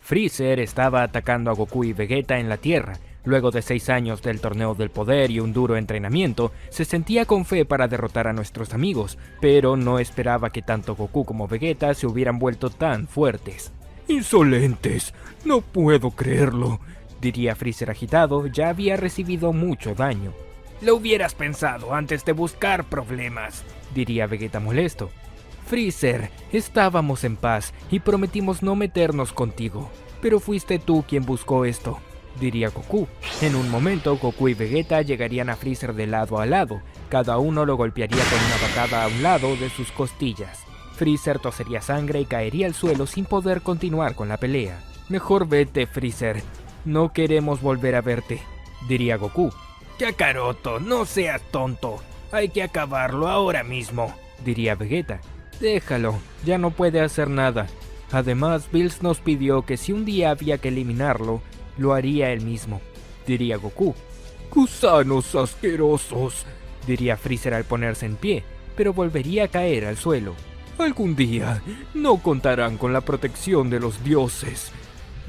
Freezer estaba atacando a Goku y Vegeta en la Tierra. Luego de 6 años del torneo del poder y un duro entrenamiento, se sentía con fe para derrotar a nuestros amigos, pero no esperaba que tanto Goku como Vegeta se hubieran vuelto tan fuertes. «¡Insolentes! No puedo creerlo», diría Freezer agitado, ya había recibido mucho daño. «Lo hubieras pensado antes de buscar problemas», diría Vegeta molesto. «Freezer, estábamos en paz y prometimos no meternos contigo, pero fuiste tú quien buscó esto», diría Goku. En un momento, Goku y Vegeta llegarían a Freezer de lado a lado, cada uno lo golpearía con una patada a un lado de sus costillas. Freezer tosería sangre y caería al suelo sin poder continuar con la pelea. «Mejor vete, Freezer, no queremos volver a verte», diría Goku. «Kakaroto, no seas tonto, hay que acabarlo ahora mismo», diría Vegeta. «Déjalo, ya no puede hacer nada. Además, Bills nos pidió que si un día había que eliminarlo, lo haría él mismo», diría Goku. «Gusanos asquerosos», diría Freezer al ponerse en pie, pero volvería a caer al suelo. «Algún día no contarán con la protección de los dioses».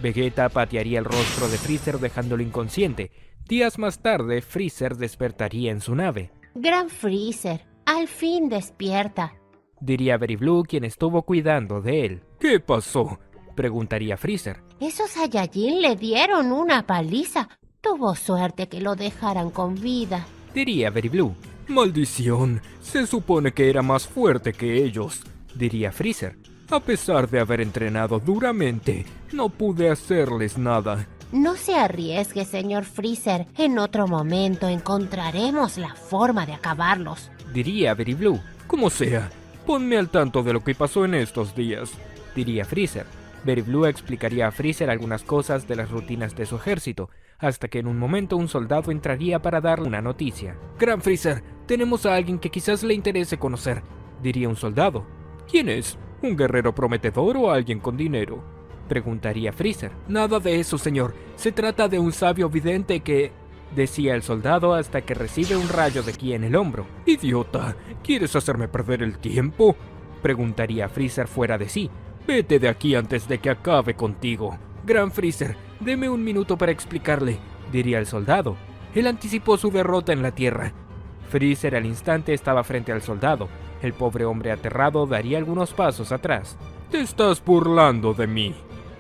Vegeta patearía el rostro de Freezer dejándolo inconsciente. Días más tarde, Freezer despertaría en su nave. «Gran Freezer, al fin despierta», diría Very Blue, quien estuvo cuidando de él. «¿Qué pasó?», preguntaría Freezer. «Esos Saiyajin le dieron una paliza. Tuvo suerte que lo dejaran con vida», diría Very Blue. «Maldición, se supone que era más fuerte que ellos», diría Freezer. «A pesar de haber entrenado duramente, no pude hacerles nada». «No se arriesgue, señor Freezer. En otro momento encontraremos la forma de acabarlos», diría Very Blue. «Como sea, ponme al tanto de lo que pasó en estos días», diría Freezer. Very Blue explicaría a Freezer algunas cosas de las rutinas de su ejército, hasta que en un momento un soldado entraría para darle una noticia. «Gran Freezer, tenemos a alguien que quizás le interese conocer», diría un soldado. «¿Quién es? ¿Un guerrero prometedor o alguien con dinero?», preguntaría Freezer. «Nada de eso, señor. Se trata de un sabio vidente que...», decía el soldado hasta que recibe un rayo de ki en el hombro. «Idiota, ¿quieres hacerme perder el tiempo?», preguntaría Freezer fuera de sí. «Vete de aquí antes de que acabe contigo». «Gran Freezer, deme un minuto para explicarle», diría el soldado. Él anticipó su derrota en la Tierra. Freezer al instante estaba frente al soldado. El pobre hombre aterrado daría algunos pasos atrás. «¿Te estás burlando de mí?»,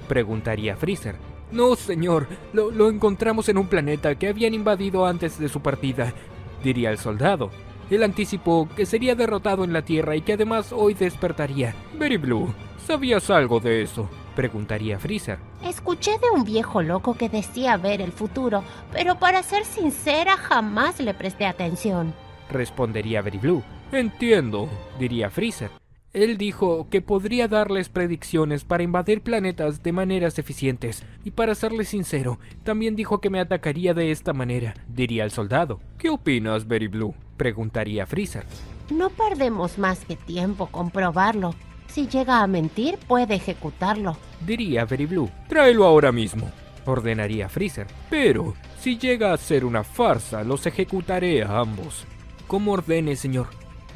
preguntaría Freezer. «No, señor, lo encontramos en un planeta que habían invadido antes de su partida», diría el soldado. Él anticipó que sería derrotado en la Tierra y que además hoy despertaría. «Very Blue, ¿sabías algo de eso?», preguntaría Freezer. «Escuché de un viejo loco que decía ver el futuro, pero para ser sincera jamás le presté atención», respondería Very Blue. «Entiendo», diría Freezer. Él dijo que podría darles predicciones para invadir planetas de maneras eficientes, y para serles sincero, también dijo que me atacaría de esta manera», diría el soldado. «¿Qué opinas, Very Blue?», preguntaría Freezer. «No perdemos más que tiempo comprobarlo. Si llega a mentir, puede ejecutarlo», diría Very Blue. «Tráelo ahora mismo», ordenaría Freezer. «Pero, si llega a ser una farsa, los ejecutaré a ambos». «Como ordene, señor»,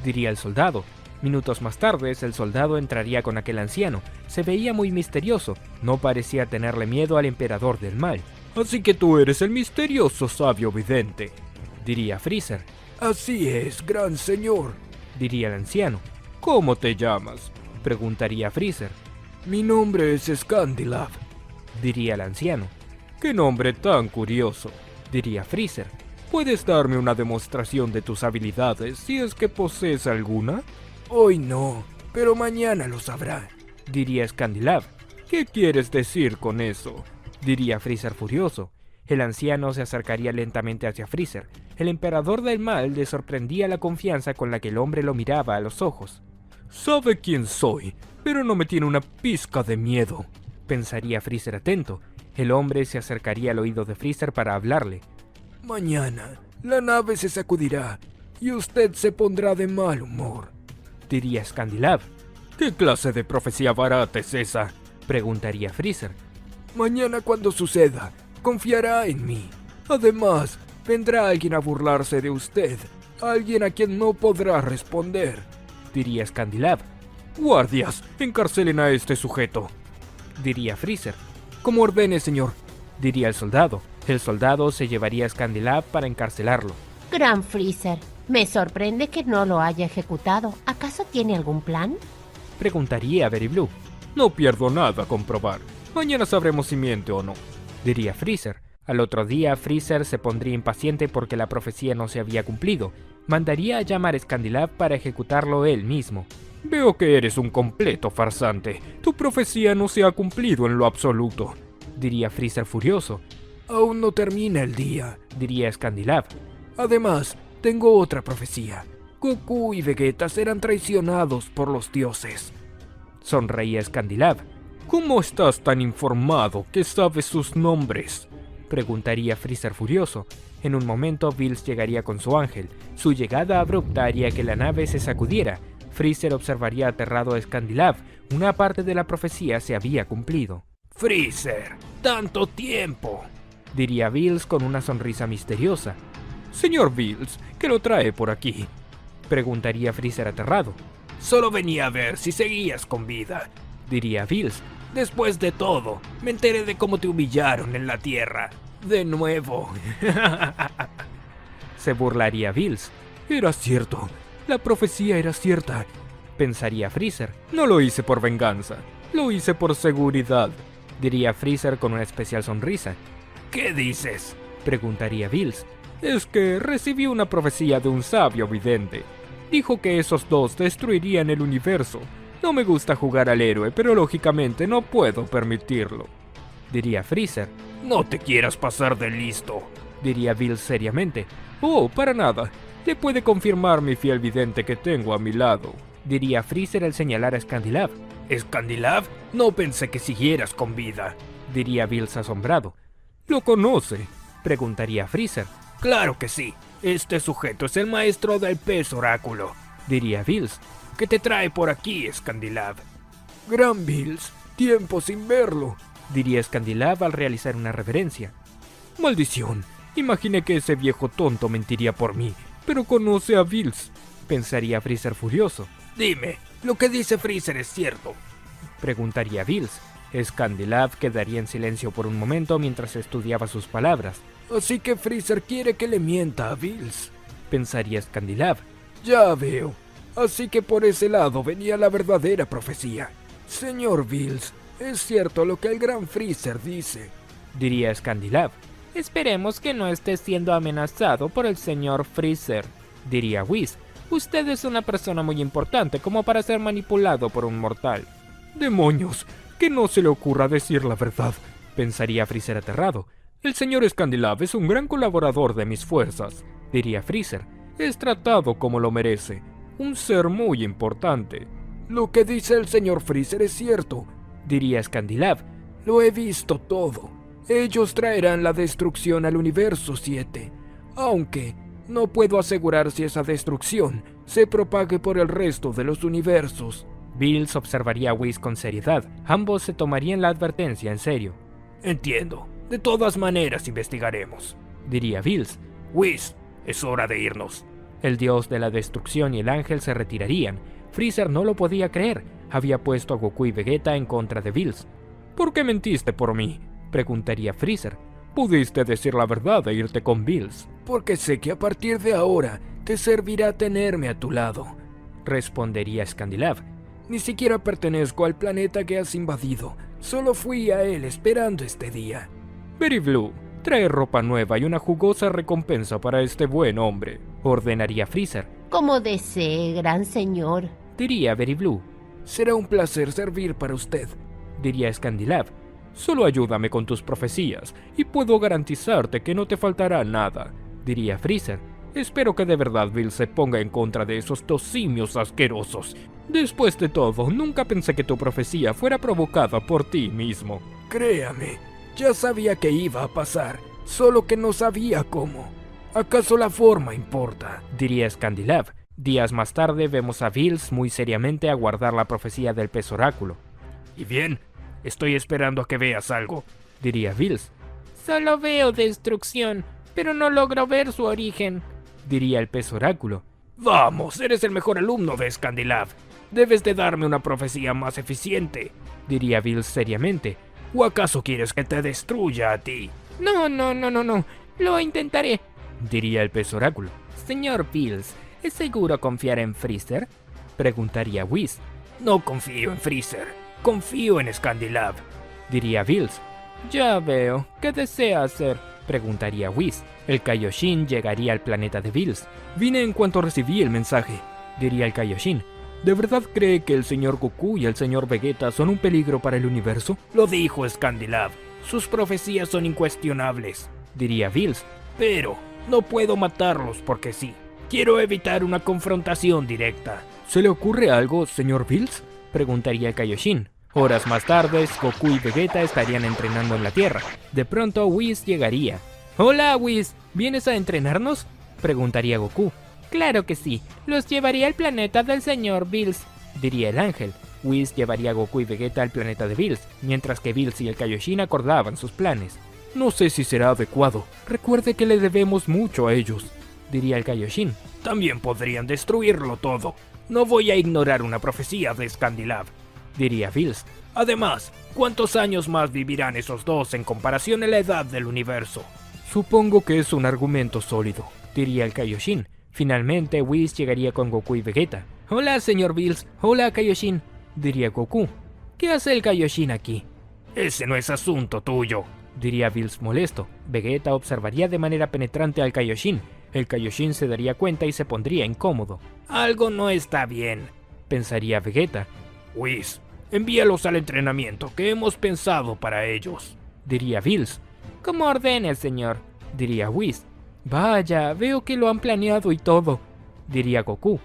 diría el soldado. Minutos más tarde, el soldado entraría con aquel anciano. Se veía muy misterioso. No parecía tenerle miedo al emperador del mal. «Así que tú eres el misterioso sabio vidente», diría Freezer. «Así es, gran señor», diría el anciano. «¿Cómo te llamas?», preguntaría Freezer. «Mi nombre es Scandilav», diría el anciano. «Qué nombre tan curioso», diría Freezer. «¿Puedes darme una demostración de tus habilidades, si es que posees alguna?». «Hoy no, pero mañana lo sabrá», diría Scandilav. «¿Qué quieres decir con eso?», diría Freezer furioso. El anciano se acercaría lentamente hacia Freezer. El emperador del mal le sorprendía la confianza con la que el hombre lo miraba a los ojos. «Sabe quién soy, pero no me tiene una pizca de miedo», pensaría Freezer atento. El hombre se acercaría al oído de Freezer para hablarle. «Mañana la nave se sacudirá y usted se pondrá de mal humor», diría Scandilav. «¿Qué clase de profecía barata es esa?», preguntaría Freezer. «Mañana cuando suceda, confiará en mí. Además, vendrá alguien a burlarse de usted, alguien a quien no podrá responder», diría Scandilav. «Guardias, encarcelen a este sujeto», diría Freezer. Como ordene, señor, diría el soldado. El soldado se llevaría a Skandilab para encarcelarlo. Gran Freezer, me sorprende que no lo haya ejecutado. ¿Acaso tiene algún plan? Preguntaría a Very Blue. No pierdo nada a comprobar. Mañana sabremos si miente o no, diría Freezer. Al otro día, Freezer se pondría impaciente porque la profecía no se había cumplido. Mandaría a llamar a Skandilab para ejecutarlo él mismo. Veo que eres un completo farsante. Tu profecía no se ha cumplido en lo absoluto, diría Freezer furioso. Aún no termina el día, diría Skandilab. Además, tengo otra profecía. Goku y Vegeta serán traicionados por los dioses. Sonreía Skandilab. ¿Cómo estás tan informado que sabes sus nombres?, preguntaría Freezer furioso. En un momento, Bills llegaría con su ángel. Su llegada abrupta haría que la nave se sacudiera. Freezer observaría aterrado a Skandilab. Una parte de la profecía se había cumplido. ¡Freezer! ¡Tanto tiempo!, diría Bills con una sonrisa misteriosa. Señor Bills, ¿qué lo trae por aquí?, preguntaría Freezer aterrado. Solo venía a ver si seguías con vida, diría Bills. Después de todo, me enteré de cómo te humillaron en la Tierra. De nuevo. Se burlaría Bills. Era cierto. La profecía era cierta, pensaría Freezer. No lo hice por venganza. Lo hice por seguridad, diría Freezer con una especial sonrisa. ¿Qué dices?, preguntaría Bills. Es que recibí una profecía de un sabio vidente. Dijo que esos dos destruirían el universo. No me gusta jugar al héroe, pero lógicamente no puedo permitirlo, diría Freezer. No te quieras pasar de listo, diría Bills seriamente. Oh, para nada. Le puede confirmar mi fiel vidente que tengo a mi lado, diría Freezer al señalar a Skandilab. ¿Skandilab? No pensé que siguieras con vida, diría Bills asombrado. ¿Lo conoce?, preguntaría Freezer. Claro que sí. Este sujeto es el maestro del pez oráculo, diría Bills. ¿Qué te trae por aquí, Skandilab? Gran Bills, tiempo sin verlo, diría Skandilab al realizar una reverencia. Maldición, imaginé que ese viejo tonto mentiría por mí, pero conoce a Bills, pensaría Freezer furioso. Dime, ¿lo que dice Freezer es cierto?, preguntaría Bills. Skandilab quedaría en silencio por un momento mientras estudiaba sus palabras. Así que Freezer quiere que le mienta a Bills, pensaría Skandilab. Ya veo. Así que por ese lado venía la verdadera profecía. Señor Bills, es cierto lo que el gran Freezer dice, diría Skandilab. Esperemos que no esté siendo amenazado por el señor Freezer, diría Whis. Usted es una persona muy importante como para ser manipulado por un mortal. ¡Demonios! Que no se le ocurra decir la verdad, pensaría Freezer aterrado. El señor Skandilab es un gran colaborador de mis fuerzas, diría Freezer. Es tratado como lo merece. Un ser muy importante. Lo que dice el señor Freezer es cierto, diría Skandilab. Lo he visto todo. Ellos traerán la destrucción al universo 7. Aunque no puedo asegurar si esa destrucción se propague por el resto de los universos. Bills observaría a Whis con seriedad. Ambos se tomarían la advertencia en serio. Entiendo. De todas maneras investigaremos, diría Bills. Whis, es hora de irnos. El dios de la destrucción y el ángel se retirarían. Freezer no lo podía creer. Había puesto a Goku y Vegeta en contra de Bills. ¿Por qué mentiste por mí?, preguntaría Freezer. Pudiste decir la verdad e irte con Bills. Porque sé que a partir de ahora te servirá tenerme a tu lado, respondería Skandilab. Ni siquiera pertenezco al planeta que has invadido. Solo fui a él esperando este día. Very Blue, trae ropa nueva y una jugosa recompensa para este buen hombre, ordenaría Freezer. Como desee, gran señor, diría Very Blue. Será un placer servir para usted, diría Skandilab. Solo ayúdame con tus profecías y puedo garantizarte que no te faltará nada, diría Freezer. Espero que de verdad Bills se ponga en contra de esos dos simios asquerosos. Después de todo, nunca pensé que tu profecía fuera provocada por ti mismo. Créame, ya sabía que iba a pasar, solo que no sabía cómo. ¿Acaso la forma importa?, diría Skandilab. Días más tarde vemos a Bills muy seriamente aguardar la profecía del pez oráculo. ¿Y bien? Estoy esperando a que veas algo, diría Bills. Solo veo destrucción, pero no logro ver su origen, diría el pez oráculo. Vamos, eres el mejor alumno de Skandilab. Debes de darme una profecía más eficiente, diría Bills seriamente. ¿O acaso quieres que te destruya a ti? No, lo intentaré, diría el pez oráculo. Señor Bills, ¿es seguro confiar en Freezer? Preguntaría Whis. No confío en Freezer, confío en Scandilab, diría Bills. Ya veo, ¿qué desea hacer? Preguntaría Whis. El Kaioshin llegaría al planeta de Bills. Vine en cuanto recibí el mensaje, diría el Kaioshin. ¿De verdad cree que el señor Goku y el señor Vegeta son un peligro para el universo? Lo dijo Scandilab. Sus profecías son incuestionables, diría Bills. Pero no puedo matarlos porque sí. Quiero evitar una confrontación directa. ¿Se le ocurre algo, señor Bills? Preguntaría el Kaioshin. Horas más tarde, Goku y Vegeta estarían entrenando en la Tierra. De pronto, Whis llegaría. Hola, Whis, ¿vienes a entrenarnos? Preguntaría Goku. Claro que sí, los llevaría al planeta del señor Bills, diría el ángel. Whis llevaría a Goku y Vegeta al planeta de Bills, mientras que Bills y el Kaioshin acordaban sus planes. No sé si será adecuado. Recuerde que le debemos mucho a ellos, diría el Kaioshin. También podrían destruirlo todo. No voy a ignorar una profecía de Scandilab, diría Bills. Además, ¿cuántos años más vivirán esos dos en comparación a la edad del universo? Supongo que es un argumento sólido, diría el Kaioshin. Finalmente, Whis llegaría con Goku y Vegeta. Hola, señor Bills. Hola, Kaioshin, diría Goku. ¿Qué hace el Kaioshin aquí? Ese no es asunto tuyo, diría Bills molesto. Vegeta observaría de manera penetrante al Kaioshin. El Kaioshin se daría cuenta y se pondría incómodo. Algo no está bien, pensaría Vegeta. Whis, envíalos al entrenamiento que hemos pensado para ellos, diría Bills. Como ordene, señor, diría Whis. Vaya, veo que lo han planeado y todo, diría Goku.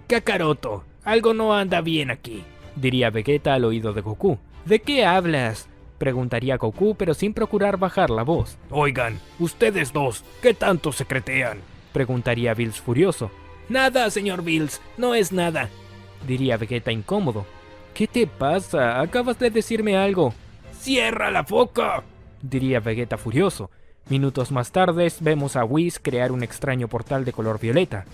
Kakaroto, algo no anda bien aquí, diría Vegeta al oído de Goku. ¿De qué hablas? Preguntaría Goku, pero sin procurar bajar la voz. Oigan, ustedes dos, ¿qué tanto secretean? Preguntaría Bills furioso. Nada, señor Bills, no es nada, diría Vegeta incómodo. ¿Qué te pasa? Acabas de decirme algo. ¡Cierra la boca!, diría Vegeta furioso. Minutos más tarde, vemos a Whis crear un extraño portal de color violeta.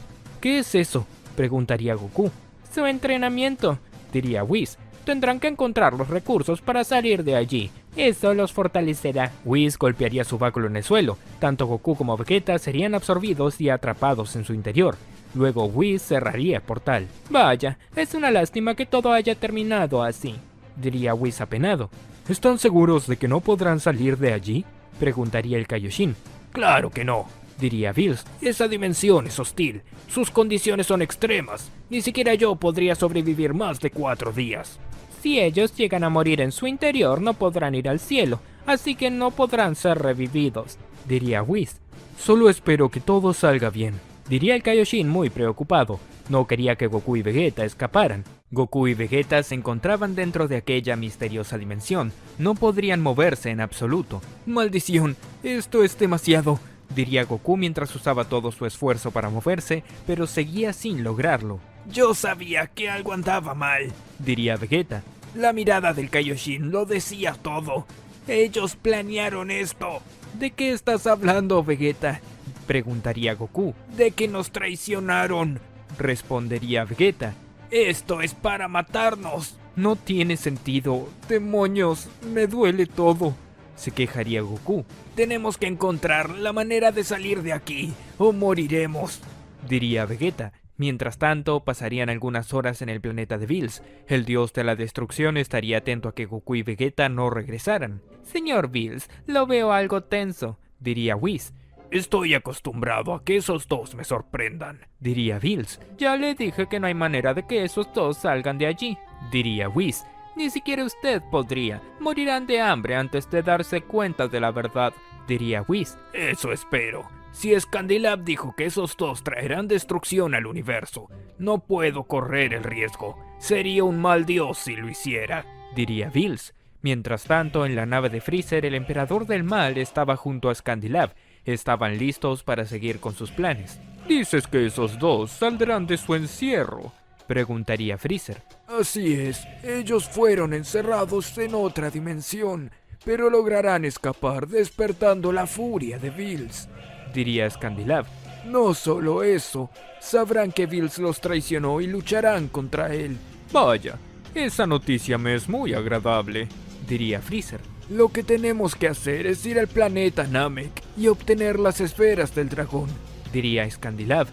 ¿Qué es eso?, preguntaría Goku. Su entrenamiento, diría Whis. Tendrán que encontrar los recursos para salir de allí. Eso los fortalecerá. Whis golpearía su báculo en el suelo. Tanto Goku como Vegeta serían absorbidos y atrapados en su interior. Luego Whis cerraría el portal. Vaya, es una lástima que todo haya terminado así, diría Whis apenado. ¿Están seguros de que no podrán salir de allí?, preguntaría el Kaioshin. Claro que no, diría Bills. Esa dimensión es hostil. Sus condiciones son extremas. Ni siquiera yo podría sobrevivir más de 4 días. Si ellos llegan a morir en su interior, no podrán ir al cielo, así que no podrán ser revividos, diría Whis. Solo espero que todo salga bien, diría el Kaioshin muy preocupado. No quería que Goku y Vegeta escaparan. Goku y Vegeta se encontraban dentro de aquella misteriosa dimensión. No podrían moverse en absoluto. ¡Maldición! ¡Esto es demasiado!, diría Goku mientras usaba todo su esfuerzo para moverse, pero seguía sin lograrlo. Yo sabía que algo andaba mal, diría Vegeta. La mirada del Kaioshin lo decía todo. Ellos planearon esto. ¿De qué estás hablando, Vegeta?, preguntaría Goku. De que nos traicionaron, respondería Vegeta. Esto es para matarnos. No tiene sentido. Demonios, me duele todo, se quejaría Goku. Tenemos que encontrar la manera de salir de aquí o moriremos, diría Vegeta. Mientras tanto, pasarían algunas horas en el planeta de Bills. El dios de la destrucción estaría atento a que Goku y Vegeta no regresaran. Señor Bills, lo veo algo tenso, diría Whis. Estoy acostumbrado a que esos dos me sorprendan, diría Bills. Ya le dije que no hay manera de que esos dos salgan de allí, diría Whis. Ni siquiera usted podría. Morirán de hambre antes de darse cuenta de la verdad, diría Whis. Eso espero. Si Scandilab dijo que esos dos traerán destrucción al universo, no puedo correr el riesgo. Sería un mal dios si lo hiciera, diría Bills. Mientras tanto, en la nave de Freezer, el emperador del mal estaba junto a Scandilab. Estaban listos para seguir con sus planes. ¿Dices que esos dos saldrán de su encierro?, preguntaría Freezer. Así es, ellos fueron encerrados en otra dimensión, pero lograrán escapar despertando la furia de Bills, diría Scandilab. No solo eso, sabrán que Bills los traicionó y lucharán contra él. Vaya, esa noticia me es muy agradable, diría Freezer. Lo que tenemos que hacer es ir al planeta Namek y obtener las esferas del dragón, diría Skandilab.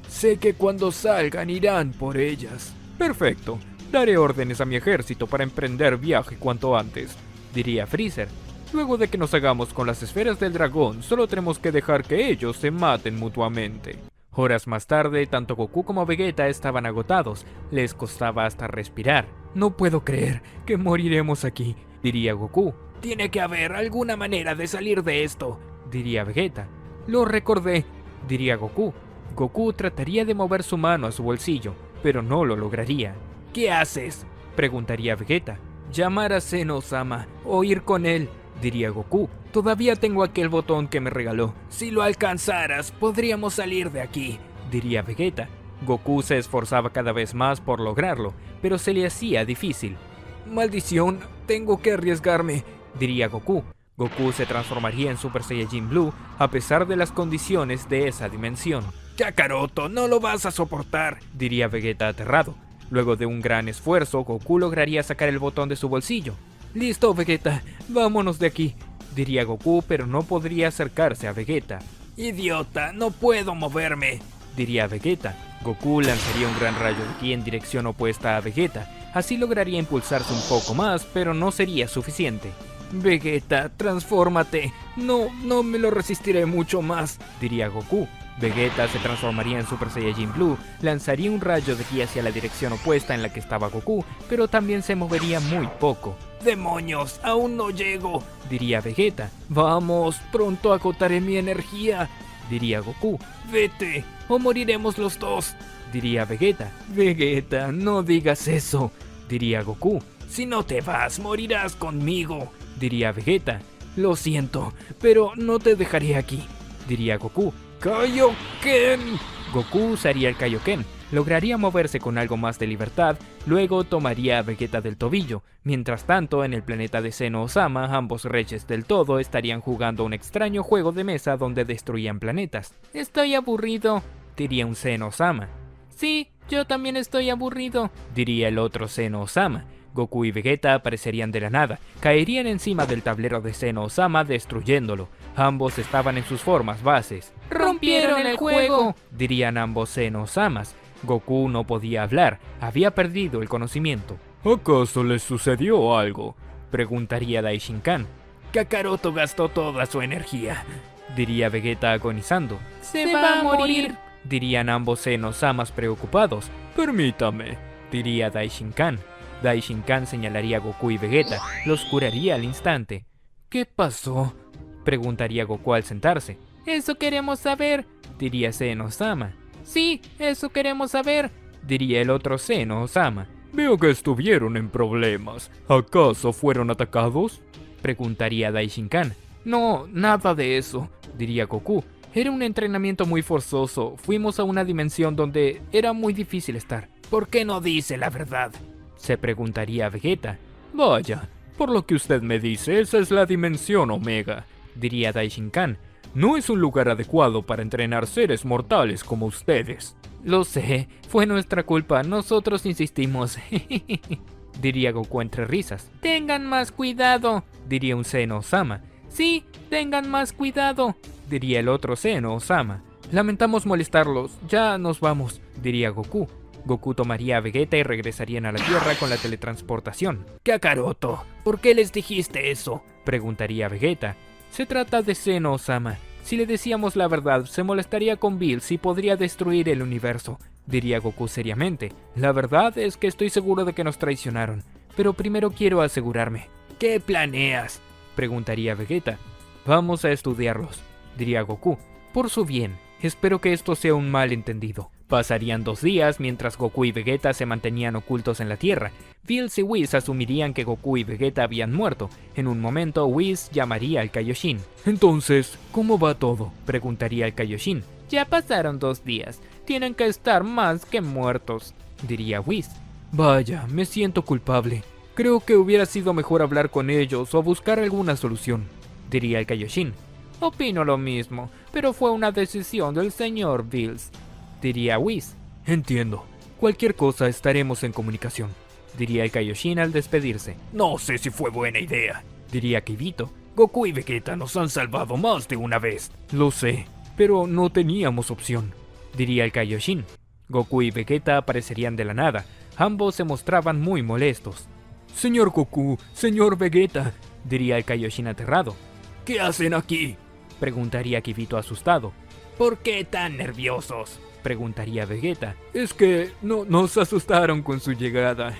Sé que cuando salgan irán por ellas. Perfecto, daré órdenes a mi ejército para emprender viaje cuanto antes, diría Freezer. Luego de que nos hagamos con las esferas del dragón, solo tenemos que dejar que ellos se maten mutuamente. Horas más tarde, tanto Goku como Vegeta estaban agotados, les costaba hasta respirar. No puedo creer que moriremos aquí, diría Goku. Tiene que haber alguna manera de salir de esto, diría Vegeta. Lo recordé, diría Goku. Goku trataría de mover su mano a su bolsillo, pero no lo lograría. ¿Qué haces?, preguntaría Vegeta. Llamar a Zeno-sama o ir con él, diría Goku. Todavía tengo aquel botón que me regaló. Si lo alcanzaras, podríamos salir de aquí, diría Vegeta. Goku se esforzaba cada vez más por lograrlo, pero se le hacía difícil. Maldición, tengo que arriesgarme, diría Goku. Goku se transformaría en Super Saiyajin Blue a pesar de las condiciones de esa dimensión. Kakaroto, no lo vas a soportar, diría Vegeta aterrado. Luego de un gran esfuerzo, Goku lograría sacar el botón de su bolsillo. Listo, Vegeta, vámonos de aquí, diría Goku, pero no podría acercarse a Vegeta. Idiota, no puedo moverme, diría Vegeta. Goku lanzaría un gran rayo de ki en dirección opuesta a Vegeta. Así lograría impulsarse un poco más, pero no sería suficiente. Vegeta, transfórmate. No me lo resistiré mucho más, diría Goku. Vegeta se transformaría en Super Saiyajin Blue, lanzaría un rayo de ki hacia la dirección opuesta en la que estaba Goku, pero también se movería muy poco. ¡Demonios! ¡Aún no llego!, diría Vegeta. Vamos, pronto agotaré mi energía, diría Goku. Vete, o moriremos los dos, diría Vegeta. Vegeta, no digas eso, diría Goku. Si no te vas, morirás conmigo, diría Vegeta. Lo siento, pero no te dejaré aquí, diría Goku. ¡Kaioken! Goku usaría el Kaioken, lograría moverse con algo más de libertad, luego tomaría a Vegeta del tobillo. Mientras tanto, en el planeta de Zeno-Osama, ambos reyes del todo estarían jugando un extraño juego de mesa donde destruían planetas. Estoy aburrido, diría un Zeno-Osama. Sí, yo también estoy aburrido, diría el otro Zeno-Osama. Goku y Vegeta aparecerían de la nada, caerían encima del tablero de Zeno-Osama destruyéndolo. Ambos estaban en sus formas bases. ¡Rompieron el juego!, dirían ambos Zeno-Osamas. Goku no podía hablar, había perdido el conocimiento. ¿Acaso les sucedió algo?, preguntaría Daishinkan. Kakaroto gastó toda su energía, diría Vegeta agonizando. ¡Se va a morir!, dirían ambos Zeno-Osamas preocupados. Permítame, diría Daishinkan. Daishinkan señalaría a Goku y Vegeta, los curaría al instante. ¿Qué pasó?, preguntaría Goku al sentarse. Eso queremos saber, diría Zeno-Osama. Sí, eso queremos saber, diría el otro Zeno-Osama. Veo que estuvieron en problemas. ¿Acaso fueron atacados?, preguntaría Daishinkan. No, nada de eso, diría Goku. Era un entrenamiento muy forzoso. Fuimos a una dimensión donde era muy difícil estar. ¿Por qué no dice la verdad?, se preguntaría Vegeta. Vaya, por lo que usted me dice, esa es la dimensión Omega, diría Daishinkan. No es un lugar adecuado para entrenar seres mortales como ustedes. Lo sé, fue nuestra culpa, nosotros insistimos, diría Goku entre risas. Tengan más cuidado, diría un Zeno-Osama. Sí, tengan más cuidado, diría el otro Zeno-Osama. Lamentamos molestarlos, ya nos vamos, diría Goku. Goku tomaría a Vegeta y regresarían a la Tierra con la teletransportación. Kakaroto, ¿por qué les dijiste eso?, preguntaría Vegeta. Se trata de Zeno-Osama. Si le decíamos la verdad, se molestaría con Bills y podría destruir el universo, diría Goku seriamente. La verdad es que estoy seguro de que nos traicionaron, pero primero quiero asegurarme. ¿Qué planeas?, preguntaría Vegeta. Vamos a estudiarlos, diría Goku. Por su bien, espero que esto sea un malentendido. Pasarían 2 días mientras Goku y Vegeta se mantenían ocultos en la Tierra. Bills y Whis asumirían que Goku y Vegeta habían muerto. En un momento, Whis llamaría al Kaioshin. Entonces, ¿cómo va todo?, preguntaría el Kaioshin. Ya pasaron 2 días. Tienen que estar más que muertos, diría Whis. Vaya, me siento culpable. Creo que hubiera sido mejor hablar con ellos o buscar alguna solución, diría el Kaioshin. Opino lo mismo, pero fue una decisión del señor Bills, diría Whis. Entiendo. Cualquier cosa estaremos en comunicación, diría el Kaioshin al despedirse. No sé si fue buena idea, diría Kibito. Goku y Vegeta nos han salvado más de una vez. Lo sé, pero no teníamos opción, diría el Kaioshin. Goku y Vegeta aparecerían de la nada. Ambos se mostraban muy molestos. Señor Goku, señor Vegeta, diría el Kaioshin aterrado. ¿Qué hacen aquí?, preguntaría Kibito asustado. ¿Por qué tan nerviosos?, preguntaría Vegeta. Es que nos asustaron con su llegada.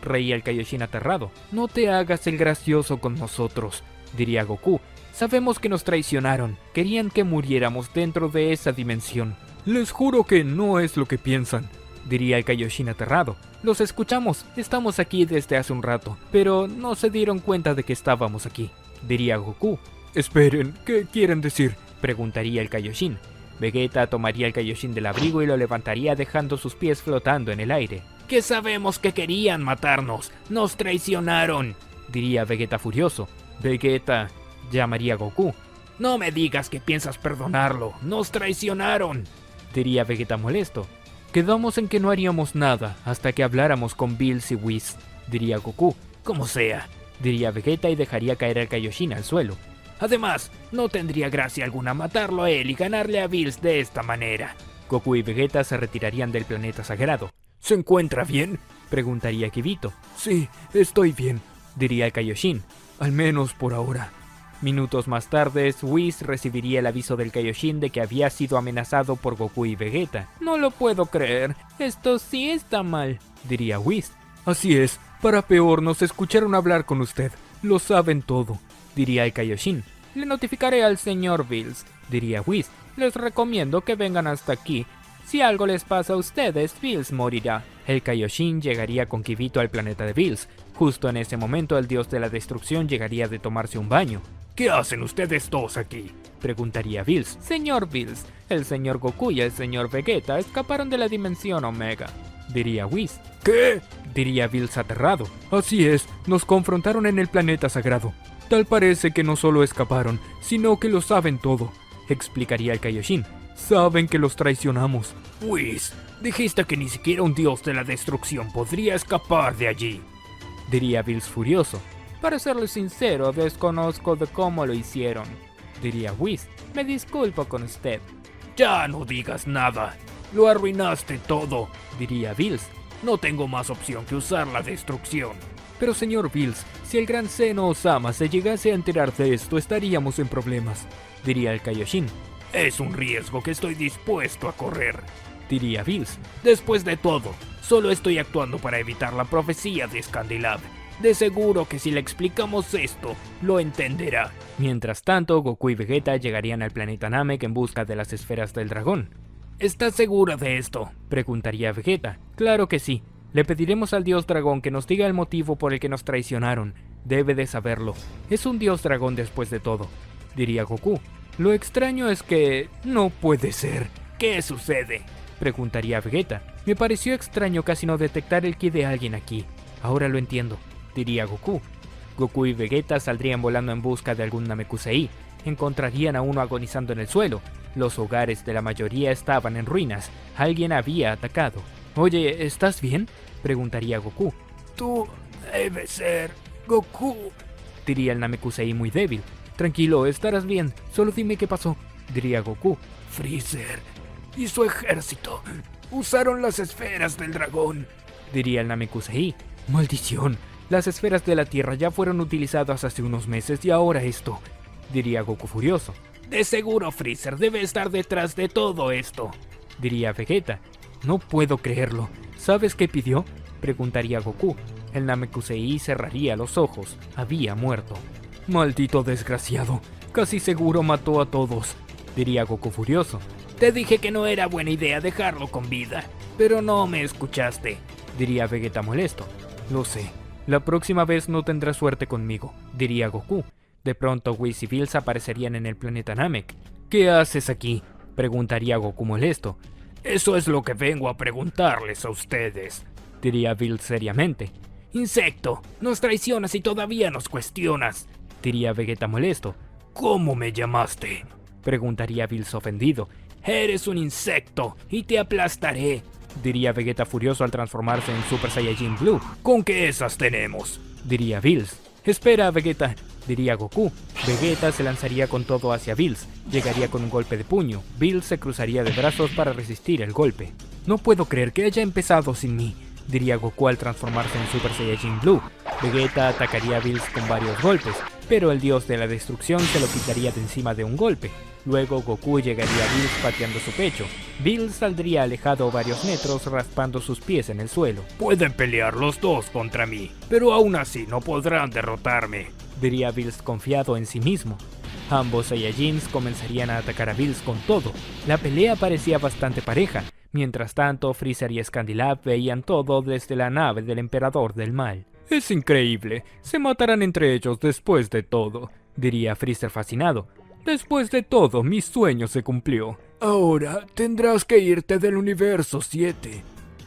Reía el Kaioshin aterrado. No te hagas el gracioso con nosotros, diría Goku. Sabemos que nos traicionaron. Querían que muriéramos dentro de esa dimensión. Les juro que no es lo que piensan, diría el Kaioshin aterrado. Los escuchamos, estamos aquí desde hace un rato, pero no se dieron cuenta de que estábamos aquí, diría Goku. Esperen, ¿qué quieren decir?, preguntaría el Kaioshin. Vegeta tomaría el Kaioshin del abrigo y lo levantaría dejando sus pies flotando en el aire. Que sabemos que querían matarnos, nos traicionaron, diría Vegeta furioso. Vegeta, llamaría Goku. No me digas que piensas perdonarlo, nos traicionaron, diría Vegeta molesto. Quedamos en que no haríamos nada hasta que habláramos con Bills y Whis, diría Goku. Como sea, diría Vegeta y dejaría caer al Kaioshin al suelo. Además, no tendría gracia alguna matarlo a él y ganarle a Bills de esta manera. Goku y Vegeta se retirarían del planeta sagrado. ¿Se encuentra bien?, preguntaría Kibito. Sí, estoy bien, diría el Kaioshin. Al menos por ahora. Minutos más tarde, Whis recibiría el aviso del Kaioshin de que había sido amenazado por Goku y Vegeta. No lo puedo creer, esto sí está mal, diría Whis. Así es, para peor nos escucharon hablar con usted. Lo saben todo, diría el Kaioshin. Le notificaré al señor Bills, diría Whis. Les recomiendo que vengan hasta aquí. Si algo les pasa a ustedes, Bills morirá. El Kaioshin llegaría con Kibito al planeta de Bills. Justo en ese momento el dios de la destrucción llegaría de tomarse un baño. ¿Qué hacen ustedes dos aquí?, preguntaría Bills. Señor Bills, el señor Goku y el señor Vegeta escaparon de la dimensión Omega, diría Whis. ¿Qué?, diría Bills aterrado. Así es, nos confrontaron en el planeta sagrado. Tal parece que no solo escaparon, sino que lo saben todo, explicaría el Kaioshin. Saben que los traicionamos. Whis, dijiste que ni siquiera un dios de la destrucción podría escapar de allí, diría Bills furioso. Para serles sincero, desconozco de cómo lo hicieron, diría Whis. Me disculpo con usted. Ya no digas nada. Lo arruinaste todo, diría Bills. No tengo más opción que usar la destrucción. Pero señor Bills, si el gran Zeno Osama se llegase a enterar de esto, estaríamos en problemas, diría el Kaioshin. Es un riesgo que estoy dispuesto a correr, diría Bills. Después de todo, solo estoy actuando para evitar la profecía de Skandilab. De seguro que si le explicamos esto, lo entenderá. Mientras tanto, Goku y Vegeta llegarían al planeta Namek en busca de las esferas del dragón. ¿Estás segura de esto?, preguntaría Vegeta. Claro que sí. Le pediremos al dios dragón que nos diga el motivo por el que nos traicionaron. Debe de saberlo. Es un dios dragón después de todo, diría Goku. Lo extraño es que... no puede ser. ¿Qué sucede?, preguntaría Vegeta. Me pareció extraño casi no detectar el ki de alguien aquí. Ahora lo entiendo, diría Goku. Goku y Vegeta saldrían volando en busca de algún Namekusei. Encontrarían a uno agonizando en el suelo. Los hogares de la mayoría estaban en ruinas. Alguien había atacado. Oye, ¿estás bien?, preguntaría Goku. Tú debes ser Goku, diría el Namekusei muy débil. Tranquilo, estarás bien. Solo dime qué pasó, diría Goku. Freezer y su ejército usaron las esferas del dragón, diría el Namekusei. Maldición. Las esferas de la Tierra ya fueron utilizadas hace unos meses y ahora esto, diría Goku furioso. De seguro Freezer debe estar detrás de todo esto, diría Vegeta. No puedo creerlo. ¿Sabes qué pidió?, preguntaría Goku. El Namekusei cerraría los ojos. Había muerto. Maldito desgraciado. Casi seguro mató a todos, diría Goku furioso. Te dije que no era buena idea dejarlo con vida, pero no me escuchaste, diría Vegeta molesto. Lo sé. La próxima vez no tendrás suerte conmigo, diría Goku. De pronto Whis y Bills aparecerían en el planeta Namek. ¿Qué haces aquí?, preguntaría Goku molesto. Eso es lo que vengo a preguntarles a ustedes, diría Bills seriamente. Insecto, nos traicionas y todavía nos cuestionas, diría Vegeta molesto. ¿Cómo me llamaste?, preguntaría Bills ofendido. Eres un insecto y te aplastaré, diría Vegeta furioso al transformarse en Super Saiyajin Blue. ¿Con qué esas tenemos?, diría Bills. Espera, Vegeta, diría Goku. Vegeta se lanzaría con todo hacia Bills, llegaría con un golpe de puño. Bills se cruzaría de brazos para resistir el golpe. No puedo creer que haya empezado sin mí, diría Goku al transformarse en Super Saiyajin Blue. Vegeta atacaría a Bills con varios golpes, pero el dios de la destrucción se lo quitaría de encima de un golpe. Luego Goku llegaría a Bills pateando su pecho. Bills saldría alejado varios metros raspando sus pies en el suelo. Pueden pelear los dos contra mí, pero aún así no podrán derrotarme, diría Bills confiado en sí mismo. Ambos Saiyajins comenzarían a atacar a Bills con todo. La pelea parecía bastante pareja. Mientras tanto, Freezer y Scandilab veían todo desde la nave del Emperador del Mal. Es increíble, se matarán entre ellos después de todo, diría Freezer fascinado. Después de todo, mi sueño se cumplió. Ahora tendrás que irte del universo 7,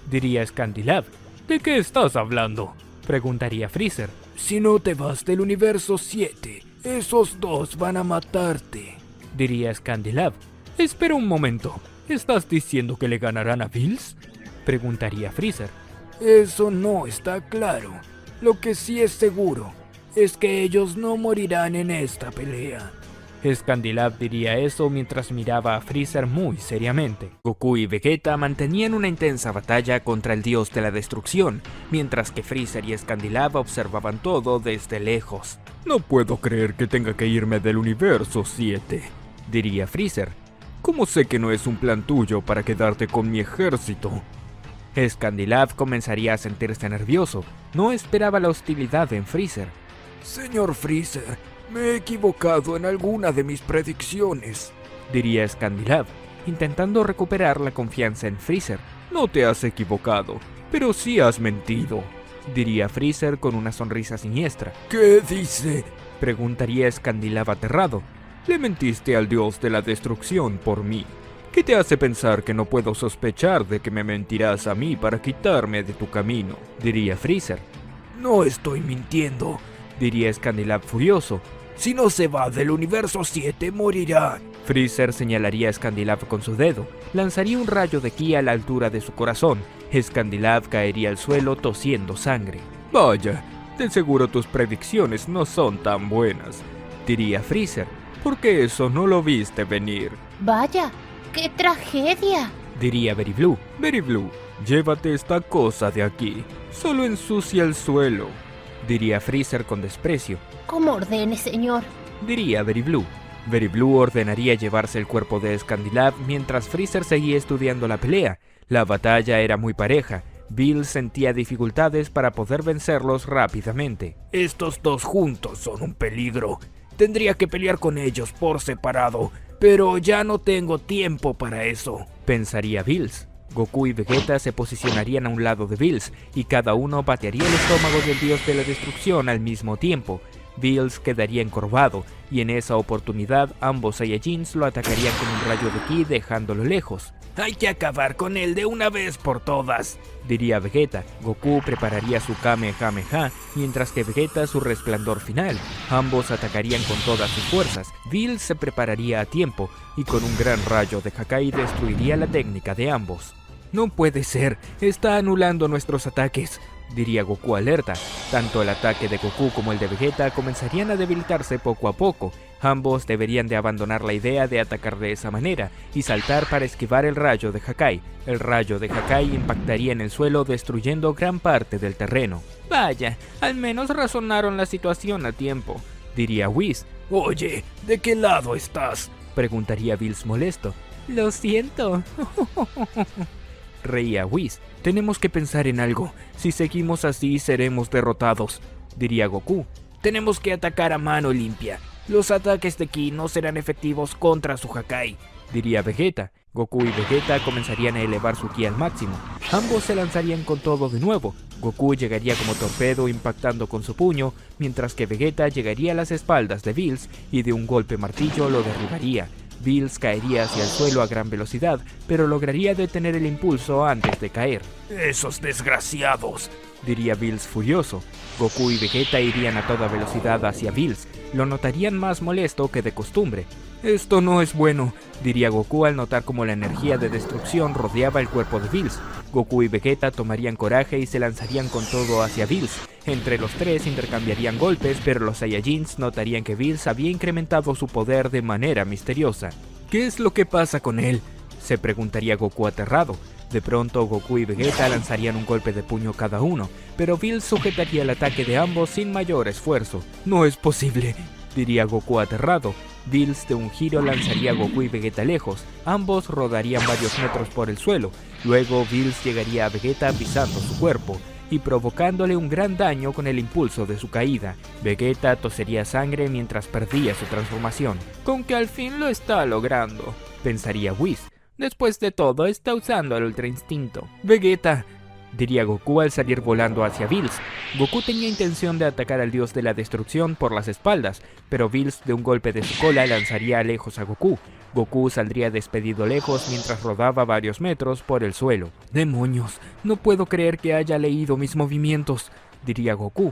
diría Scandilab. ¿De qué estás hablando?, preguntaría Freezer. Si no te vas del universo 7, esos dos van a matarte, diría Scandilab. Espera un momento, ¿estás diciendo que le ganarán a Bills?, preguntaría Freezer. Eso no está claro. Lo que sí es seguro es que ellos no morirán en esta pelea. Scandilab diría eso mientras miraba a Freezer muy seriamente. Goku y Vegeta mantenían una intensa batalla contra el dios de la destrucción, mientras que Freezer y Scandilab observaban todo desde lejos. No puedo creer que tenga que irme del universo 7, diría Freezer. ¿Cómo sé que no es un plan tuyo para quedarte con mi ejército? Scandilab comenzaría a sentirse nervioso. No esperaba la hostilidad en Freezer. Señor Freezer, me he equivocado en alguna de mis predicciones, diría Scandilab, intentando recuperar la confianza en Freezer. No te has equivocado, pero sí has mentido, diría Freezer con una sonrisa siniestra. ¿Qué dice?, preguntaría Scandilab aterrado. Le mentiste al dios de la destrucción por mí. ¿Qué te hace pensar que no puedo sospechar de que me mentirás a mí para quitarme de tu camino?, diría Freezer. No estoy mintiendo, diría Scandilab furioso. Si no se va del universo 7, morirá. Freezer señalaría a Scandilab con su dedo. Lanzaría un rayo de ki a la altura de su corazón. Scandilab caería al suelo tosiendo sangre. Vaya, de seguro tus predicciones no son tan buenas, diría Freezer. ¿Por qué eso no lo viste venir? Vaya, ¡qué tragedia!, diría Very Blue. Very Blue, llévate esta cosa de aquí. Solo ensucia el suelo, diría Freezer con desprecio. Como ordene, señor, diría Very Blue. Very Blue ordenaría llevarse el cuerpo de Scandilab mientras Freezer seguía estudiando la pelea. La batalla era muy pareja. Bills sentía dificultades para poder vencerlos rápidamente. Estos dos juntos son un peligro. Tendría que pelear con ellos por separado, pero ya no tengo tiempo para eso, pensaría Bills. Goku y Vegeta se posicionarían a un lado de Bills, y cada uno patearía el estómago del dios de la destrucción al mismo tiempo. Bills quedaría encorvado, y en esa oportunidad ambos Saiyajins lo atacarían con un rayo de ki dejándolo lejos. Hay que acabar con él de una vez por todas, diría Vegeta. Goku prepararía su Kamehameha, mientras que Vegeta su resplandor final. Ambos atacarían con todas sus fuerzas. Bills se prepararía a tiempo, y con un gran rayo de Hakai destruiría la técnica de ambos. No puede ser, está anulando nuestros ataques, diría Goku alerta. Tanto el ataque de Goku como el de Vegeta comenzarían a debilitarse poco a poco. Ambos deberían de abandonar la idea de atacar de esa manera y saltar para esquivar el rayo de Hakai. El rayo de Hakai impactaría en el suelo destruyendo gran parte del terreno. Vaya, al menos razonaron la situación a tiempo, diría Whis. Oye, ¿de qué lado estás?, preguntaría Bills molesto. Lo siento, reía Whis. Tenemos que pensar en algo. Si seguimos así seremos derrotados, diría Goku. Tenemos que atacar a mano limpia. Los ataques de ki no serán efectivos contra su Hakai, diría Vegeta. Goku y Vegeta comenzarían a elevar su ki al máximo. Ambos se lanzarían con todo de nuevo. Goku llegaría como torpedo impactando con su puño, mientras que Vegeta llegaría a las espaldas de Bills y de un golpe martillo lo derribaría. Bills caería hacia el suelo a gran velocidad, pero lograría detener el impulso antes de caer. ¡Esos desgraciados!, diría Bills furioso. Goku y Vegeta irían a toda velocidad hacia Bills. Lo notarían más molesto que de costumbre. Esto no es bueno, diría Goku al notar cómo la energía de destrucción rodeaba el cuerpo de Bills. Goku y Vegeta tomarían coraje y se lanzarían con todo hacia Bills. Entre los tres intercambiarían golpes, pero los Saiyajins notarían que Bills había incrementado su poder de manera misteriosa. ¿Qué es lo que pasa con él?, se preguntaría Goku aterrado. De pronto Goku y Vegeta lanzarían un golpe de puño cada uno, pero Bills sujetaría el ataque de ambos sin mayor esfuerzo. No es posible, diría Goku aterrado. Bills de un giro lanzaría a Goku y Vegeta lejos, ambos rodarían varios metros por el suelo. Luego Bills llegaría a Vegeta pisando su cuerpo y provocándole un gran daño con el impulso de su caída. Vegeta tosería sangre mientras perdía su transformación. Con que al fin lo está logrando, pensaría Whis. Después de todo, está usando el Ultra Instinto. Vegeta, diría Goku al salir volando hacia Bills. Goku tenía intención de atacar al dios de la destrucción por las espaldas, pero Bills de un golpe de su cola lanzaría lejos a Goku. Goku saldría despedido lejos mientras rodaba varios metros por el suelo. ¡Demonios! No puedo creer que haya leído mis movimientos, diría Goku.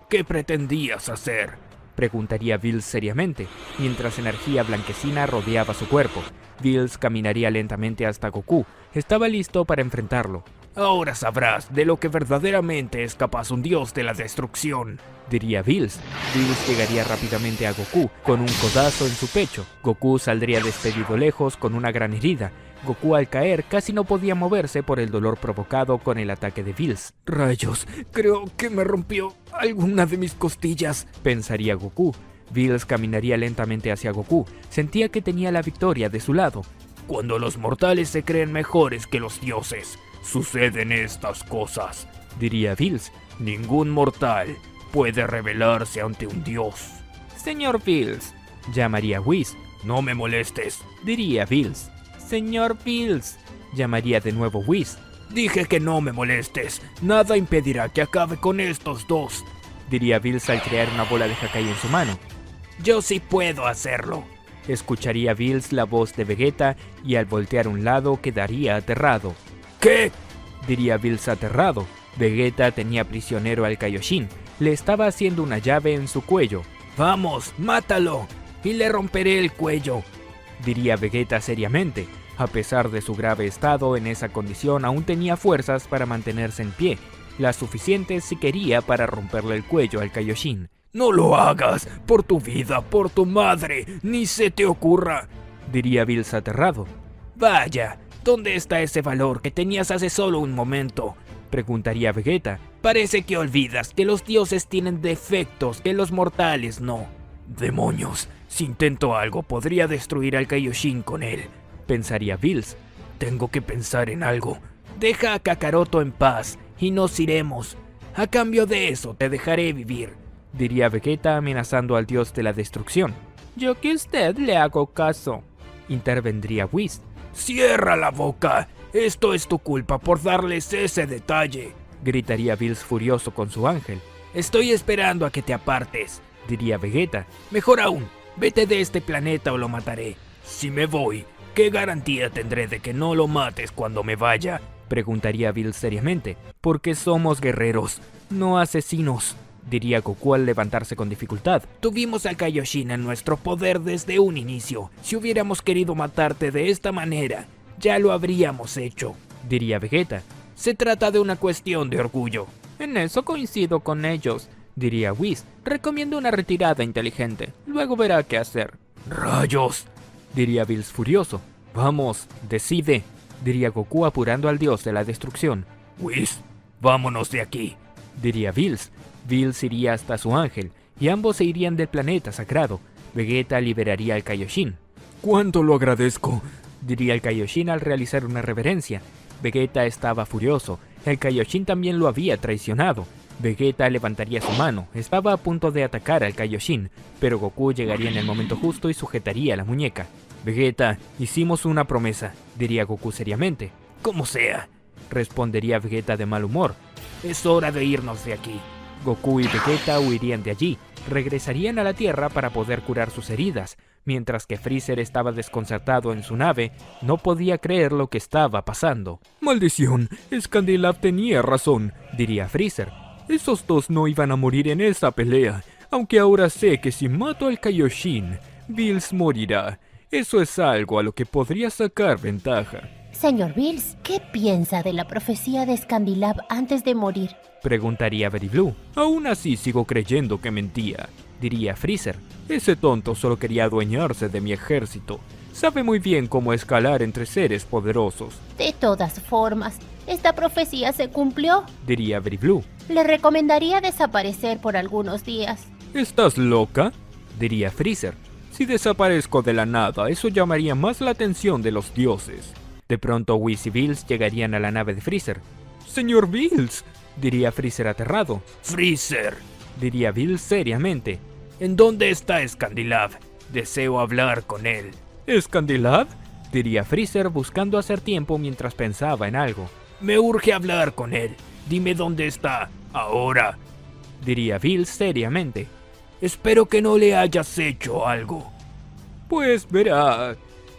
¿Qué pretendías hacer?, preguntaría Bills seriamente, mientras energía blanquecina rodeaba su cuerpo. Bills caminaría lentamente hasta Goku. Estaba listo para enfrentarlo. Ahora sabrás de lo que verdaderamente es capaz un dios de la destrucción, diría Bills. Bills llegaría rápidamente a Goku con un codazo en su pecho. Goku saldría despedido lejos con una gran herida. Goku al caer casi no podía moverse por el dolor provocado con el ataque de Bills. Rayos, creo que me rompió alguna de mis costillas, pensaría Goku. Bills caminaría lentamente hacia Goku. Sentía que tenía la victoria de su lado. Cuando los mortales se creen mejores que los dioses, suceden estas cosas, diría Bills. Ningún mortal puede rebelarse ante un dios. Señor Bills, llamaría Whis. No me molestes, diría Bills. Señor Bills, llamaría de nuevo Whis. Dije que no me molestes. Nada impedirá que acabe con estos dos, diría Bills al crear una bola de Hakai en su mano. Yo sí puedo hacerlo, escucharía Bills la voz de Vegeta y al voltear a un lado quedaría aterrado. ¿Qué?, diría Bills aterrado. Vegeta tenía prisionero al Kaioshin. Le estaba haciendo una llave en su cuello. Vamos, mátalo y le romperé el cuello, diría Vegeta seriamente. A pesar de su grave estado en esa condición, aún tenía fuerzas para mantenerse en pie, las suficientes si quería para romperle el cuello al Kaioshin. No lo hagas, por tu vida, por tu madre, ni se te ocurra, diría Bills aterrado. Vaya, ¿dónde está ese valor que tenías hace solo un momento?, preguntaría Vegeta. Parece que olvidas que los dioses tienen defectos que los mortales no. Demonios, si intento algo podría destruir al Kaioshin con él, pensaría Bills. Tengo que pensar en algo. Deja a Kakaroto en paz y nos iremos. A cambio de eso te dejaré vivir, diría Vegeta amenazando al dios de la destrucción. Yo que usted le hago caso, intervendría Whis. ¡Cierra la boca! Esto es tu culpa por darles ese detalle, gritaría Bills furioso con su ángel. Estoy esperando a que te apartes, diría Vegeta. Mejor aún, vete de este planeta o lo mataré. Si me voy, ¿qué garantía tendré de que no lo mates cuando me vaya?, preguntaría Bills seriamente. Porque somos guerreros, no asesinos, diría Goku al levantarse con dificultad. Tuvimos al Kaioshin en nuestro poder desde un inicio. Si hubiéramos querido matarte de esta manera, ya lo habríamos hecho, diría Vegeta. Se trata de una cuestión de orgullo. En eso coincido con ellos, diría Whis. Recomiendo una retirada inteligente. Luego verá qué hacer. ¡Rayos!, diría Bills furioso. Vamos, decide, diría Goku apurando al dios de la destrucción. Whis, vámonos de aquí, diría Bills. Bills iría hasta su ángel y ambos se irían del planeta sagrado. Vegeta liberaría al Kaioshin. ¡Cuánto lo agradezco!, diría el Kaioshin al realizar una reverencia. Vegeta estaba furioso. El Kaioshin también lo había traicionado. Vegeta levantaría su mano. Estaba a punto de atacar al Kaioshin, pero Goku llegaría en el momento justo y sujetaría la muñeca. Vegeta, hicimos una promesa, diría Goku seriamente. Como sea, respondería Vegeta de mal humor. Es hora de irnos de aquí. Goku y Vegeta huirían de allí. Regresarían a la Tierra para poder curar sus heridas. Mientras que Freezer estaba desconcertado en su nave, no podía creer lo que estaba pasando. ¡Maldición! Scandilav tenía razón, diría Freezer. Esos dos no iban a morir en esa pelea, aunque ahora sé que si mato al Kaioshin, Bills morirá. Eso es algo a lo que podría sacar ventaja. Señor Bills, ¿qué piensa de la profecía de Scandilab antes de morir? Preguntaría Very Blue. Aún así sigo creyendo que mentía, diría Freezer. Ese tonto solo quería adueñarse de mi ejército. Sabe muy bien cómo escalar entre seres poderosos. De todas formas, esta profecía se cumplió. Diría Very Blue. Le recomendaría desaparecer por algunos días. ¿Estás loca? Diría Freezer. Si desaparezco de la nada, eso llamaría más la atención de los dioses. De pronto Whis y Bills llegarían a la nave de Freezer. ¡Señor Bills!, diría Freezer aterrado. Freezer, Diría Bills seriamente. ¿en dónde está Scandilab? Deseo hablar con él. ¿Scandilab?, diría Freezer buscando hacer tiempo mientras pensaba en algo. Me urge hablar con él. Dime dónde está. Ahora. Diría Bills seriamente. Espero que no le hayas hecho algo. Pues verá,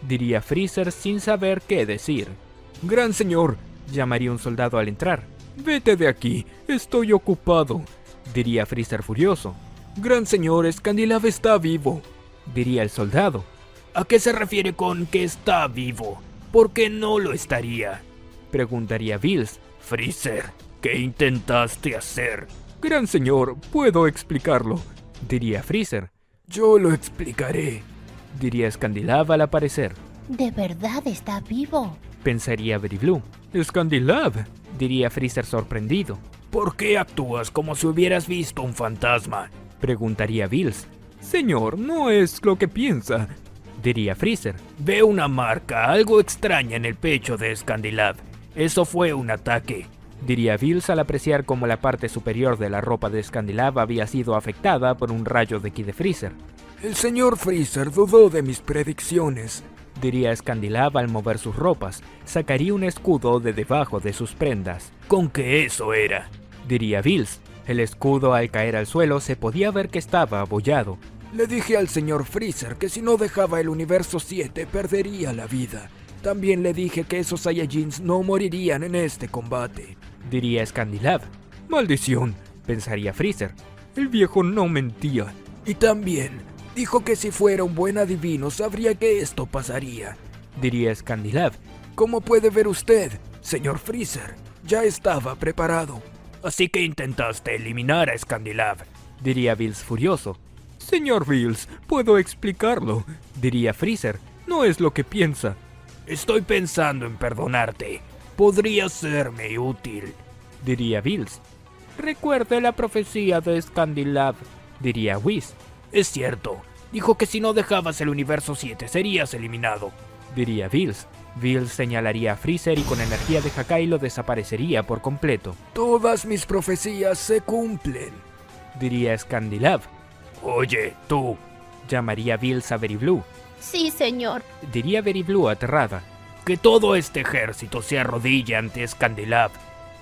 diría Freezer sin saber qué decir. Gran señor, llamaría un soldado al entrar. Vete de aquí, estoy ocupado, diría Freezer furioso. Gran señor, Scandilab está vivo, diría el soldado. ¿A qué se refiere con que está vivo? ¿Por qué no lo estaría? Preguntaría Bills. Freezer, ¿qué intentaste hacer? Gran señor, puedo explicarlo, diría Freezer. Yo lo explicaré, diría Scandilab al aparecer. ¿De verdad está vivo? Pensaría Very Blue. Scandilab, diría Freezer sorprendido. ¿Por qué actúas como si hubieras visto un fantasma? Preguntaría Bills. Señor, no es lo que piensa, diría Freezer. Veo una marca, algo extraña en el pecho de Scandilab. Eso fue un ataque, diría Bills al apreciar cómo la parte superior de la ropa de Scandilab había sido afectada por un rayo de ki de Freezer. El señor Freezer dudó de mis predicciones, diría Scandilab al mover sus ropas. Sacaría un escudo de debajo de sus prendas. ¿Con qué eso era? Diría Bills. El escudo al caer al suelo se podía ver que estaba abollado. Le dije al señor Freezer que si no dejaba el universo 7 perdería la vida. También le dije que esos Saiyajins no morirían en este combate, diría Scandilab. Maldición, pensaría Freezer. El viejo no mentía. Y también dijo que si fuera un buen adivino sabría que esto pasaría, diría Scandilab. Como puede ver usted, señor Freezer, ya estaba preparado. Así que intentaste eliminar a Scandilab, diría Bills furioso. Señor Bills, puedo explicarlo, diría Freezer. No es lo que piensa. Estoy pensando en perdonarte. Podría serme útil, diría Bills. Recuerde la profecía de Scandilab, diría Whis. Es cierto, dijo que si no dejabas el universo 7 serías eliminado, diría Bills. Bills señalaría a Freezer y con energía de Hakai lo desaparecería por completo. Todas mis profecías se cumplen, diría Scandilab. Oye, tú, llamaría Bills a Very Blue. Sí, señor, diría Very Blue aterrada. Que todo este ejército se arrodille ante Scandilab.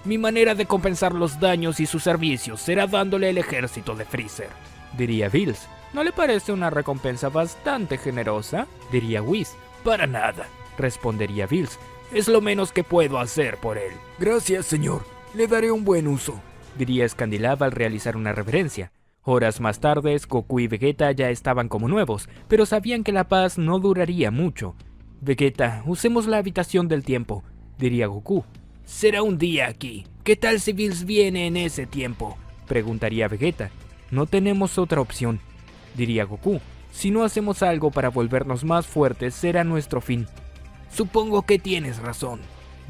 Mi manera de compensar los daños y sus servicios será dándole el ejército de Freezer, diría Bills. ¿No le parece una recompensa bastante generosa?, diría Whis. Para nada, respondería Bills. Es lo menos que puedo hacer por él. Gracias, señor. Le daré un buen uso, diría Scandilab al realizar una reverencia. Horas más tarde, Goku y Vegeta ya estaban como nuevos, pero sabían que la paz no duraría mucho. Vegeta, usemos la habitación del tiempo, diría Goku. Será un día aquí. ¿Qué tal si Bills viene en ese tiempo?, preguntaría Vegeta. No tenemos otra opción, diría Goku. Si no hacemos algo para volvernos más fuertes, será nuestro fin. Supongo que tienes razón,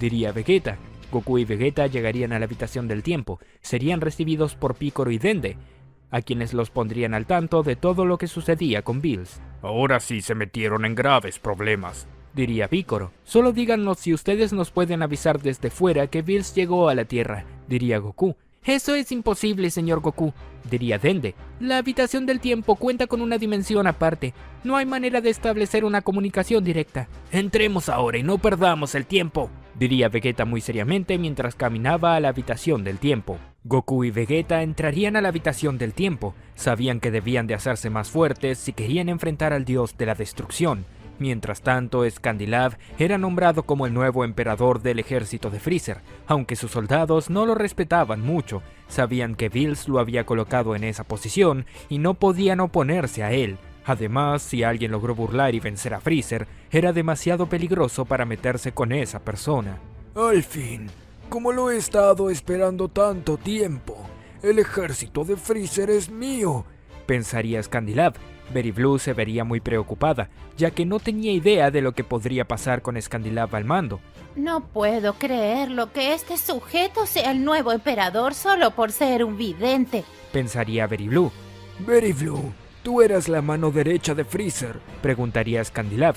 diría Vegeta. Goku y Vegeta llegarían a la habitación del tiempo. Serían recibidos por Piccolo y Dende, a quienes los pondrían al tanto de todo lo que sucedía con Bills. Ahora sí se metieron en graves problemas, diría Piccolo. Solo díganos si ustedes nos pueden avisar desde fuera que Bills llegó a la Tierra, diría Goku. Eso es imposible, señor Goku, diría Dende. La habitación del tiempo cuenta con una dimensión aparte. No hay manera de establecer una comunicación directa. Entremos ahora y no perdamos el tiempo, diría Vegeta muy seriamente mientras caminaba a la habitación del tiempo. Goku y Vegeta entrarían a la habitación del tiempo. Sabían que debían de hacerse más fuertes si querían enfrentar al dios de la destrucción. Mientras tanto, Scandilab era nombrado como el nuevo emperador del ejército de Freezer. Aunque sus soldados no lo respetaban mucho, sabían que Bills lo había colocado en esa posición y no podían oponerse a él. Además, si alguien logró burlar y vencer a Freezer, era demasiado peligroso para meterse con esa persona. Al fin, como lo he estado esperando tanto tiempo, el ejército de Freezer es mío, pensaría Scandilab. Betty Blue se vería muy preocupada, ya que no tenía idea de lo que podría pasar con Scandilab al mando. No puedo creerlo que este sujeto sea el nuevo emperador solo por ser un vidente, pensaría Betty Blue. Betty Blue, tú eras la mano derecha de Freezer, preguntaría Scandilab.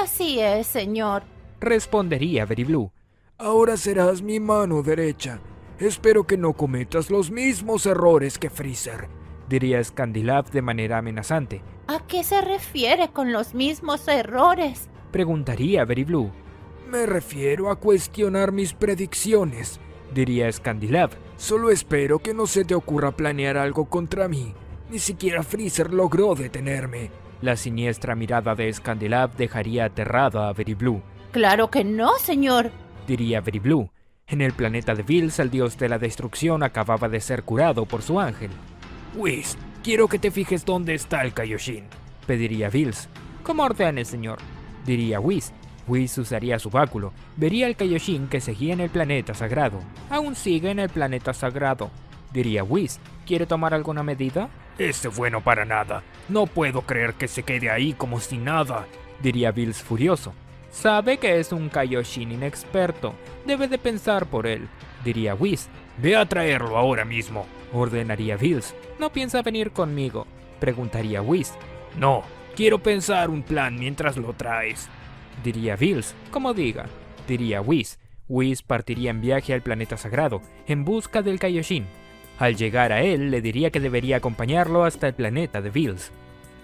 Así es, señor, respondería Betty Blue. Ahora serás mi mano derecha. Espero que no cometas los mismos errores que Freezer, diría Scandilab de manera amenazante. ¿A qué se refiere con los mismos errores? Preguntaría Betty Blue. Me refiero a cuestionar mis predicciones, diría Scandilab. Solo espero que no se te ocurra planear algo contra mí. Ni siquiera Freezer logró detenerme. La siniestra mirada de Scandilab dejaría aterrada a Betty Blue. Claro que no, señor, diría Betty Blue. En el planeta de Bills, el dios de la destrucción acababa de ser curado por su ángel. Whis, quiero que te fijes dónde está el Kaioshin, pediría Bills. Como ordene, señor, diría Whis. Whis usaría su báculo. Vería el Kaioshin que seguía en el planeta sagrado. Aún sigue en el planeta sagrado, diría Whis. ¿Quiere tomar alguna medida? Ese bueno para nada. No puedo creer que se quede ahí como si nada, diría Bills furioso. Sabe que es un Kaioshin inexperto. Debe de pensar por él, diría Whis. Ve a traerlo ahora mismo, ordenaría Bills. ¿No piensa venir conmigo?, preguntaría Whis. No, quiero pensar un plan mientras lo traes, diría Bills. Como diga, diría Whis. Whis partiría en viaje al planeta sagrado, en busca del Kaioshin. Al llegar a él, le diría que debería acompañarlo hasta el planeta de Bills.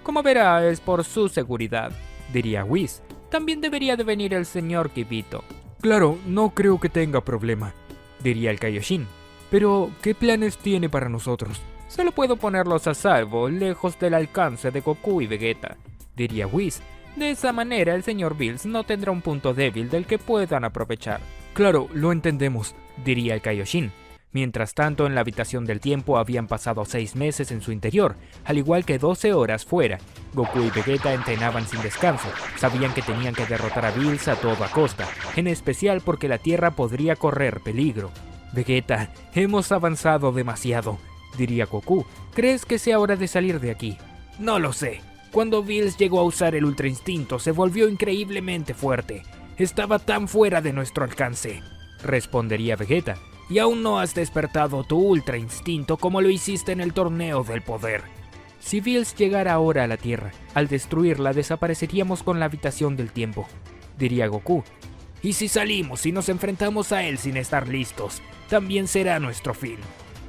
Como verá, es por su seguridad, diría Whis. También debería de venir el señor Kibito. Claro, no creo que tenga problema, diría el Kaioshin. Pero, ¿qué planes tiene para nosotros? Solo puedo ponerlos a salvo, lejos del alcance de Goku y Vegeta, diría Whis. De esa manera, el señor Bills no tendrá un punto débil del que puedan aprovechar. Claro, lo entendemos, diría el Kaioshin. Mientras tanto, en la habitación del tiempo habían pasado 6 meses en su interior, al igual que 12 horas fuera. Goku y Vegeta entrenaban sin descanso. Sabían que tenían que derrotar a Bills a toda costa, en especial porque la Tierra podría correr peligro. Vegeta, hemos avanzado demasiado, diría Goku. ¿Crees que sea hora de salir de aquí? No lo sé. Cuando Bills llegó a usar el Ultra Instinto, se volvió increíblemente fuerte. Estaba tan fuera de nuestro alcance, respondería Vegeta. Y aún no has despertado tu Ultra Instinto como lo hiciste en el Torneo del Poder. Si Bills llegara ahora a la Tierra, al destruirla desapareceríamos con la habitación del tiempo, diría Goku. Y si salimos y nos enfrentamos a él sin estar listos, también será nuestro fin,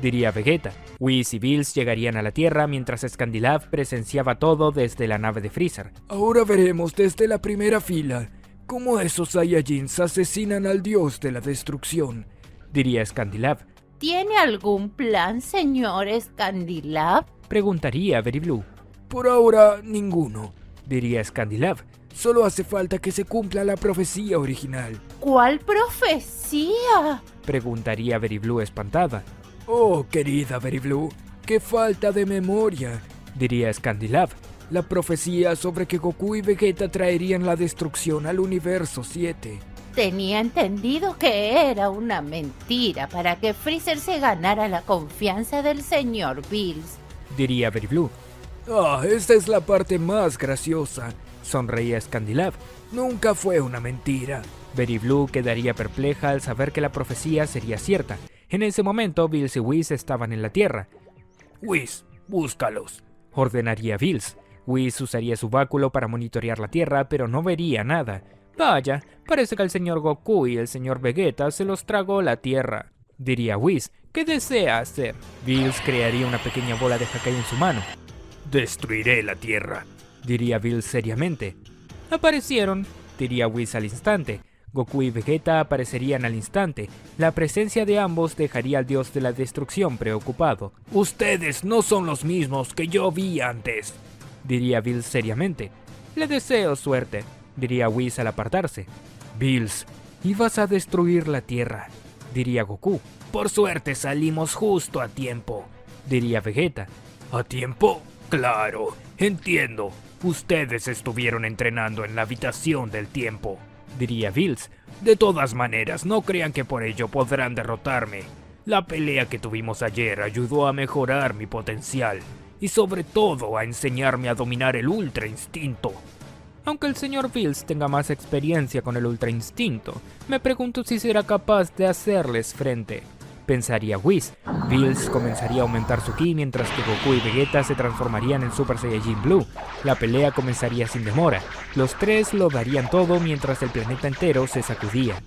diría Vegeta. Whis y Bills llegarían a la Tierra mientras Scandilab presenciaba todo desde la nave de Freezer. Ahora veremos desde la primera fila cómo esos Saiyajins asesinan al dios de la destrucción, diría Scandilab. ¿Tiene algún plan, señor Scandilab?, preguntaría Betty Blue. Por ahora, ninguno, diría Scandilab. Solo hace falta que se cumpla la profecía original. ¿Cuál profecía?, preguntaría Betty Blue espantada. Oh, querida Betty Blue, qué falta de memoria, diría Scandilab. La profecía sobre que Goku y Vegeta traerían la destrucción al universo 7. Tenía entendido que era una mentira para que Freezer se ganara la confianza del señor Bills, diría Betty Blue. Esta es la parte más graciosa, sonreía Scandilab. Nunca fue una mentira. Betty Blue quedaría perpleja al saber que la profecía sería cierta. En ese momento, Bills y Whis estaban en la Tierra. Whis, búscalos, ordenaría Bills. Whis usaría su báculo para monitorear la Tierra, pero no vería nada. Vaya, parece que el señor Goku y el señor Vegeta se los tragó la Tierra, diría Whis. ¿Qué desea hacer? Bills crearía una pequeña bola de Hakai en su mano. Destruiré la Tierra, diría Bills seriamente. Aparecieron, diría Whis al instante. Goku y Vegeta aparecerían al instante. La presencia de ambos dejaría al dios de la destrucción preocupado. Ustedes no son los mismos que yo vi antes, diría Bills seriamente. Le deseo suerte, diría Whis al apartarse. Bills, ibas a destruir la Tierra, diría Goku. Por suerte salimos justo a tiempo, diría Vegeta. ¿A tiempo? Claro, entiendo. Ustedes estuvieron entrenando en la habitación del tiempo, diría Bills. De todas maneras, no crean que por ello podrán derrotarme. La pelea que tuvimos ayer ayudó a mejorar mi potencial y sobre todo a enseñarme a dominar el Ultra Instinto. Aunque el señor Bills tenga más experiencia con el Ultra Instinto, me pregunto si será capaz de hacerles frente. Pensaría Whis. Bills comenzaría a aumentar su ki mientras que Goku y Vegeta se transformarían en Super Saiyajin Blue. La pelea comenzaría sin demora. Los tres lo darían todo mientras el planeta entero se sacudía.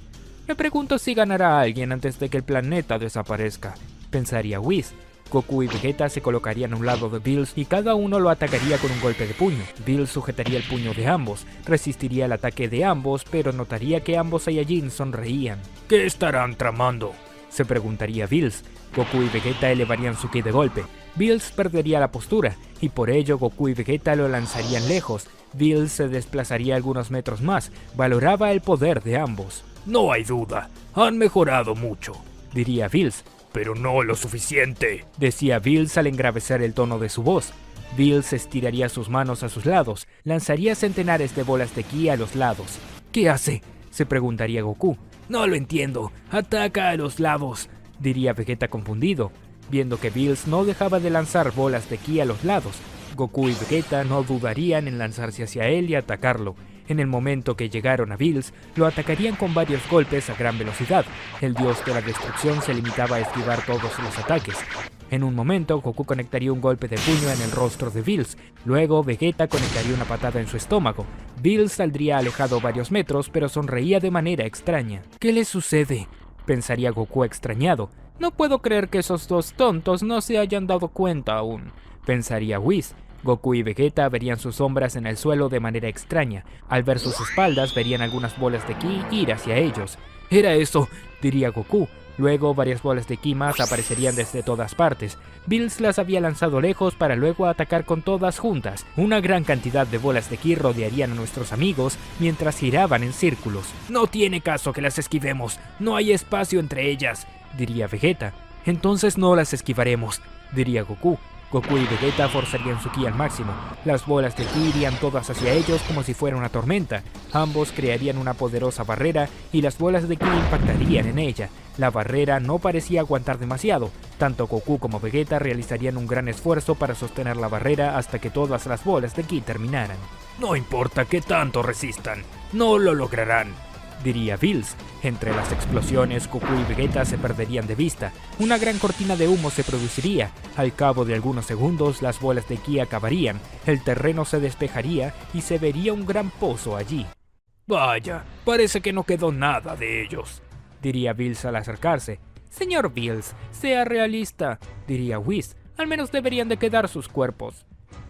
Me pregunto si ganará alguien antes de que el planeta desaparezca. Pensaría Whis. Goku y Vegeta se colocarían a un lado de Bills y cada uno lo atacaría con un golpe de puño. Bills sujetaría el puño de ambos, resistiría el ataque de ambos, pero notaría que ambos Saiyajin sonreían. ¿Qué estarán tramando?, se preguntaría Bills. Goku y Vegeta elevarían su ki de golpe. Bills perdería la postura, y por ello Goku y Vegeta lo lanzarían lejos. Bills se desplazaría algunos metros más. Valoraba el poder de ambos. No hay duda, han mejorado mucho, diría Bills. Pero no lo suficiente, decía Bills al engravecer el tono de su voz. Bills estiraría sus manos a sus lados, lanzaría centenares de bolas de ki a los lados. ¿Qué hace?, se preguntaría Goku. No lo entiendo, ataca a los lados, diría Vegeta confundido, viendo que Bills no dejaba de lanzar bolas de ki a los lados. Goku y Vegeta no dudarían en lanzarse hacia él y atacarlo. En el momento que llegaron a Bills, lo atacarían con varios golpes a gran velocidad. El dios de la destrucción se limitaba a esquivar todos los ataques. En un momento, Goku conectaría un golpe de puño en el rostro de Bills. Luego, Vegeta conectaría una patada en su estómago. Bills saldría alejado varios metros, pero sonreía de manera extraña. ¿Qué le sucede?, pensaría Goku extrañado. No puedo creer que esos dos tontos no se hayan dado cuenta aún, pensaría Whis. Goku y Vegeta verían sus sombras en el suelo de manera extraña. Al ver sus espaldas, verían algunas bolas de ki ir hacia ellos. «Era eso», diría Goku. Luego, varias bolas de ki más aparecerían desde todas partes. Bills las había lanzado lejos para luego atacar con todas juntas. Una gran cantidad de bolas de ki rodearían a nuestros amigos mientras giraban en círculos. «No tiene caso que las esquivemos, no hay espacio entre ellas», diría Vegeta. «Entonces no las esquivaremos», diría Goku. Goku y Vegeta forzarían su ki al máximo. Las bolas de ki irían todas hacia ellos como si fuera una tormenta. Ambos crearían una poderosa barrera y las bolas de ki impactarían en ella. La barrera no parecía aguantar demasiado. Tanto Goku como Vegeta realizarían un gran esfuerzo para sostener la barrera hasta que todas las bolas de ki terminaran. «No importa qué tanto resistan, no lo lograrán», diría Bills. Entre las explosiones, Goku y Vegeta se perderían de vista. Una gran cortina de humo se produciría. Al cabo de algunos segundos, las bolas de ki acabarían, el terreno se despejaría y se vería un gran pozo allí. «Vaya, parece que no quedó nada de ellos», diría Bills al acercarse. «Señor Bills, sea realista», diría Whis. «Al menos deberían de quedar sus cuerpos».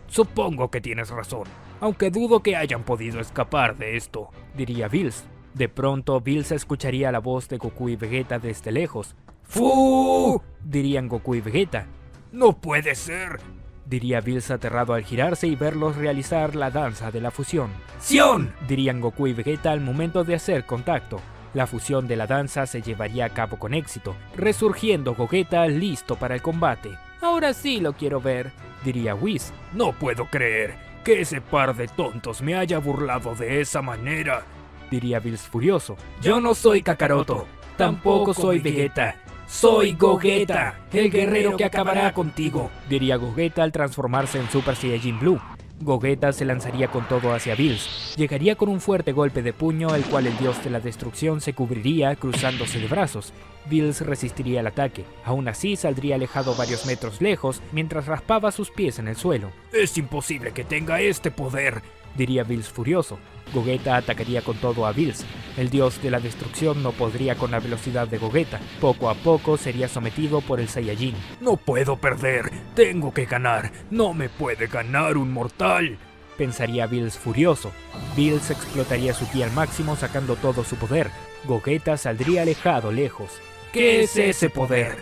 «Supongo que tienes razón, aunque dudo que hayan podido escapar de esto», diría Bills. De pronto, Bills escucharía la voz de Goku y Vegeta desde lejos. «¡Fu!», dirían Goku y Vegeta. «No puede ser», diría Bills aterrado al girarse y verlos realizar la danza de la fusión. «¡Sion!», dirían Goku y Vegeta al momento de hacer contacto. La fusión de la danza se llevaría a cabo con éxito, resurgiendo Gogeta listo para el combate. «Ahora sí lo quiero ver», diría Whis. «No puedo creer que ese par de tontos me haya burlado de esa manera», diría Bills furioso. «Yo no soy Kakaroto, tampoco soy Vegeta. Soy Gogeta, el guerrero que acabará contigo», diría Gogeta al transformarse en Super Saiyajin Blue. Gogeta se lanzaría con todo hacia Bills. Llegaría con un fuerte golpe de puño, el cual el dios de la destrucción se cubriría cruzándose de brazos. Bills resistiría el ataque. Aún así, saldría alejado varios metros lejos mientras raspaba sus pies en el suelo. «Es imposible que tenga este poder», diría Bills furioso. Gogeta atacaría con todo a Bills. El dios de la destrucción no podría con la velocidad de Gogeta. Poco a poco sería sometido por el Saiyajin. «No puedo perder, tengo que ganar, no me puede ganar un mortal», pensaría Bills furioso. Bills explotaría su ki al máximo sacando todo su poder. Gogeta saldría alejado lejos. «¿Qué es ese poder?»,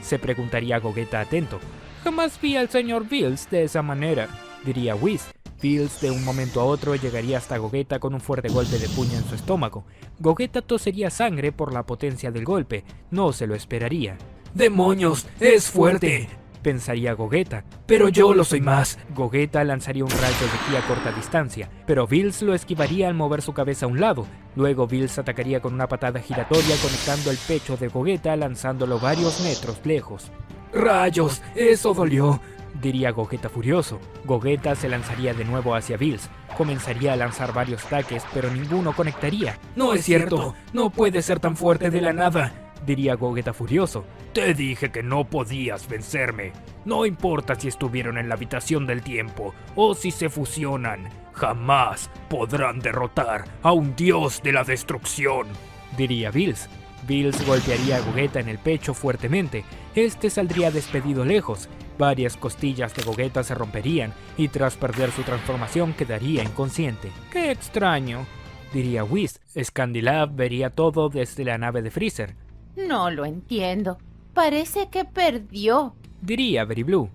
se preguntaría Gogeta atento. «Jamás vi al señor Bills de esa manera», diría Whis. Bills de un momento a otro llegaría hasta Gogeta con un fuerte golpe de puño en su estómago. Gogeta tosería sangre por la potencia del golpe, no se lo esperaría. «¡Demonios! ¡Es fuerte!», pensaría Gogeta. Pero yo lo soy más. Gogeta lanzaría un rayo de ki a corta distancia, pero Bills lo esquivaría al mover su cabeza a un lado. Luego Bills atacaría con una patada giratoria conectando el pecho de Gogeta lanzándolo varios metros lejos. ¡Rayos! ¡Eso dolió!, diría Gogeta furioso. Gogeta se lanzaría de nuevo hacia Bills. Comenzaría a lanzar varios ataques, pero ninguno conectaría. ¡No es cierto! ¡No puede ser tan fuerte de la nada!, diría Gogeta furioso. Te dije que no podías vencerme. No importa si estuvieron en la habitación del tiempo o si se fusionan. Jamás podrán derrotar a un dios de la destrucción, diría Bills. Bills golpearía a Gogeta en el pecho fuertemente. Este saldría despedido lejos. Varias costillas de Gogeta se romperían y tras perder su transformación quedaría inconsciente. ¡Qué extraño!, diría Whis. Scandilab vería todo desde la nave de Freezer. No lo entiendo. Parece que perdió, diría Very Blue.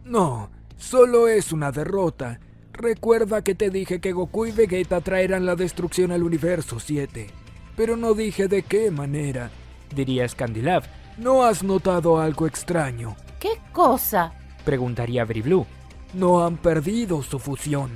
No, solo es una derrota. Recuerda que te dije que Goku y Vegeta traerán la destrucción al universo 7. Pero no dije de qué manera, diría Scandilab. ¿No has notado algo extraño? ¿Qué cosa?, preguntaría Very Blue. No han perdido su fusión,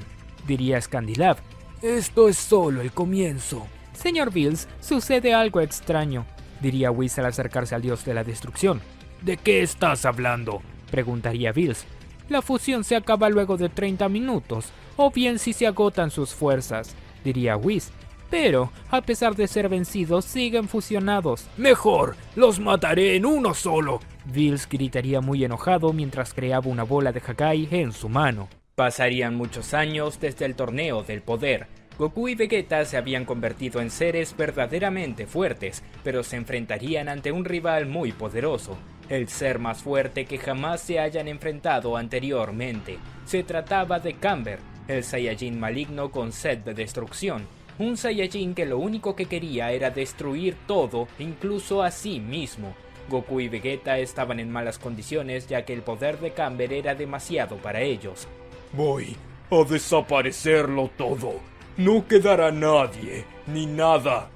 diría Scandilab. Esto es solo el comienzo. Señor Bills, sucede algo extraño, diría Whis al acercarse al dios de la destrucción. ¿De qué estás hablando?, preguntaría Bills. La fusión se acaba luego de 30 minutos, o bien si se agotan sus fuerzas, diría Whis. Pero, a pesar de ser vencidos, siguen fusionados. ¡Mejor! ¡Los mataré en uno solo!, Bills gritaría muy enojado mientras creaba una bola de Hakai en su mano. Pasarían muchos años desde el torneo del poder. Goku y Vegeta se habían convertido en seres verdaderamente fuertes, pero se enfrentarían ante un rival muy poderoso, el ser más fuerte que jamás se hayan enfrentado anteriormente. Se trataba de Camber, el Saiyajin maligno con sed de destrucción, un Saiyajin que lo único que quería era destruir todo, incluso a sí mismo. Goku y Vegeta estaban en malas condiciones ya que el poder de Camber era demasiado para ellos. Voy a desaparecerlo todo. No quedará nadie, ni nada,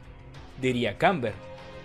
diría Camber.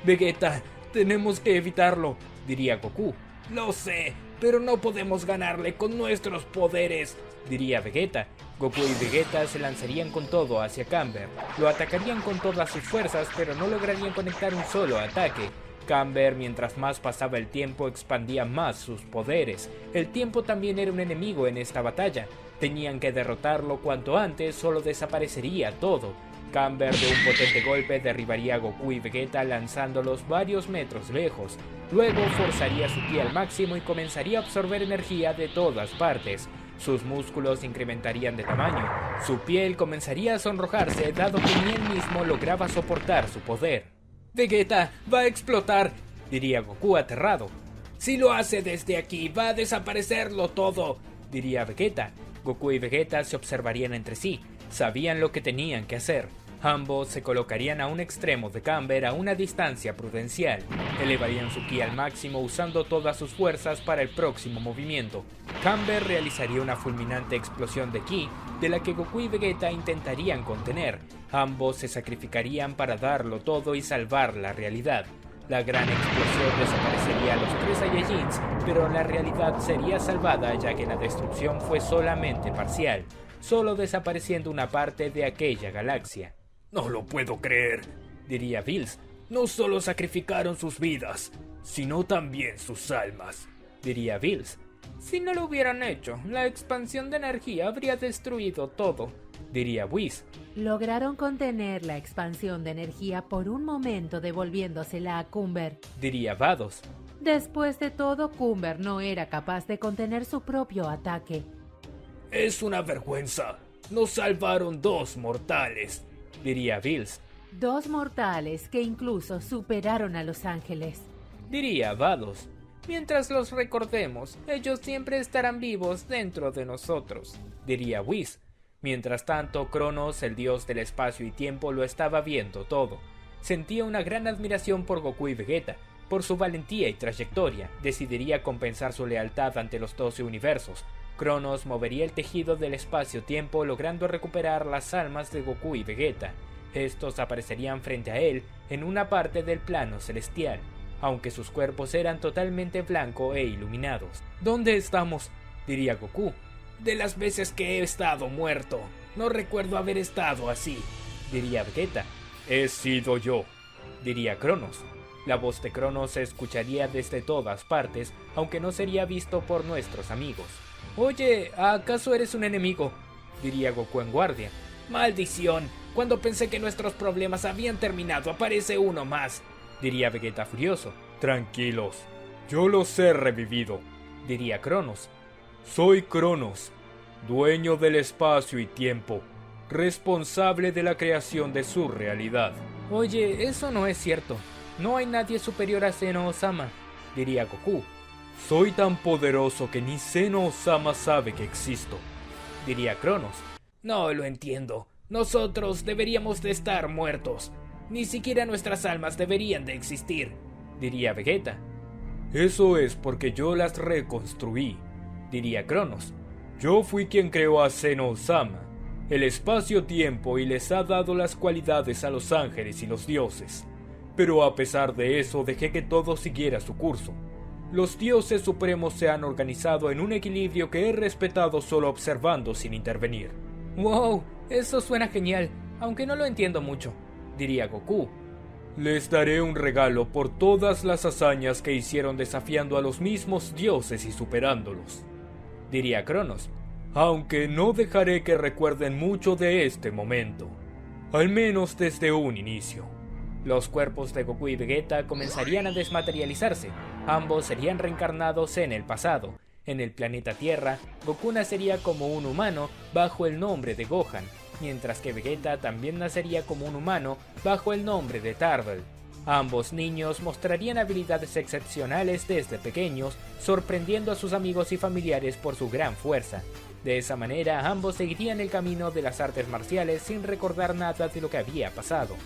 Vegeta, tenemos que evitarlo, diría Goku. Lo sé, pero no podemos ganarle con nuestros poderes, diría Vegeta. Goku y Vegeta se lanzarían con todo hacia Camber. Lo atacarían con todas sus fuerzas, pero no lograrían conectar un solo ataque. Camber, mientras más pasaba el tiempo, expandía más sus poderes. El tiempo también era un enemigo en esta batalla. Tenían que derrotarlo cuanto antes, solo desaparecería todo. Camber de un potente golpe derribaría a Goku y Vegeta lanzándolos varios metros lejos. Luego forzaría su ki al máximo y comenzaría a absorber energía de todas partes. Sus músculos incrementarían de tamaño. Su piel comenzaría a sonrojarse dado que ni él mismo lograba soportar su poder. «Vegeta, va a explotar», diría Goku aterrado. «Si lo hace desde aquí, va a desaparecerlo todo», diría Vegeta. Goku y Vegeta se observarían entre sí. Sabían lo que tenían que hacer. Ambos se colocarían a un extremo de Camber a una distancia prudencial. Elevarían su ki al máximo usando todas sus fuerzas para el próximo movimiento. Camber realizaría una fulminante explosión de ki, de la que Goku y Vegeta intentarían contener. Ambos se sacrificarían para darlo todo y salvar la realidad. La gran explosión desaparecería a los 3 Saiyajins, pero la realidad sería salvada ya que la destrucción fue solamente parcial, solo desapareciendo una parte de aquella galaxia. «No lo puedo creer», diría Bills. «No solo sacrificaron sus vidas, sino también sus almas», diría Bills. «Si no lo hubieran hecho, la expansión de energía habría destruido todo», diría Whis. Lograron contener la expansión de energía por un momento devolviéndosela a Cumber, diría Vados. Después de todo, Cumber no era capaz de contener su propio ataque. «Es una vergüenza. Nos salvaron 2 mortales», diría Bills. 2 mortales que incluso superaron a los ángeles, diría Vados. «Mientras los recordemos, ellos siempre estarán vivos dentro de nosotros», diría Whis. Mientras tanto, Cronos, el dios del espacio y tiempo, lo estaba viendo todo. Sentía una gran admiración por Goku y Vegeta. Por su valentía y trayectoria, decidiría compensar su lealtad ante los 12 universos. Cronos movería el tejido del espacio-tiempo logrando recuperar las almas de Goku y Vegeta. Estos aparecerían frente a él en una parte del plano celestial. aunque sus cuerpos eran totalmente blanco e iluminados. ¿Dónde estamos?, diría Goku. De las veces que he estado muerto, no recuerdo haber estado así, diría Vegeta. He sido yo, diría Cronos. La voz de Cronos se escucharía desde todas partes, aunque no sería visto por nuestros amigos. Oye, ¿acaso eres un enemigo?, diría Goku en guardia. Maldición, cuando pensé que nuestros problemas habían terminado, aparece uno más, diría Vegeta furioso. Tranquilos, yo los he revivido, diría Cronos. Soy Cronos, dueño del espacio y tiempo, responsable de la creación de su realidad. Oye, eso no es cierto. No hay nadie superior a Zeno-Osama, diría Goku. Soy tan poderoso que ni Zeno-Osama sabe que existo, diría Cronos. No lo entiendo. Nosotros deberíamos de estar muertos. Ni siquiera nuestras almas deberían de existir, diría Vegeta. Eso es porque yo las reconstruí, diría Cronos. Yo fui quien creó a Zeno-Osama, el espacio-tiempo, y les ha dado las cualidades a los ángeles y los dioses. Pero a pesar de eso dejé que todo siguiera su curso. Los dioses supremos se han organizado en un equilibrio que he respetado solo observando sin intervenir. ¡Wow! Eso suena genial, aunque no lo entiendo mucho, diría Goku. Les daré un regalo por todas las hazañas que hicieron desafiando a los mismos dioses y superándolos, diría Cronos. Aunque no dejaré que recuerden mucho de este momento, al menos desde un inicio. Los cuerpos de Goku y Vegeta comenzarían a desmaterializarse. Ambos serían reencarnados en el pasado. En el planeta Tierra, Goku nacería como un humano bajo el nombre de Gohan, mientras que Vegeta también nacería como un humano bajo el nombre de Tarvel. Ambos niños mostrarían habilidades excepcionales desde pequeños, sorprendiendo a sus amigos y familiares por su gran fuerza. De esa manera, ambos seguirían el camino de las artes marciales sin recordar nada de lo que había pasado.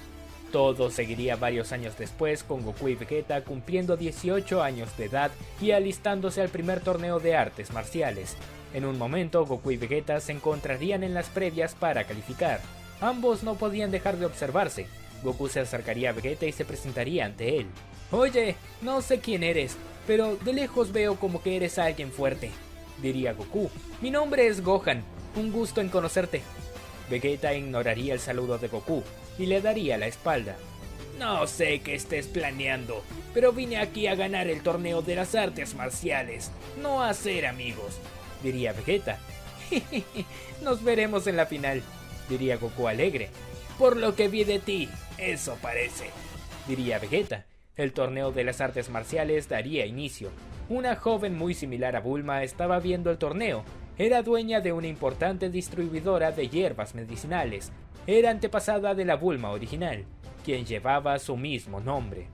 Todo seguiría varios años después, con Goku y Vegeta cumpliendo 18 años de edad y alistándose al primer torneo de artes marciales. En un momento, Goku y Vegeta se encontrarían en las previas para calificar. Ambos no podían dejar de observarse. Goku se acercaría a Vegeta y se presentaría ante él. Oye, no sé quién eres, pero de lejos veo como que eres alguien fuerte, diría Goku. Mi nombre es Gohan, un gusto en conocerte. Vegeta ignoraría el saludo de Goku y le daría la espalda. No sé qué estés planeando, pero vine aquí a ganar el torneo de las artes marciales, no a ser amigos, diría Vegeta. Nos veremos en la final, diría Goku alegre. Por lo que vi de ti, eso parece, diría Vegeta. El torneo de las artes marciales daría inicio. Una joven muy similar a Bulma estaba viendo el torneo. Era dueña de una importante distribuidora de hierbas medicinales. Era antepasada de la Bulma original, quien llevaba su mismo nombre.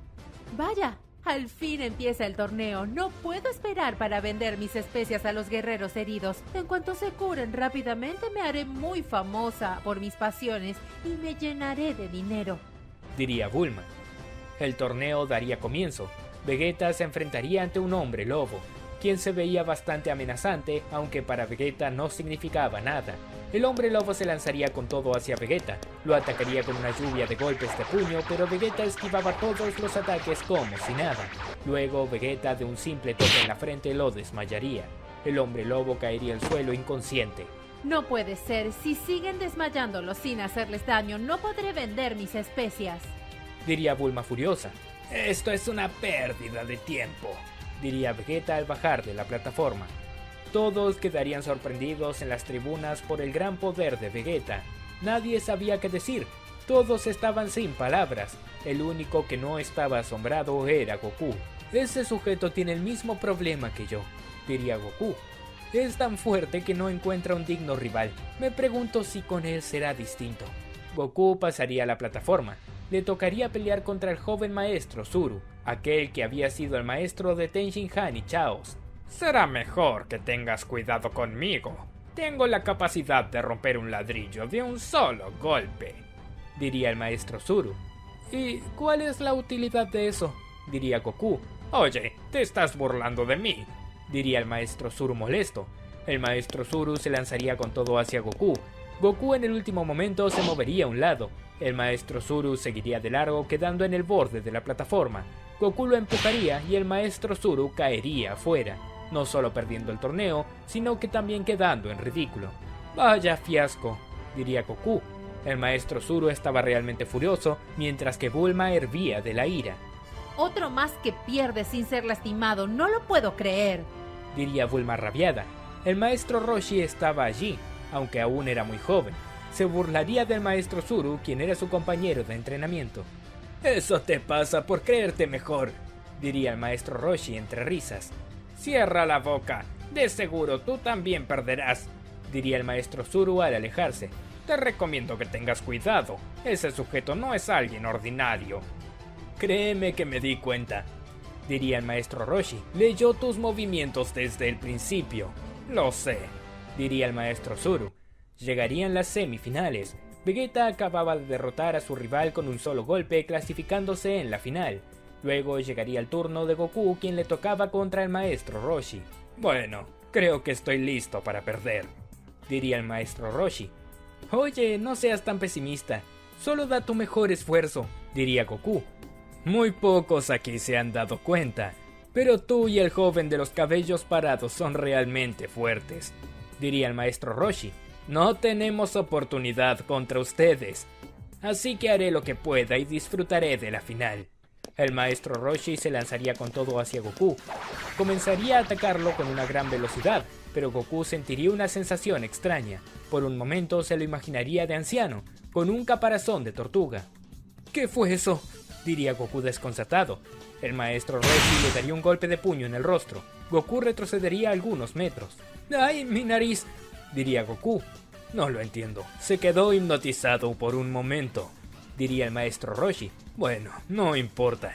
Vaya, al fin empieza el torneo. No puedo esperar para vender mis especias a los guerreros heridos. En cuanto se curen rápidamente me haré muy famosa por mis pasiones y me llenaré de dinero, diría Bulma. El torneo daría comienzo. Vegeta se enfrentaría ante un hombre lobo, quien se veía bastante amenazante, aunque para Vegeta no significaba nada. El hombre lobo se lanzaría con todo hacia Vegeta, lo atacaría con una lluvia de golpes de puño, pero Vegeta esquivaba todos los ataques como si nada. Luego Vegeta de un simple toque en la frente lo desmayaría. El hombre lobo caería al suelo inconsciente. No puede ser, si siguen desmayándolos sin hacerles daño, no podré vender mis especias, diría Bulma furiosa. Esto es una pérdida de tiempo, diría Vegeta al bajar de la plataforma. Todos quedarían sorprendidos en las tribunas por el gran poder de Vegeta. Nadie sabía qué decir, todos estaban sin palabras. El único que no estaba asombrado era Goku. Ese sujeto tiene el mismo problema que yo, diría Goku. Es tan fuerte que no encuentra un digno rival. Me pregunto si con él será distinto. Goku pasaría a la plataforma. Le tocaría pelear contra el joven maestro Zuru, aquel que había sido el maestro de Tenshin Han y Chaos. Será mejor que tengas cuidado conmigo. Tengo la capacidad de romper un ladrillo de un solo golpe, diría el maestro Zuru. ¿Y cuál es la utilidad de eso?, diría Goku. Oye, te estás burlando de mí, diría el maestro Zuru molesto. El maestro Zuru se lanzaría con todo hacia Goku. Goku en el último momento se movería a un lado. El maestro Zuru seguiría de largo, quedando en el borde de la plataforma. Goku lo empujaría y el maestro Zuru caería afuera, no solo perdiendo el torneo, sino que también quedando en ridículo. Vaya fiasco, diría Goku. El maestro Zuru estaba realmente furioso, mientras que Bulma hervía de la ira. Otro más que pierde sin ser lastimado, no lo puedo creer, diría Bulma rabiada. El maestro Roshi estaba allí, aunque aún era muy joven. Se burlaría del maestro Zuru, quien era su compañero de entrenamiento. Eso te pasa por creerte mejor, diría el maestro Roshi entre risas. Cierra la boca, de seguro tú también perderás, diría el maestro Zuru al alejarse. Te recomiendo que tengas cuidado, ese sujeto no es alguien ordinario. Créeme que me di cuenta, diría el maestro Roshi. Leyó tus movimientos desde el principio. Lo sé, diría el maestro Zuru. Llegarían las semifinales. Vegeta acababa de derrotar a su rival con un solo golpe, clasificándose en la final. Luego llegaría el turno de Goku, quien le tocaba contra el maestro Roshi. Bueno, creo que estoy listo para perder, diría el maestro Roshi. Oye, no seas tan pesimista. Solo da tu mejor esfuerzo, diría Goku. Muy pocos aquí se han dado cuenta, pero tú y el joven de los cabellos parados son realmente fuertes, diría el maestro Roshi. No tenemos oportunidad contra ustedes, así que haré lo que pueda y disfrutaré de la final. El maestro Roshi se lanzaría con todo hacia Goku. Comenzaría a atacarlo con una gran velocidad, pero Goku sentiría una sensación extraña. Por un momento se lo imaginaría de anciano, con un caparazón de tortuga. ¿Qué fue eso?, diría Goku desconcertado. El maestro Roshi le daría un golpe de puño en el rostro. Goku retrocedería algunos metros. ¡Ay, mi nariz!, diría Goku. No lo entiendo. Se quedó hipnotizado por un momento, diría el maestro Roshi. Bueno, no importa.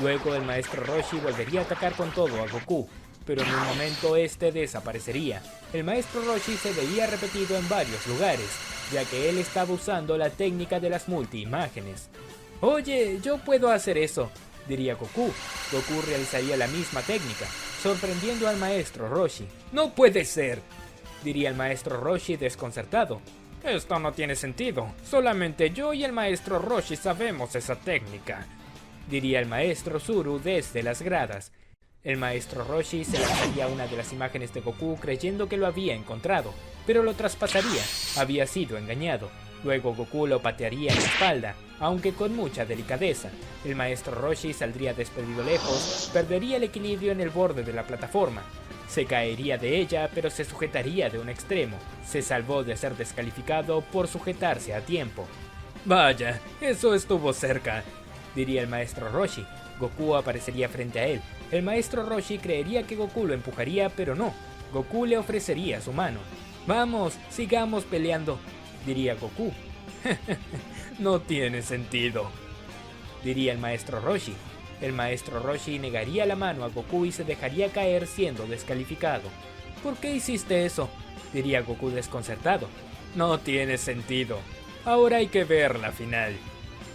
Luego el maestro Roshi volvería a atacar con todo a Goku, pero en un momento este desaparecería. El maestro Roshi se veía repetido en varios lugares, ya que él estaba usando la técnica de las multiimágenes. Oye, yo puedo hacer eso, diría Goku. Goku realizaría la misma técnica, sorprendiendo al maestro Roshi. No puede ser, diría el maestro Roshi desconcertado. Esto no tiene sentido, solamente yo y el maestro Roshi sabemos esa técnica, diría el maestro Zuru desde las gradas. El maestro Roshi se lanzaría a una de las imágenes de Goku creyendo que lo había encontrado, pero lo traspasaría, había sido engañado. Luego Goku lo patearía en la espalda, aunque con mucha delicadeza. El maestro Roshi saldría despedido lejos, perdería el equilibrio en el borde de la plataforma. Se caería de ella, pero se sujetaría de un extremo. Se salvó de ser descalificado por sujetarse a tiempo. Vaya, eso estuvo cerca, diría el maestro Roshi. Goku aparecería frente a él. El maestro Roshi creería que Goku lo empujaría, pero no. Goku le ofrecería su mano. Vamos, sigamos peleando, diría Goku. No tiene sentido, diría el maestro Roshi. El maestro Roshi negaría la mano a Goku y se dejaría caer siendo descalificado. ¿Por qué hiciste eso?, diría Goku desconcertado. No tiene sentido. Ahora hay que ver la final,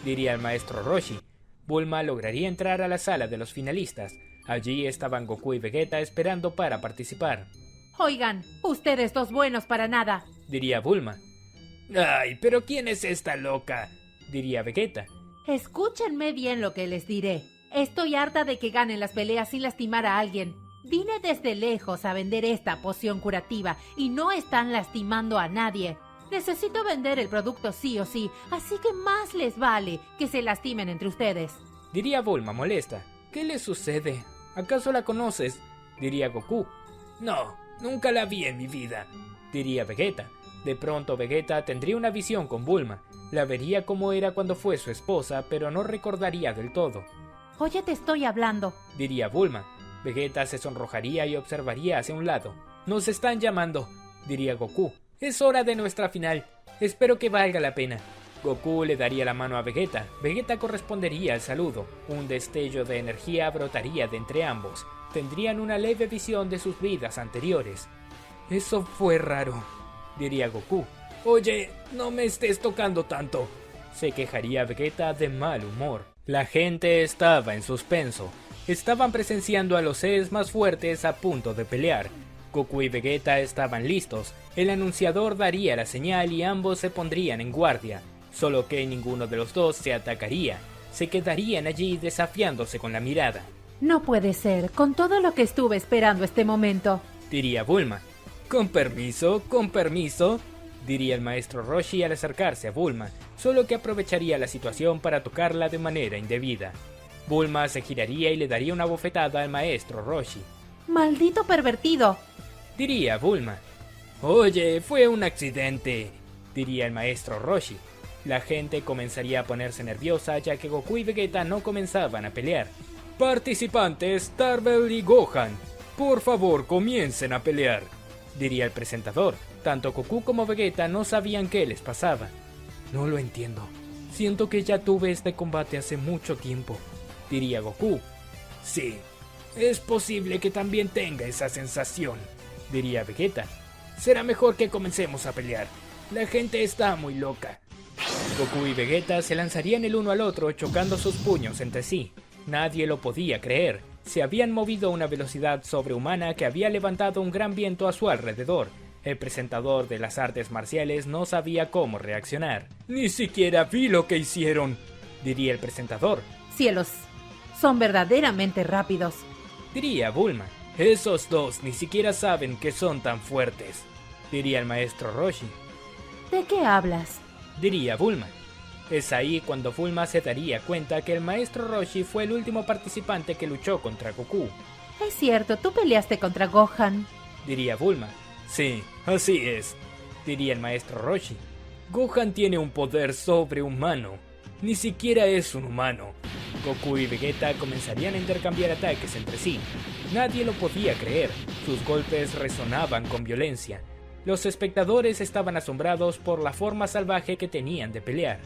diría el maestro Roshi. Bulma lograría entrar a la sala de los finalistas. Allí estaban Goku y Vegeta esperando para participar. Oigan, ustedes dos buenos para nada, diría Bulma. Ay, pero ¿quién es esta loca?, diría Vegeta. Escúchenme bien lo que les diré. Estoy harta de que ganen las peleas sin lastimar a alguien. Vine desde lejos a vender esta poción curativa y no están lastimando a nadie. Necesito vender el producto sí o sí, así que más les vale que se lastimen entre ustedes, diría Bulma molesta. ¿Qué le sucede? ¿Acaso la conoces?, diría Goku. No, nunca la vi en mi vida, diría Vegeta. De pronto Vegeta tendría una visión con Bulma. La vería como era cuando fue su esposa, pero no recordaría del todo. Oye, te estoy hablando, diría Bulma. Vegeta se sonrojaría y observaría hacia un lado. Nos están llamando, diría Goku. Es hora de nuestra final. Espero que valga la pena. Goku le daría la mano a Vegeta. Vegeta correspondería al saludo. Un destello de energía brotaría de entre ambos. Tendrían una leve visión de sus vidas anteriores. Eso fue raro, diría Goku. Oye, no me estés tocando tanto, se quejaría Vegeta de mal humor. La gente estaba en suspenso. Estaban presenciando a los seres más fuertes a punto de pelear. Goku y Vegeta estaban listos. El anunciador daría la señal y ambos se pondrían en guardia. Solo que ninguno de los dos se atacaría. se quedarían allí desafiándose con la mirada. No puede ser, con todo lo que estuve esperando este momento. Diría Bulma. Con permiso, diría el maestro Roshi al acercarse a Bulma, solo que aprovecharía la situación para tocarla de manera indebida. Bulma se giraría y le daría una bofetada al maestro Roshi. ¡Maldito pervertido! Diría Bulma. Oye, fue un accidente, diría el maestro Roshi. La gente comenzaría a ponerse nerviosa ya que Goku y Vegeta no comenzaban a pelear. Participantes Starbell y Gohan, por favor comiencen a pelear, diría el presentador. Tanto Goku como Vegeta no sabían qué les pasaba. No lo entiendo. Siento que ya tuve este combate hace mucho tiempo, diría Goku. Sí, es posible que también tenga esa sensación, diría Vegeta. Será mejor que comencemos a pelear. La gente está muy loca. Goku y Vegeta se lanzarían el uno al otro chocando sus puños entre sí. Nadie lo podía creer. Se habían movido a una velocidad sobrehumana que había levantado un gran viento a su alrededor. El presentador de las artes marciales no sabía cómo reaccionar. Ni siquiera vi lo que hicieron, diría el presentador. Cielos, son verdaderamente rápidos, diría Bulma. Esos dos ni siquiera saben que son tan fuertes, diría el maestro Roshi. ¿De qué hablas? Diría Bulma. Es ahí cuando Bulma se daría cuenta que el maestro Roshi fue el último participante que luchó contra Goku. Es cierto, tú peleaste contra Gohan, diría Bulma. Sí, así es, diría el maestro Roshi. Gohan tiene un poder sobrehumano. Ni siquiera es un humano. Goku y Vegeta comenzarían a intercambiar ataques entre sí. Nadie lo podía creer. Sus golpes resonaban con violencia. Los espectadores estaban asombrados por la forma salvaje que tenían de pelear.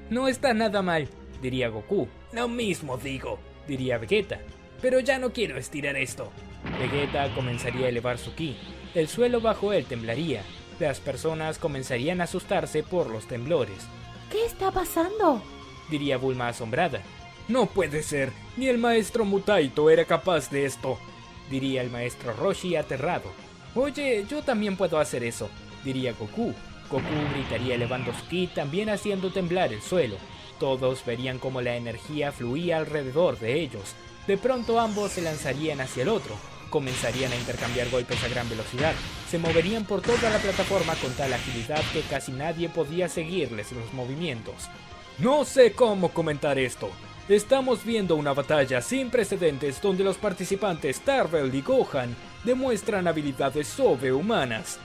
No está nada mal, diría Goku. Lo mismo digo, diría Vegeta. Pero ya no quiero estirar esto. Vegeta comenzaría a elevar su ki. El suelo bajo él temblaría. Las personas comenzarían a asustarse por los temblores. ¿Qué está pasando? Diría Bulma asombrada. No puede ser, ni el maestro Mutaito era capaz de esto, diría el maestro Roshi aterrado. Oye, yo también puedo hacer eso, diría Goku. Goku gritaría elevando su ki, también haciendo temblar el suelo. Todos verían cómo la energía fluía alrededor de ellos. De pronto ambos se lanzarían hacia el otro. Comenzarían a intercambiar golpes a gran velocidad. Se moverían por toda la plataforma con tal agilidad que casi nadie podía seguirles los movimientos. No sé cómo comentar esto. Estamos viendo una batalla sin precedentes donde los participantes Starbell y Gohan demuestran habilidades sobrehumanas,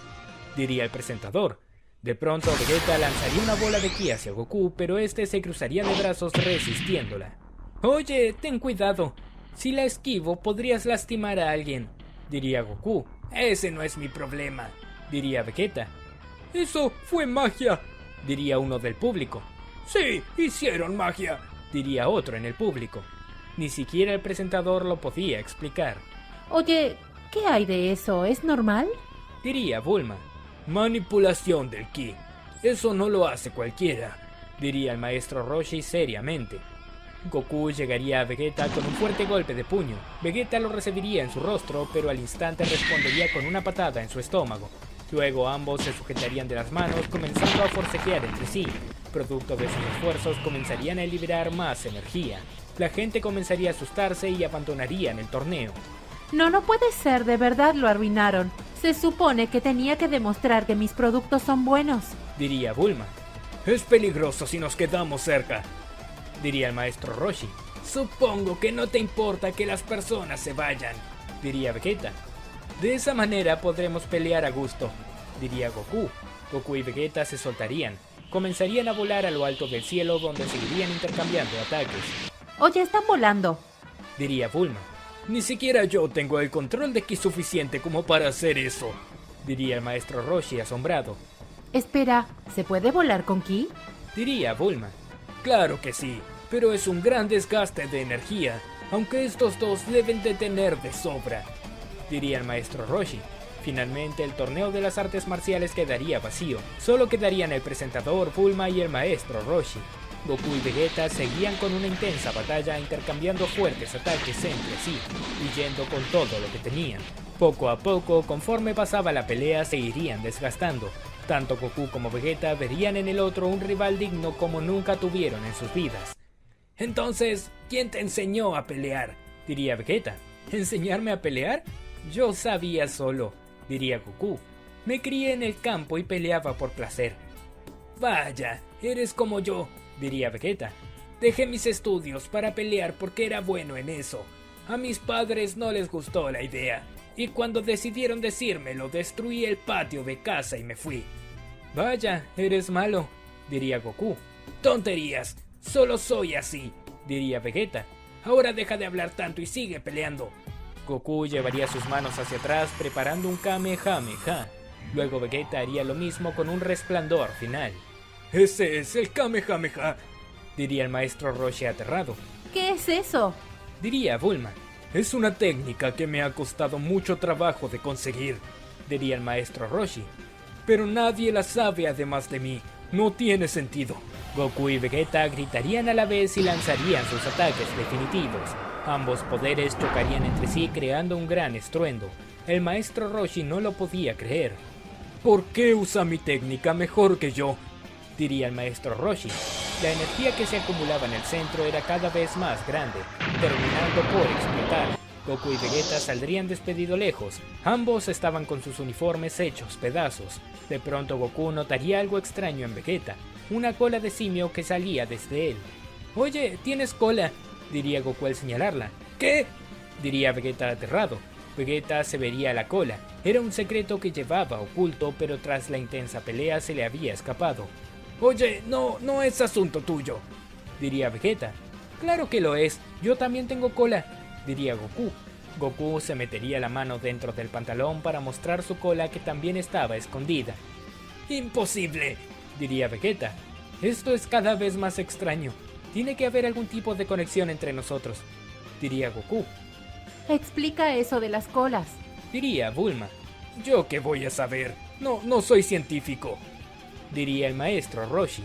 diría el presentador. De pronto Vegeta lanzaría una bola de ki hacia Goku, pero este se cruzaría de brazos resistiéndola. Oye, ten cuidado. Si la esquivo podrías lastimar a alguien, diría Goku. Ese no es mi problema, diría Vegeta. Eso fue magia, diría uno del público. Sí, hicieron magia, diría otro en el público. Ni siquiera el presentador lo podía explicar. Oye, ¿qué hay de eso? ¿Es normal? Diría Bulma. Manipulación del ki. Eso no lo hace cualquiera, diría el maestro Roshi seriamente. Goku llegaría a Vegeta con un fuerte golpe de puño. Vegeta lo recibiría en su rostro, pero al instante respondería con una patada en su estómago. Luego ambos se sujetarían de las manos, comenzando a forcejear entre sí. Producto de sus esfuerzos comenzarían a liberar más energía. La gente comenzaría a asustarse y abandonarían el torneo. No puede ser, de verdad lo arruinaron. Se supone que tenía que demostrar que mis productos son buenos, diría Bulma. Es peligroso si nos quedamos cerca, diría el maestro Roshi. Supongo que no te importa que las personas se vayan, diría Vegeta. De esa manera podremos pelear a gusto, diría Goku. Goku y Vegeta se soltarían. Comenzarían a volar a lo alto del cielo donde seguirían intercambiando ataques. Oye, están volando, diría Bulma. Ni siquiera yo tengo el control de ki suficiente como para hacer eso, diría el maestro Roshi asombrado. Espera, ¿se puede volar con ki? Diría Bulma. Claro que sí, pero es un gran desgaste de energía, aunque estos dos deben de tener de sobra, diría el maestro Roshi. Finalmente el torneo de las artes marciales quedaría vacío. Solo quedarían el presentador, Bulma y el maestro Roshi. Goku y Vegeta seguían con una intensa batalla intercambiando fuertes ataques entre sí y yendo con todo lo que tenían. Poco a poco, conforme pasaba la pelea, se irían desgastando. Tanto Goku como Vegeta verían en el otro un rival digno como nunca tuvieron en sus vidas. Entonces, ¿quién te enseñó a pelear? Diría Vegeta. ¿Enseñarme a pelear? Yo sabía solo, diría Goku. Me crié en el campo y peleaba por placer. Vaya, eres como yo, diría Vegeta. Dejé mis estudios para pelear porque era bueno en eso. A mis padres no les gustó la idea, y cuando decidieron decírmelo, destruí el patio de casa y me fui. Vaya, eres malo, diría Goku. Tonterías, solo soy así, diría Vegeta. Ahora deja de hablar tanto y sigue peleando. Goku llevaría sus manos hacia atrás preparando un Kamehameha. Luego Vegeta haría lo mismo con un resplandor final. Ese es el Kamehameha, diría el maestro Roshi aterrado. ¿Qué es eso? Diría Bulma. Es una técnica que me ha costado mucho trabajo de conseguir, diría el maestro Roshi. Pero nadie la sabe además de mí. No tiene sentido. Goku y Vegeta gritarían a la vez y lanzarían sus ataques definitivos. Ambos poderes chocarían entre sí creando un gran estruendo. El maestro Roshi no lo podía creer. ¿Por qué usa mi técnica mejor que yo?, diría el maestro Roshi. La energía que se acumulaba en el centro era cada vez más grande, terminando por explotar. Goku y Vegeta saldrían despedidos lejos. Ambos estaban con sus uniformes hechos pedazos. De pronto Goku notaría algo extraño en Vegeta, una cola de simio que salía desde él. «Oye, tienes cola», diría Goku al señalarla. «¿Qué?», diría Vegeta aterrado. Vegeta se vería la cola. Era un secreto que llevaba oculto, pero tras la intensa pelea se le había escapado. «Oye, no es asunto tuyo», diría Vegeta. «Claro que lo es, yo también tengo cola», diría Goku. Goku se metería la mano dentro del pantalón para mostrar su cola que también estaba escondida. «Imposible», diría Vegeta. «Esto es cada vez más extraño. Tiene que haber algún tipo de conexión entre nosotros», diría Goku. Explica eso de las colas, diría Bulma. «¿Yo qué voy a saber? No soy científico», diría el maestro Roshi.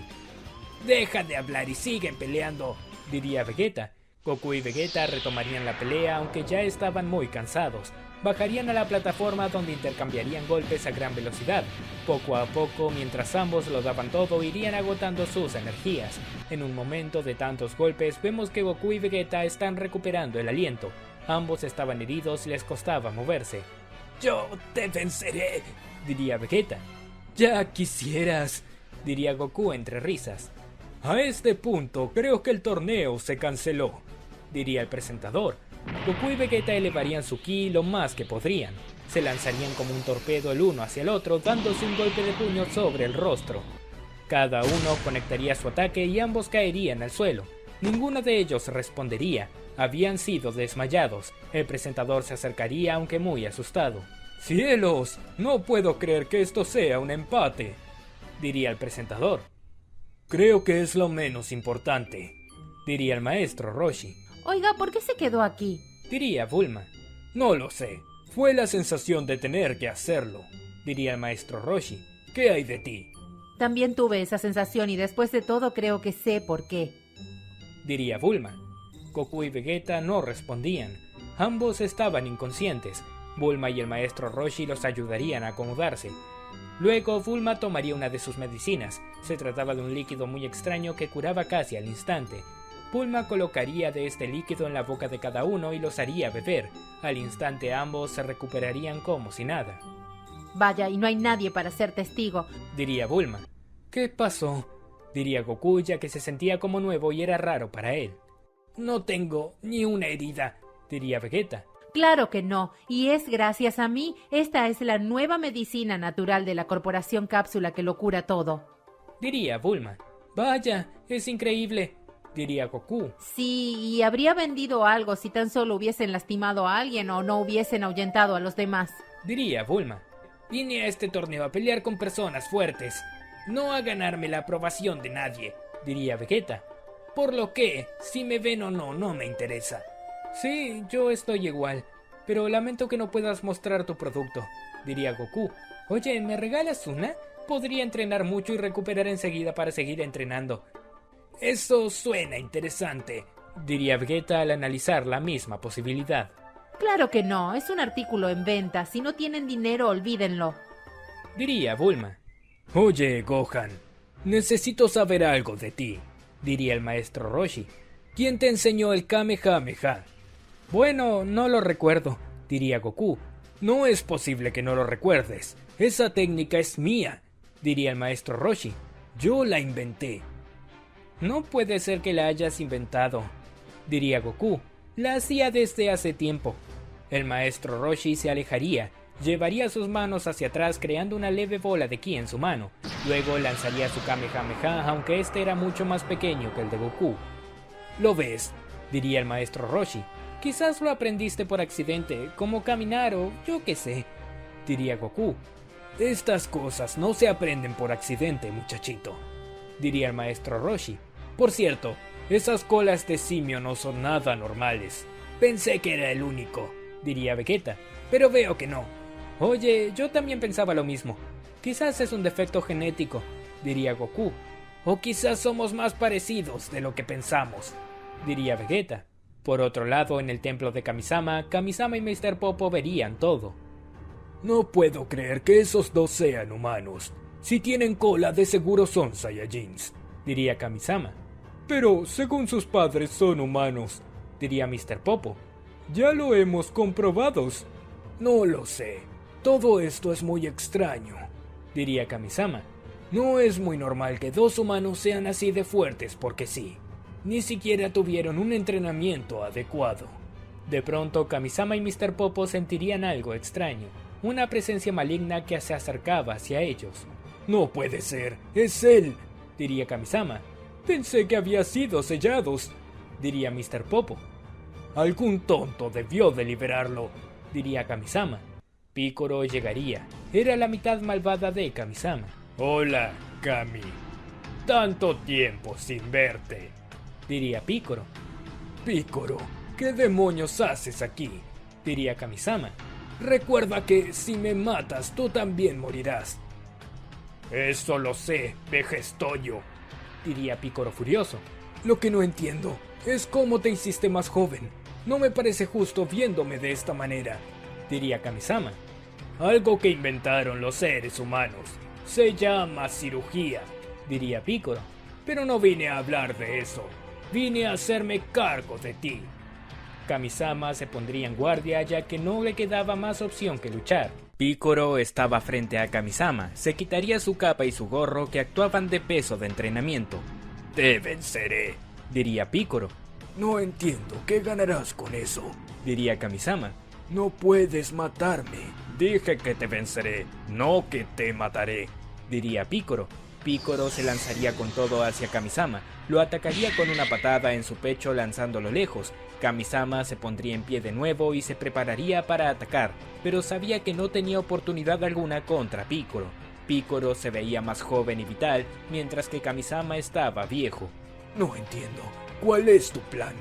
«Deja de hablar y sigue peleando», diría Vegeta. Goku y Vegeta retomarían la pelea aunque ya estaban muy cansados. Bajarían a la plataforma donde intercambiarían golpes a gran velocidad. Poco a poco, mientras ambos lo daban todo, irían agotando sus energías. En un momento de tantos golpes, vemos que Goku y Vegeta están recuperando el aliento. Ambos estaban heridos y les costaba moverse. «Yo te venceré», diría Vegeta. «Ya quisieras», diría Goku entre risas. «A este punto creo que el torneo se canceló», diría el presentador. Goku y Vegeta elevarían su ki lo más que podrían. Se lanzarían como un torpedo el uno hacia el otro, dándose un golpe de puño sobre el rostro. Cada uno conectaría su ataque y ambos caerían al suelo. Ninguno de ellos respondería. Habían sido desmayados. El presentador se acercaría aunque muy asustado. «¡Cielos! No puedo creer que esto sea un empate», diría el presentador. «Creo que es lo menos importante», diría el maestro Roshi. Oiga, ¿por qué se quedó aquí? Diría Bulma. «No lo sé. Fue la sensación de tener que hacerlo», diría el maestro Roshi. «¿Qué hay de ti?», También tuve esa sensación y después de todo creo que sé por qué, diría Bulma. Goku y Vegeta no respondían. Ambos estaban inconscientes. Bulma y el maestro Roshi los ayudarían a acomodarse. Luego Bulma tomaría una de sus medicinas. Se trataba de un líquido muy extraño que curaba casi al instante. Bulma colocaría de este líquido en la boca de cada uno y los haría beber. Al instante ambos se recuperarían como si nada. Vaya, y no hay nadie para ser testigo, diría Bulma. «¿Qué pasó?», diría Goku, ya que se sentía como nuevo y era raro para él. «No tengo ni una herida», diría Vegeta. Claro que no, y es gracias a mí. Esta es la nueva medicina natural de la Corporación Cápsula que lo cura todo, diría Bulma. «Vaya, es increíble», diría Goku. Sí, y habría vendido algo si tan solo hubiesen lastimado a alguien o no hubiesen ahuyentado a los demás, diría Bulma. «Vine a este torneo a pelear con personas fuertes, no a ganarme la aprobación de nadie», diría Vegeta. «Por lo que, si me ven o no me interesa». «Sí, yo estoy igual, pero lamento que no puedas mostrar tu producto», diría Goku. «Oye, ¿me regalas una? Podría entrenar mucho y recuperar enseguida para seguir entrenando». «Eso suena interesante», diría Vegeta al analizar la misma posibilidad. Claro que no, es un artículo en venta. Si no tienen dinero, olvídenlo, diría Bulma. «Oye, Gohan, necesito saber algo de ti», diría el maestro Roshi. ¿Quién te enseñó el Kamehameha? Bueno, no lo recuerdo, diría Goku. No es posible que no lo recuerdes. Esa técnica es mía, diría el maestro Roshi. Yo la inventé. No puede ser que la hayas inventado, diría Goku. La hacía desde hace tiempo. El maestro Roshi se alejaría, llevaría sus manos hacia atrás creando una leve bola de ki en su mano. Luego lanzaría su Kamehameha, aunque este era mucho más pequeño que el de Goku. ¿Lo ves?, diría el maestro Roshi. Quizás lo aprendiste por accidente, como caminar o yo qué sé, diría Goku. Estas cosas no se aprenden por accidente, muchachito, diría el maestro Roshi. Por cierto, esas colas de simio no son nada normales. Pensé que era el único, diría Vegeta, pero veo que no. Oye, yo también pensaba lo mismo. Quizás es un defecto genético, diría Goku. O quizás somos más parecidos de lo que pensamos, diría Vegeta. Por otro lado, en el templo de Kamisama, Kamisama y Mr. Popo verían todo. No puedo creer que esos dos sean humanos. Si tienen cola, de seguro son Saiyajins, diría Kamisama. Pero, según sus padres, son humanos, diría Mr. Popo. Ya lo hemos comprobado. No lo sé. Todo esto es muy extraño, diría Kamisama. No es muy normal que dos humanos sean así de fuertes porque sí. Ni siquiera tuvieron un entrenamiento adecuado. De pronto, Kamisama y Mr. Popo sentirían algo extraño. Una presencia maligna que se acercaba hacia ellos. No puede ser, es él, diría Kamisama. Pensé que había sido sellados, diría Mr. Popo. Algún tonto debió de liberarlo, diría Kamisama. Picoro llegaría. Era la mitad malvada de Kamisama. Hola, Kami. Tanto tiempo sin verte, diría Picoro. Picoro, ¿qué demonios haces aquí?, diría Kamisama. Recuerda que si me matas, tú también morirás. Eso lo sé, vejestoño, diría Picoro furioso. Lo que no entiendo es cómo te hiciste más joven. No me parece justo viéndome de esta manera, diría Kamisama. Algo que inventaron los seres humanos. Se llama cirugía, diría Picoro. Pero no vine a hablar de eso. Vine a hacerme cargo de ti. Kamisama se pondría en guardia ya que no le quedaba más opción que luchar. Picoro estaba frente a Kamisama. Se quitaría su capa y su gorro que actuaban de peso de entrenamiento. Te venceré, diría Picoro. No entiendo qué ganarás con eso, diría Kamisama. No puedes matarme. Dije que te venceré, no que te mataré, diría Picoro. Picoro se lanzaría con todo hacia Kamisama. Lo atacaría con una patada en su pecho lanzándolo lejos. Kamisama se pondría en pie de nuevo y se prepararía para atacar, pero sabía que no tenía oportunidad alguna contra Picoro. Picoro se veía más joven y vital, mientras que Kamisama estaba viejo. No entiendo. ¿Cuál es tu plan?,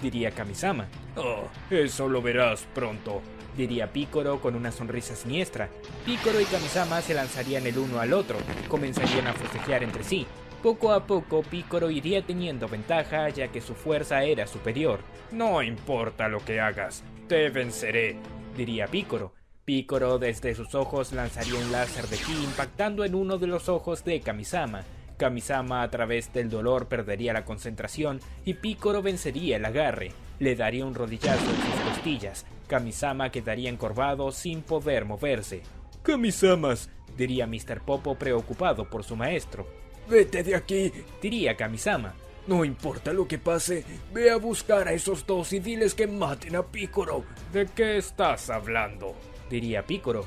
diría Kamisama. Oh, eso lo verás pronto, diría Picoro con una sonrisa siniestra. Picoro y Kamisama se lanzarían el uno al otro, comenzarían a forcejear entre sí. Poco a poco Picoro iría teniendo ventaja ya que su fuerza era superior. No importa lo que hagas, te venceré, diría Picoro. Picoro desde sus ojos lanzaría un láser de ki impactando en uno de los ojos de Kamisama. Kamisama a través del dolor perdería la concentración y Picoro vencería el agarre. Le daría un rodillazo en sus costillas. Kamisama quedaría encorvado sin poder moverse. «Kamisamas», diría Mr. Popo preocupado por su maestro. «Vete de aquí», diría Kamisama. «No importa lo que pase, ve a buscar a esos dos y diles que maten a Picoro». «¿De qué estás hablando?», diría Picoro.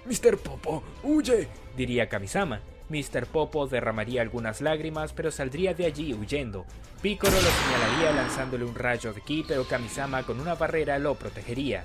«Mr. Popo, huye», diría Kamisama. Mr. Popo derramaría algunas lágrimas, pero saldría de allí huyendo. Picoro lo señalaría lanzándole un rayo de ki, pero Kamisama con una barrera lo protegería.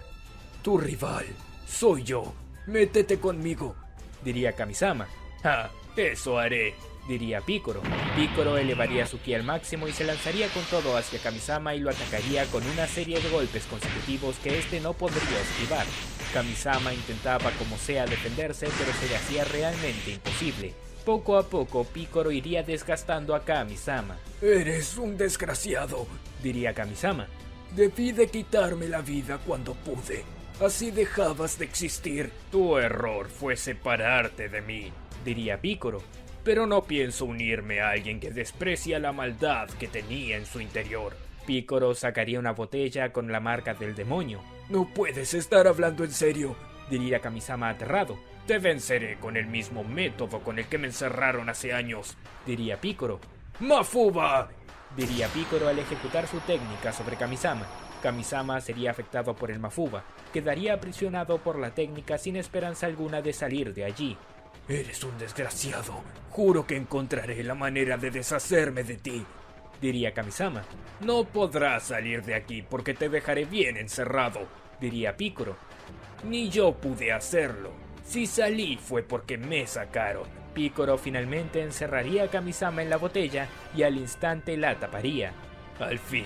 «Tu rival soy yo. Métete conmigo», diría Kamisama. «Ah, eso haré», diría Picoro. Picoro elevaría su ki al máximo y se lanzaría con todo hacia Kamisama y lo atacaría con una serie de golpes consecutivos que este no podría esquivar. Kamisama intentaba como sea defenderse, pero se le hacía realmente imposible. Poco a poco, Picoro iría desgastando a Kamisama. «Eres un desgraciado», diría Kamisama. «Debí de quitarme la vida cuando pude. Así dejabas de existir». «Tu error fue separarte de mí», diría Picoro. «Pero no pienso unirme a alguien que desprecia la maldad que tenía en su interior. Picoro sacaría una botella con la marca del demonio. No puedes estar hablando en serio, diría Kamisama aterrado. Te venceré con el mismo método con el que me encerraron hace años, diría Picoro. ¡Mafuba!, diría Picoro al ejecutar su técnica sobre Kamisama. Kamisama sería afectado por el Mafuba, quedaría aprisionado por la técnica sin esperanza alguna de salir de allí. Eres un desgraciado, juro que encontraré la manera de deshacerme de ti, diría Kamisama. No podrás salir de aquí porque te dejaré bien encerrado, diría Picoro. Ni yo pude hacerlo, si salí fue porque me sacaron. Picoro finalmente encerraría a Kamisama en la botella y al instante la taparía. Al fin,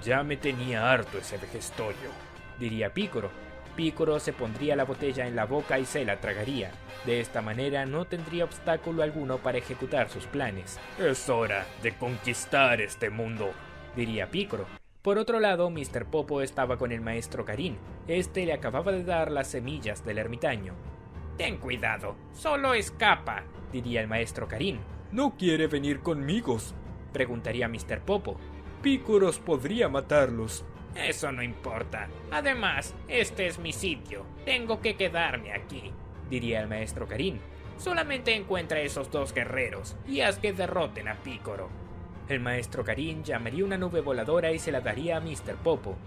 ya me tenía harto ese vejestorio, diría Picoro. Picoro se pondría la botella en la boca y se la tragaría. De esta manera no tendría obstáculo alguno para ejecutar sus planes. Es hora de conquistar este mundo, diría Picoro. Por otro lado, Mr. Popo estaba con el maestro Karin. Este le acababa de dar las semillas del ermitaño. Ten cuidado, solo escapa, diría el maestro Karin. ¿No quiere venir conmigo?, preguntaría Mr. Popo. Pícoros podría matarlos. Eso no importa. Además, este es mi sitio. Tengo que quedarme aquí, diría el maestro Karin. Solamente encuentra a esos dos guerreros y haz que derroten a Picoro. El maestro Karin llamaría una nube voladora y se la daría a Mr. Popo.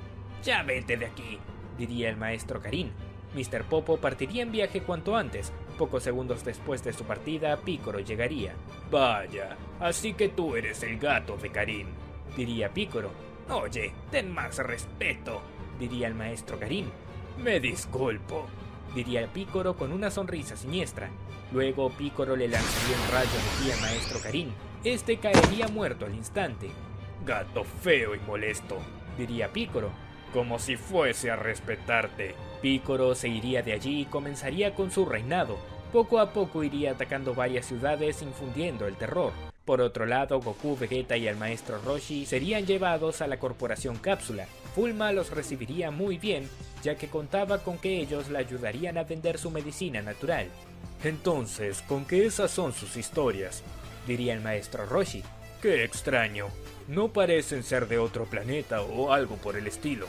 Ya vete de aquí, diría el maestro Karin. Mr. Popo partiría en viaje cuanto antes. Pocos segundos después de su partida, Picoro llegaría. Vaya, así que tú eres el gato de Karin, diría Picoro. Oye, ten más respeto, diría el maestro Karin. Me disculpo, diría Picoro con una sonrisa siniestra. Luego Picoro le lanzaría un rayo de ki al maestro Karin. Este caería muerto al instante. Gato feo y molesto, diría Picoro. Como si fuese a respetarte. Picoro se iría de allí y comenzaría con su reinado. Poco a poco iría atacando varias ciudades infundiendo el terror. Por otro lado, Goku, Vegeta y el maestro Roshi serían llevados a la corporación Cápsula. Bulma los recibiría muy bien, ya que contaba con que ellos le ayudarían a vender su medicina natural. Entonces, ¿con qué esas son sus historias?, diría el maestro Roshi. Qué extraño, no parecen ser de otro planeta o algo por el estilo.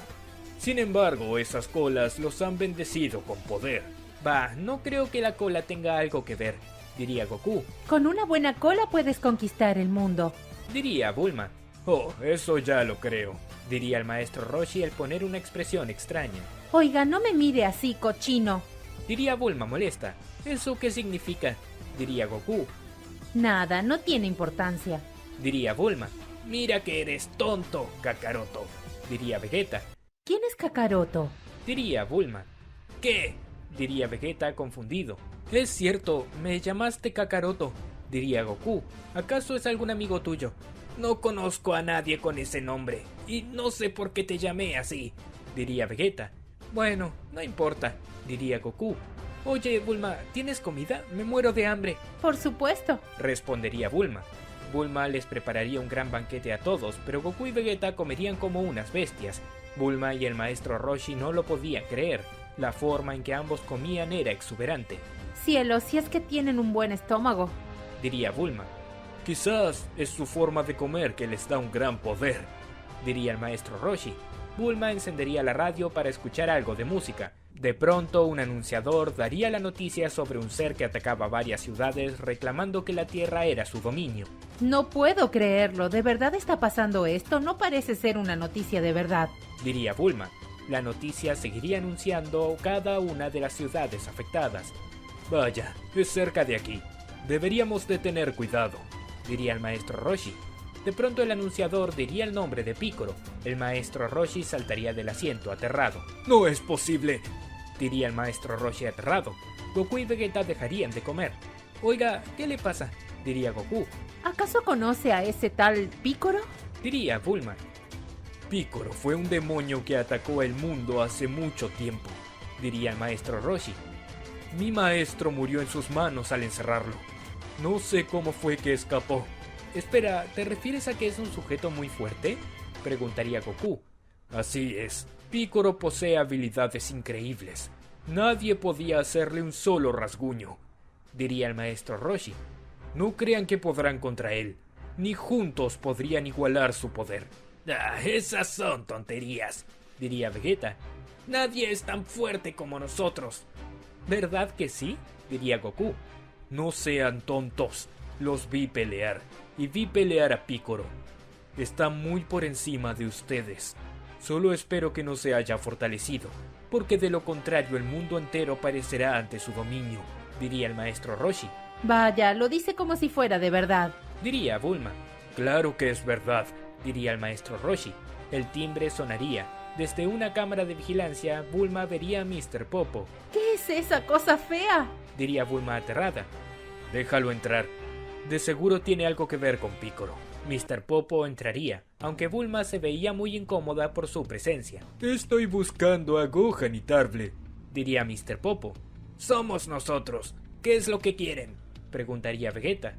Sin embargo, esas colas los han bendecido con poder. Bah, no creo que la cola tenga algo que ver, diría Goku. Con una buena cola puedes conquistar el mundo, diría Bulma. Oh, eso ya lo creo, diría el maestro Roshi al poner una expresión extraña. Oiga, no me mire así, cochino, diría Bulma molesta. ¿Eso qué significa?, diría Goku. Nada, no tiene importancia, diría Bulma. Mira que eres tonto, Kakaroto, diría Vegeta. ¿Quién es Kakaroto?, diría Bulma. ¿Qué?, diría Vegeta confundido. Es cierto, me llamaste Kakaroto, diría Goku. ¿Acaso es algún amigo tuyo? No conozco a nadie con ese nombre, y no sé por qué te llamé así, diría Vegeta. Bueno, no importa, diría Goku. Oye, Bulma, ¿tienes comida? Me muero de hambre. Por supuesto, respondería Bulma. Bulma les prepararía un gran banquete a todos, pero Goku y Vegeta comerían como unas bestias. Bulma y el maestro Roshi no lo podían creer. La forma en que ambos comían era exuberante. Cielo, si es que tienen un buen estómago, diría Bulma. Quizás es su forma de comer que les da un gran poder, diría el maestro Roshi. Bulma encendería la radio para escuchar algo de música. De pronto, un anunciador daría la noticia sobre un ser que atacaba varias ciudades reclamando que la Tierra era su dominio. No puedo creerlo, ¿de verdad está pasando esto? No parece ser una noticia de verdad, diría Bulma. La noticia seguiría anunciando cada una de las ciudades afectadas. Vaya, es cerca de aquí. Deberíamos de tener cuidado, diría el maestro Roshi. De pronto el anunciador diría el nombre de Picoro. El maestro Roshi saltaría del asiento aterrado. ¡No es posible!, diría el maestro Roshi aterrado. Goku y Vegeta dejarían de comer. Oiga, ¿qué le pasa?, diría Goku. ¿Acaso conoce a ese tal Picoro?, diría Bulma. Picoro fue un demonio que atacó el mundo hace mucho tiempo, diría el maestro Roshi. Mi maestro murió en sus manos al encerrarlo. No sé cómo fue que escapó. Espera, ¿te refieres a que es un sujeto muy fuerte?, preguntaría Goku. Así es. Picoro posee habilidades increíbles. Nadie podía hacerle un solo rasguño, diría el maestro Roshi. No crean que podrán contra él. Ni juntos podrían igualar su poder. Esas son tonterías, diría Vegeta. nadie es tan fuerte como nosotros. ¿Verdad que sí? Diría Goku. No sean tontos, los vi pelear, y vi pelear a Piccolo. Está muy por encima de ustedes. Solo espero que no se haya fortalecido, porque de lo contrario el mundo entero parecerá ante su dominio, diría el maestro Roshi. Vaya, lo dice como si fuera de verdad. Diría Bulma. Claro que es verdad, diría el maestro Roshi. El timbre sonaría. Desde una cámara de vigilancia, Bulma vería a Mr. Popo. ¿Qué es esa cosa fea? Diría Bulma aterrada. Déjalo entrar. De seguro tiene algo que ver con Piccolo. Mr. Popo entraría, aunque Bulma se veía muy incómoda por su presencia. Estoy buscando a Gohan y Tarble, diría Mr. Popo. Somos nosotros. ¿Qué es lo que quieren? Preguntaría Vegeta.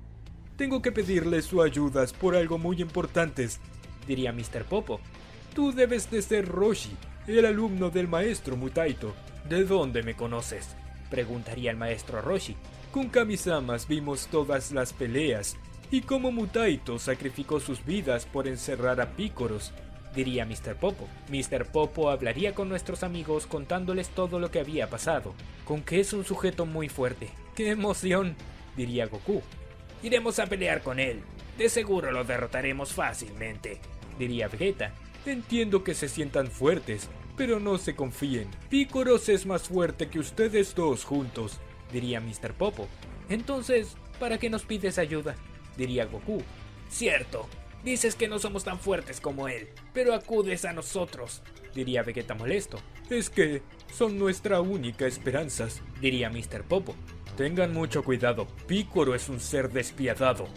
Tengo que pedirles su ayuda por algo muy importante, diría Mr. Popo. Tú debes de ser Roshi, el alumno del maestro Mutaito. ¿De dónde me conoces? Preguntaría el maestro Roshi. Con Kami-samas vimos todas las peleas, y cómo Mutaito sacrificó sus vidas por encerrar a Pícoros, diría Mr. Popo. Mr. Popo hablaría con nuestros amigos contándoles todo lo que había pasado, con que es un sujeto muy fuerte. ¡Qué emoción!, diría Goku. Iremos a pelear con él. De seguro lo derrotaremos fácilmente, diría Vegeta. Entiendo que se sientan fuertes, pero no se confíen. Pícoros es más fuerte que ustedes dos juntos, diría Mr. Popo. Entonces, ¿para qué nos pides ayuda?, diría Goku. Cierto, dices que no somos tan fuertes como él, pero acudes a nosotros, diría Vegeta molesto. Es que son nuestra única esperanza, diría Mr. Popo. Tengan mucho cuidado, Piccolo es un ser despiadado.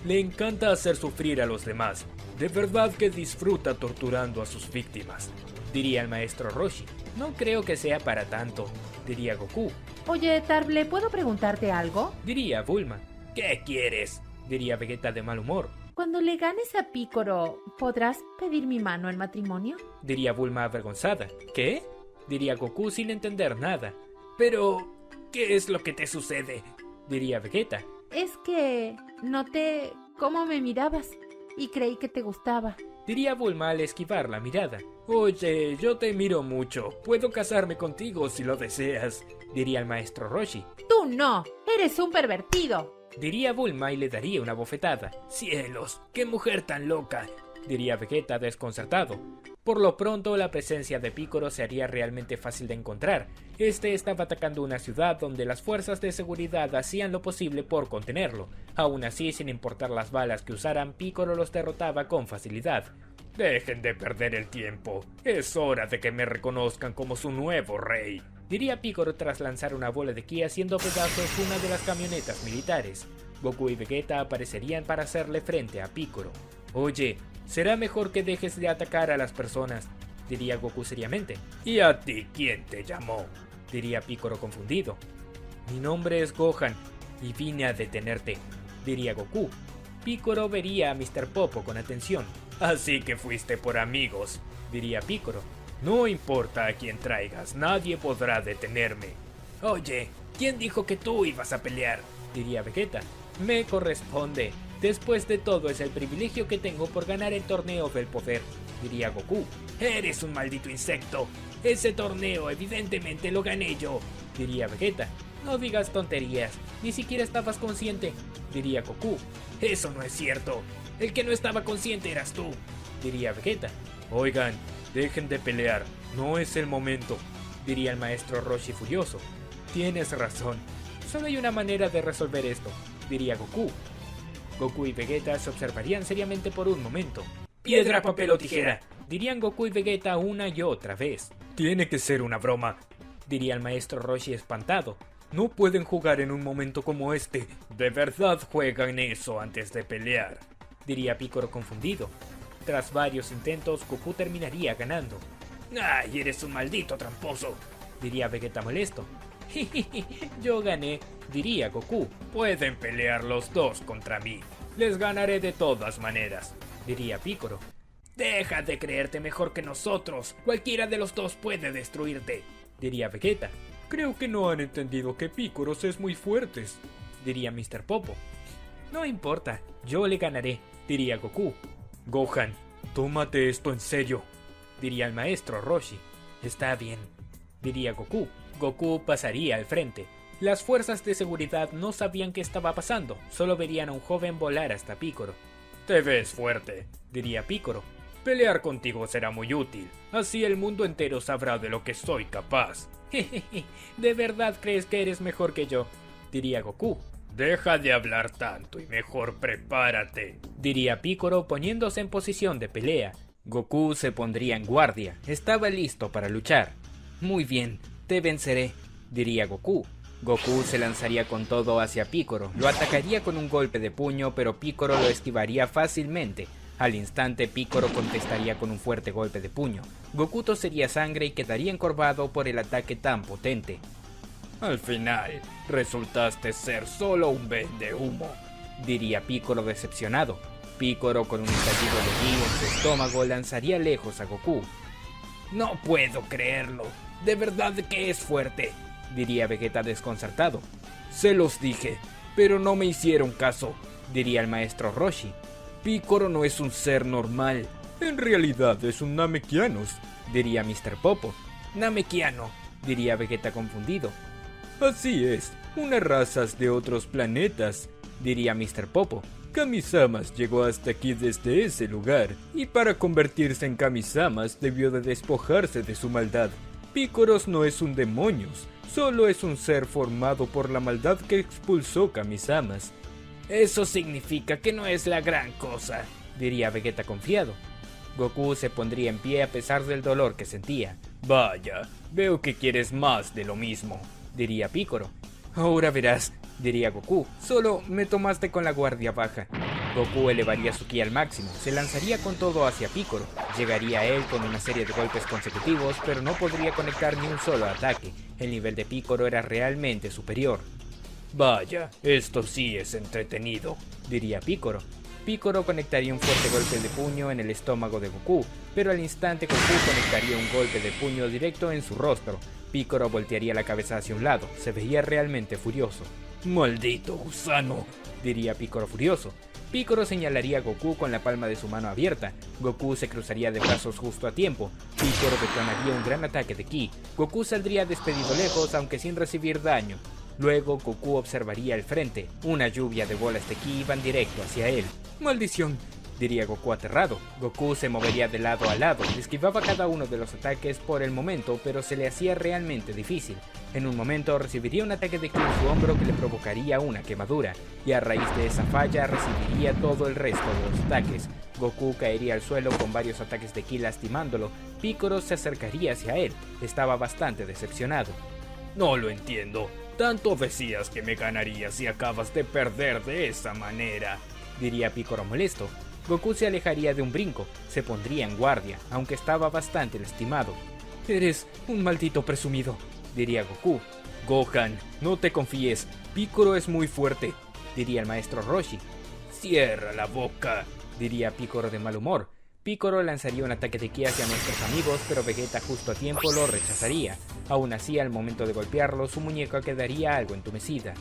Le encanta hacer sufrir a los demás. De verdad que disfruta torturando a sus víctimas, diría el maestro Roshi. No creo que sea para tanto, diría Goku. Oye, Tarble, ¿puedo preguntarte algo? Diría Bulma. ¿Qué quieres?, diría Vegeta de mal humor. Cuando le ganes a Piccolo, ¿podrás pedir mi mano en matrimonio? Diría Bulma avergonzada. ¿Qué?, diría Goku sin entender nada. Pero, ¿qué es lo que te sucede?, diría Vegeta. Es que noté cómo me mirabas y creí que te gustaba, diría Bulma al esquivar la mirada. Oye, yo te miro mucho. Puedo casarme contigo si lo deseas, diría el maestro Roshi. ¡Tú no! ¡Eres un pervertido!, diría Bulma y le daría una bofetada. ¡Cielos! ¡Qué mujer tan loca!, diría Vegeta desconcertado. Por lo pronto, la presencia de Piccolo se haría realmente fácil de encontrar. Este estaba atacando una ciudad donde las fuerzas de seguridad hacían lo posible por contenerlo. Aún así, sin importar las balas que usaran, Piccolo los derrotaba con facilidad. Dejen de perder el tiempo. Es hora de que me reconozcan como su nuevo rey, diría Piccolo tras lanzar una bola de ki haciendo pedazos una de las camionetas militares. Goku y Vegeta aparecerían para hacerle frente a Piccolo. Oye, será mejor que dejes de atacar a las personas, diría Goku seriamente. ¿Y a ti quién te llamó?, diría Piccolo confundido. Mi nombre es Gohan y vine a detenerte, diría Goku. Piccolo vería a Mr. Popo con atención. Así que fuiste por amigos, diría Piccolo. No importa a quién traigas, nadie podrá detenerme. Oye, ¿quién dijo que tú ibas a pelear?, diría Vegeta. Me corresponde. Después de todo, es el privilegio que tengo por ganar el torneo del poder, diría Goku. Eres un maldito insecto. Ese torneo evidentemente lo gané yo, diría Vegeta. No digas tonterías, ni siquiera estabas consciente, diría Goku. Eso no es cierto. El que no estaba consciente eras tú, diría Vegeta. Oigan, dejen de pelear, no es el momento, diría el maestro Roshi furioso. Tienes razón, solo hay una manera de resolver esto, diría Goku. Goku y Vegeta se observarían seriamente por un momento. Piedra, papel o tijera, dirían Goku y Vegeta una y otra vez. Tiene que ser una broma, diría el maestro Roshi espantado. No pueden jugar en un momento como este. ¿De verdad juegan eso antes de pelear?, diría Piccolo confundido. Tras varios intentos, Goku terminaría ganando. ¡Ay, eres un maldito tramposo!, diría Vegeta molesto. Yo gané, diría Goku. Pueden pelear los dos contra mí. Les ganaré de todas maneras, diría Piccolo. Deja de creerte mejor que nosotros. Cualquiera de los dos puede destruirte, diría Vegeta. Creo que no han entendido que Piccolo es muy fuerte, diría Mr. Popo. No importa, yo le ganaré, diría Goku. Gohan, Tómate esto en serio, diría el maestro Roshi. Está bien, diría Goku. Goku pasaría al frente. Las fuerzas de seguridad no sabían qué estaba pasando, solo verían a un joven volar hasta Piccolo. Te ves fuerte, diría Piccolo. Pelear contigo será muy útil, así el mundo entero sabrá de lo que soy capaz. Jejeje, ¿de verdad crees que eres mejor que yo?, diría Goku. Deja de hablar tanto y mejor prepárate, diría Piccolo poniéndose en posición de pelea. Goku se pondría en guardia, estaba listo para luchar. Muy bien, te venceré, diría Goku. Goku se lanzaría con todo hacia Piccolo, lo atacaría con un golpe de puño, pero Piccolo lo esquivaría fácilmente. Al instante, Piccolo contestaría con un fuerte golpe de puño. Goku tosería sangre y quedaría encorvado por el ataque tan potente. Al final, resultaste ser solo un vendehumo, diría Piccolo decepcionado. Piccolo, con un estallido de ki en su estómago, lanzaría lejos a Goku. No puedo creerlo, de verdad que es fuerte, diría Vegeta desconcertado. Se los dije, pero no me hicieron caso, diría el maestro Roshi. Piccolo no es un ser normal, en realidad es un Namekianos, diría Mr. Popo. Namekiano, diría Vegeta confundido. Así es, unas razas de otros planetas, diría Mr. Popo. Kamisamas llegó hasta aquí desde ese lugar, y para convertirse en Kamisamas debió de despojarse de su maldad. Piccoros no es un demonios, solo es un ser formado por la maldad que expulsó Kamisamas. Eso significa que no es la gran cosa, diría Vegeta confiado. Goku se pondría en pie a pesar del dolor que sentía. Vaya, veo que quieres más de lo mismo, diría Piccolo. Ahora verás, diría Goku, solo me tomaste con la guardia baja. Goku elevaría su ki al máximo, se lanzaría con todo hacia Piccolo, llegaría a él con una serie de golpes consecutivos, pero no podría conectar ni un solo ataque. El nivel de Piccolo era realmente superior. Vaya, esto sí es entretenido, diría Piccolo. Piccolo conectaría un fuerte golpe de puño en el estómago de Goku, pero al instante Goku conectaría un golpe de puño directo en su rostro. Piccolo voltearía la cabeza hacia un lado, se veía realmente furioso. ¡Maldito gusano!, diría Piccolo furioso. Piccolo señalaría a Goku con la palma de su mano abierta. Goku se cruzaría de brazos justo a tiempo. Piccolo detonaría un gran ataque de ki. Goku saldría despedido lejos, aunque sin recibir daño. Luego Goku observaría el frente. Una lluvia de bolas de ki iban directo hacia él. ¡Maldición!, diría Goku aterrado. Goku se movería de lado a lado, esquivaba cada uno de los ataques por el momento, pero se le hacía realmente difícil. En un momento recibiría un ataque de ki en su hombro que le provocaría una quemadura, y a raíz de esa falla recibiría todo el resto de los ataques. Goku caería al suelo con varios ataques de ki lastimándolo. Piccolo se acercaría hacia él, estaba bastante decepcionado. No lo entiendo, tanto decías que me ganarías y acabas de perder de esa manera, diría Piccolo molesto. Goku se alejaría de un brinco, se pondría en guardia, aunque estaba bastante lastimado. Eres un maldito presumido, diría Goku. Gohan, no te confíes, Piccolo es muy fuerte, diría el maestro Roshi. Cierra la boca, diría Piccolo de mal humor. Piccolo lanzaría un ataque de ki hacia nuestros amigos, pero Vegeta justo a tiempo lo rechazaría. Aún así, al momento de golpearlo, su muñeca quedaría algo entumecida.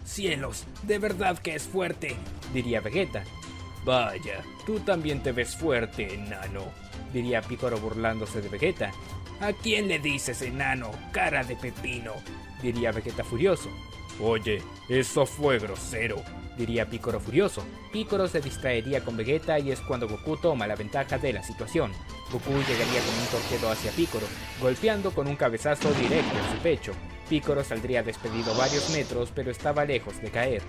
¡Cielos! ¡De verdad que es fuerte!, diría Vegeta. Vaya, tú también te ves fuerte, enano, diría Piccolo burlándose de Vegeta. ¿A quién le dices enano, cara de pepino?, diría Vegeta furioso. Oye, eso fue grosero, diría Piccolo furioso. Piccolo se distraería con Vegeta y es cuando Goku toma la ventaja de la situación. Goku llegaría con un torpedo hacia Piccolo, golpeando con un cabezazo directo en su pecho. Piccolo saldría despedido varios metros, pero estaba lejos de caer.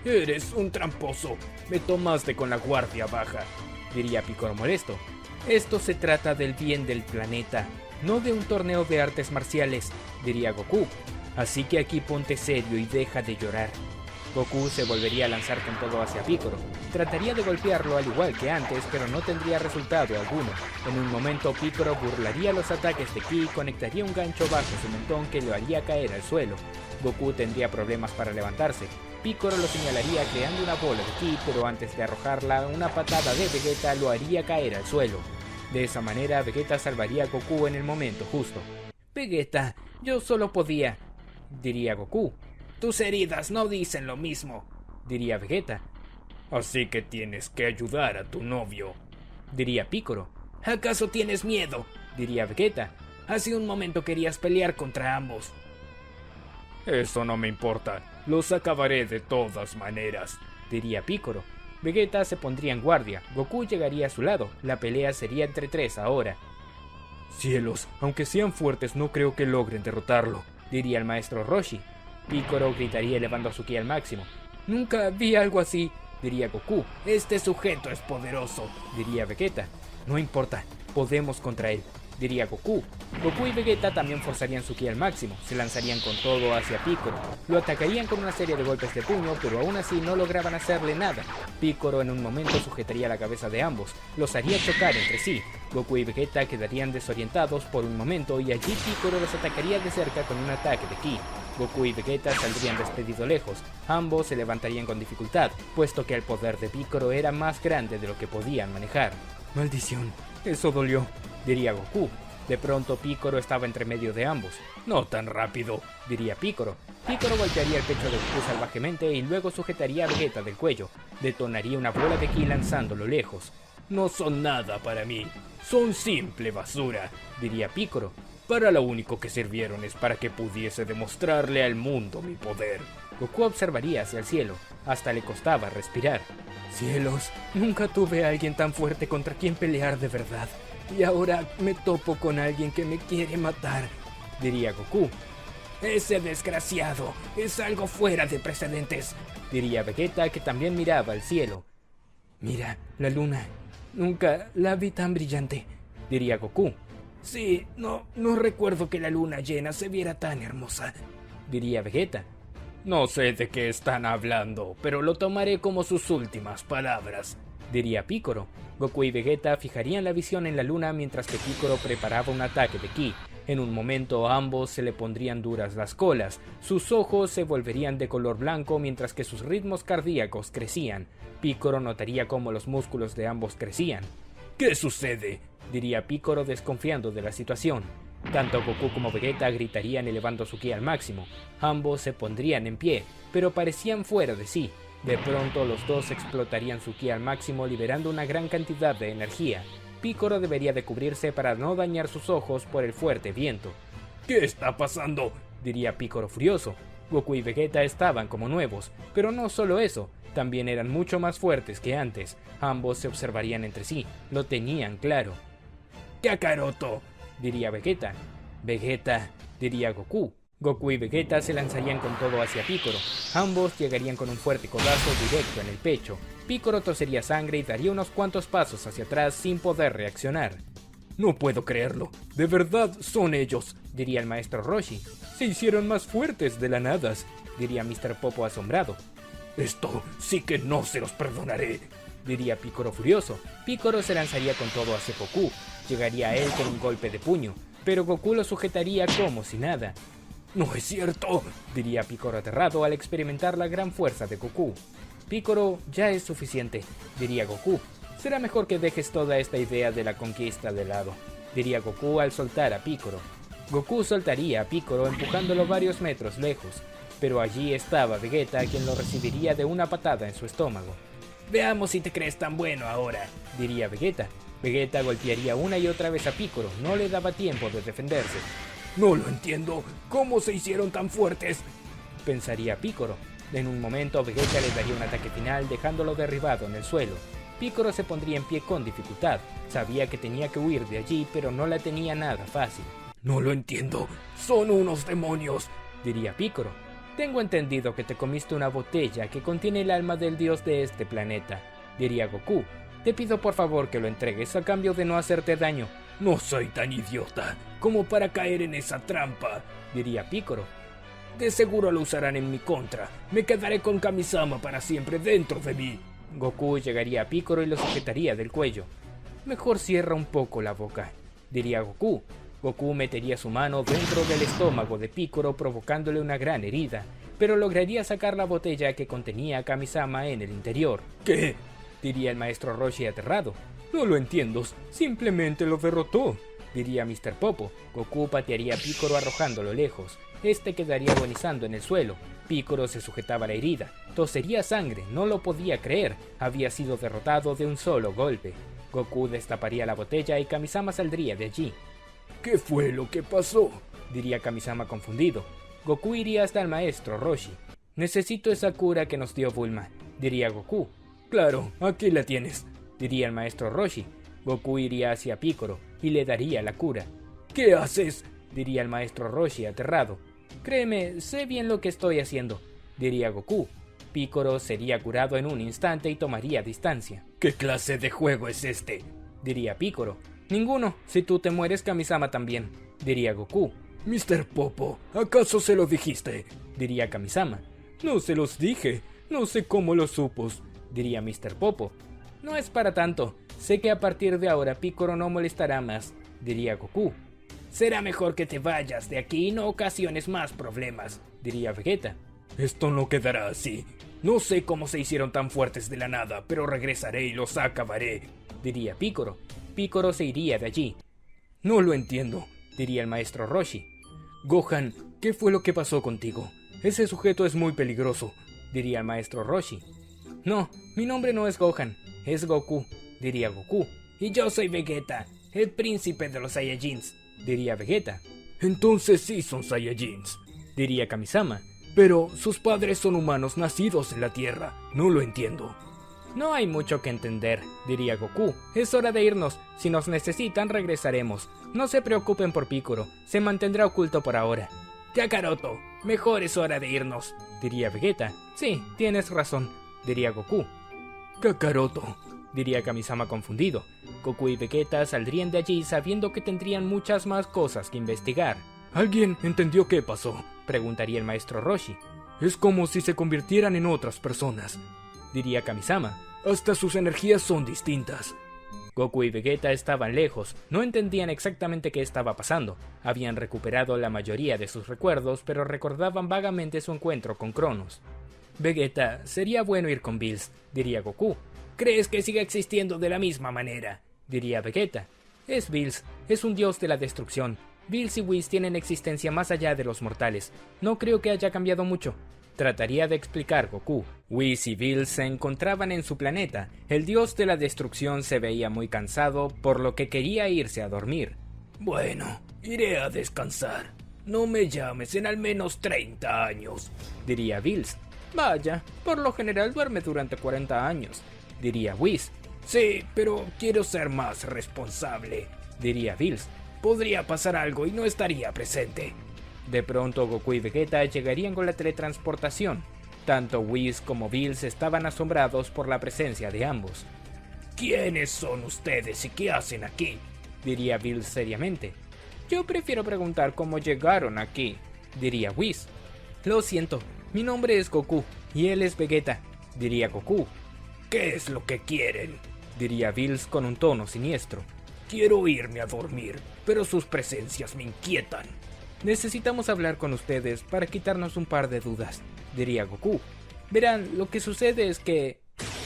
Eres un tramposo, me tomaste con la guardia baja, diría Piccolo molesto. Esto se trata del bien del planeta, no de un torneo de artes marciales, diría Goku. Así que aquí ponte serio y deja de llorar. Goku se volvería a lanzar con todo hacia Piccolo. Trataría de golpearlo al igual que antes, pero no tendría resultado alguno. En un momento Piccolo burlaría los ataques de ki y conectaría un gancho bajo su mentón que lo haría caer al suelo. Goku tendría problemas para levantarse. Piccolo lo señalaría creando una bola de ki, pero antes de arrojarla, una patada de Vegeta lo haría caer al suelo. De esa manera, Vegeta salvaría a Goku en el momento justo. Vegeta, yo solo podía, diría Goku. Tus heridas no dicen lo mismo, diría Vegeta. Así que tienes que ayudar a tu novio, diría Piccolo. ¿Acaso tienes miedo?, diría Vegeta. Hace un momento querías pelear contra ambos. Eso no me importa, los acabaré de todas maneras, diría Piccolo. Vegeta se pondría en guardia, Goku llegaría a su lado, la pelea sería entre 3 ahora. Cielos, aunque sean fuertes no creo que logren derrotarlo, diría el maestro Roshi. Piccolo gritaría elevando su ki al máximo. Nunca vi algo así, diría Goku. Este sujeto es poderoso, diría Vegeta. No importa, podemos contra él, diría Goku. Goku y Vegeta también forzarían su ki al máximo, se lanzarían con todo hacia Piccolo. Lo atacarían con una serie de golpes de puño, pero aún así no lograban hacerle nada. Piccolo en un momento sujetaría la cabeza de ambos, los haría chocar entre sí. Goku y Vegeta quedarían desorientados por un momento y allí Piccolo los atacaría de cerca con un ataque de ki. Goku y Vegeta saldrían despedidos lejos, ambos se levantarían con dificultad, puesto que el poder de Piccolo era más grande de lo que podían manejar. Maldición, eso dolió, diría Goku. De pronto Piccolo estaba entre medio de ambos. No tan rápido, diría Piccolo. Piccolo golpearía el pecho de Goku salvajemente y luego sujetaría a Vegeta del cuello. Detonaría una bola de ki lanzándolo lejos. No son nada para mí, son simple basura, diría Piccolo. Para lo único que sirvieron es para que pudiese demostrarle al mundo mi poder. Goku observaría hacia el cielo, hasta le costaba respirar. Cielos, nunca tuve a alguien tan fuerte contra quien pelear de verdad. Y ahora me topo con alguien que me quiere matar, diría Goku. Ese desgraciado es algo fuera de precedentes, diría Vegeta, que también miraba al cielo. Mira, la luna, nunca la vi tan brillante, diría Goku. Sí, no recuerdo que la luna llena se viera tan hermosa, diría Vegeta. No sé de qué están hablando, pero lo tomaré como sus últimas palabras, diría Piccolo. Goku y Vegeta fijarían la visión en la luna mientras que Piccolo preparaba un ataque de ki. En un momento ambos se le pondrían duras las colas, sus ojos se volverían de color blanco mientras que sus ritmos cardíacos crecían. Piccolo notaría cómo los músculos de ambos crecían. ¿Qué sucede?, diría Piccolo desconfiando de la situación. Tanto Goku como Vegeta gritarían elevando su ki al máximo. Ambos se pondrían en pie, pero parecían fuera de sí. De pronto los dos explotarían su ki al máximo liberando una gran cantidad de energía. Piccolo debería de cubrirse para no dañar sus ojos por el fuerte viento. ¿Qué está pasando?, diría Piccolo furioso. Goku y Vegeta estaban como nuevos, pero no solo eso, también eran mucho más fuertes que antes. Ambos se observarían entre sí, lo tenían claro. ¡Kakaroto!, diría Vegeta. Vegeta, diría Goku. Goku y Vegeta se lanzarían con todo hacia Piccolo. Ambos llegarían con un fuerte codazo directo en el pecho. Piccolo tosería sangre y daría unos cuantos pasos hacia atrás sin poder reaccionar. No puedo creerlo, de verdad son ellos, diría el maestro Roshi. Se hicieron más fuertes de la nada, diría Mr. Popo asombrado. Esto sí que no se los perdonaré, diría Piccolo furioso. Piccolo se lanzaría con todo hacia Goku. Llegaría a él con un golpe de puño, pero Goku lo sujetaría como si nada. ¡No es cierto!, diría Piccolo aterrado al experimentar la gran fuerza de Goku. Piccolo, ya es suficiente, diría Goku. Será mejor que dejes toda esta idea de la conquista de lado, diría Goku al soltar a Piccolo. Goku soltaría a Piccolo empujándolo varios metros lejos, pero allí estaba Vegeta quien lo recibiría de una patada en su estómago. Veamos si te crees tan bueno ahora, diría Vegeta. Vegeta golpearía una y otra vez a Piccolo, no le daba tiempo de defenderse. No lo entiendo, ¿cómo se hicieron tan fuertes?, pensaría Piccolo. En un momento Vegeta le daría un ataque final dejándolo derribado en el suelo. Piccolo se pondría en pie con dificultad, sabía que tenía que huir de allí pero no la tenía nada fácil. No lo entiendo, son unos demonios, diría Piccolo. Tengo entendido que te comiste una botella que contiene el alma del dios de este planeta, diría Goku. Te pido por favor que lo entregues a cambio de no hacerte daño. No soy tan idiota como para caer en esa trampa, diría Piccolo. De seguro lo usarán en mi contra. Me quedaré con Kami-sama para siempre dentro de mí. Goku llegaría a Piccolo y lo sujetaría del cuello. Mejor cierra un poco la boca, diría Goku. Goku metería su mano dentro del estómago de Piccolo provocándole una gran herida, pero lograría sacar la botella que contenía a Kami-sama en el interior. ¿Qué?, diría el maestro Roshi aterrado. No lo entiendo, simplemente lo derrotó, diría Mr. Popo. Goku patearía a Piccolo arrojándolo lejos. Este quedaría agonizando en el suelo. Piccolo se sujetaba a la herida. Tosería sangre, no lo podía creer. Había sido derrotado de un solo golpe. Goku destaparía la botella y Kamisama saldría de allí. ¿Qué fue lo que pasó? Diría Kamisama confundido. Goku iría hasta el maestro Roshi. Necesito esa cura que nos dio Bulma, diría Goku. Claro, aquí la tienes, diría el maestro Roshi. Goku iría hacia Piccolo y le daría la cura. ¿Qué haces? Diría el maestro Roshi aterrado. Créeme, sé bien lo que estoy haciendo, diría Goku. Piccolo sería curado en un instante y tomaría distancia. ¿Qué clase de juego es este? Diría Piccolo. Ninguno, si tú te mueres Kamisama también, diría Goku. Mr. Popo, ¿acaso se lo dijiste? Diría Kamisama. No se los dije, no sé cómo lo supos, diría Mr. Popo. No es para tanto, sé que a partir de ahora Piccolo no molestará más, diría Goku. Será mejor que te vayas de aquí y no ocasiones más problemas, diría Vegeta. Esto no quedará así. No sé cómo se hicieron tan fuertes de la nada, pero regresaré y los acabaré, diría Piccolo. Piccolo se iría de allí. No lo entiendo, diría el maestro Roshi. Gohan, ¿qué fue lo que pasó contigo? Ese sujeto es muy peligroso, diría el maestro Roshi. No, mi nombre no es Gohan, es Goku, diría Goku. Y yo soy Vegeta, el príncipe de los Saiyajins, diría Vegeta. Entonces sí son Saiyajins, diría Kamisama. Pero sus padres son humanos nacidos en la Tierra, no lo entiendo. No hay mucho que entender, diría Goku. Es hora de irnos, si nos necesitan regresaremos. No se preocupen por Piccolo, se mantendrá oculto por ahora. Kakaroto, mejor es hora de irnos, diría Vegeta. Sí, tienes razón, diría Goku. Kakaroto, diría Kamisama confundido. Goku y Vegeta saldrían de allí sabiendo que tendrían muchas más cosas que investigar. ¿Alguien entendió qué pasó? Preguntaría el maestro Roshi. Es como si se convirtieran en otras personas, diría Kamisama. Hasta sus energías son distintas. Goku y Vegeta estaban lejos, no entendían exactamente qué estaba pasando. Habían recuperado la mayoría de sus recuerdos, pero recordaban vagamente su encuentro con Cronos. Vegeta, sería bueno ir con Bills, diría Goku. ¿Crees que siga existiendo de la misma manera? Diría Vegeta. Es Bills, es un dios de la destrucción. Bills y Whis tienen existencia más allá de los mortales. No creo que haya cambiado mucho. Trataría de explicar Goku. Whis y Bills se encontraban en su planeta. El dios de la destrucción se veía muy cansado, por lo que quería irse a dormir. Bueno, iré a descansar. No me llames en al menos 30 años, diría Bills. Vaya, por lo general duerme durante 40 años, diría Whis. Sí, pero quiero ser más responsable, diría Bills. Podría pasar algo y no estaría presente. De pronto Goku y Vegeta llegarían con la teletransportación. Tanto Whis como Bills estaban asombrados por la presencia de ambos. ¿Quiénes son ustedes y qué hacen aquí? Diría Bills seriamente. Yo prefiero preguntar cómo llegaron aquí, diría Whis. Lo siento, mi nombre es Goku y él es Vegeta, diría Goku. ¿Qué es lo que quieren? Diría Bills con un tono siniestro. Quiero irme a dormir, pero sus presencias me inquietan. Necesitamos hablar con ustedes para quitarnos un par de dudas, diría Goku. Verán, lo que sucede es que...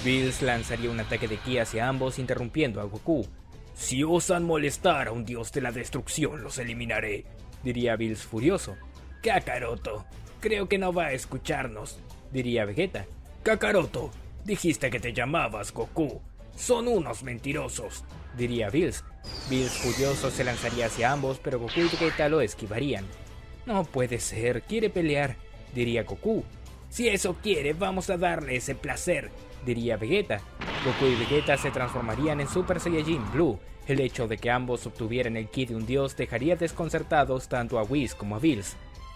Bills lanzaría un ataque de ki hacia ambos, interrumpiendo a Goku. Si osan molestar a un dios de la destrucción, los eliminaré, diría Bills furioso. Kakaroto, creo que no va a escucharnos, diría Vegeta. Kakaroto, dijiste que te llamabas Goku. Son unos mentirosos, diría Bills. Bills furioso se lanzaría hacia ambos, pero Goku y Vegeta lo esquivarían. No puede ser, quiere pelear, diría Goku. Si eso quiere, vamos a darle ese placer, diría Vegeta. Goku y Vegeta se transformarían en Super Saiyajin Blue. El hecho de que ambos obtuvieran el ki de un dios dejaría desconcertados tanto a Whis como a Bills.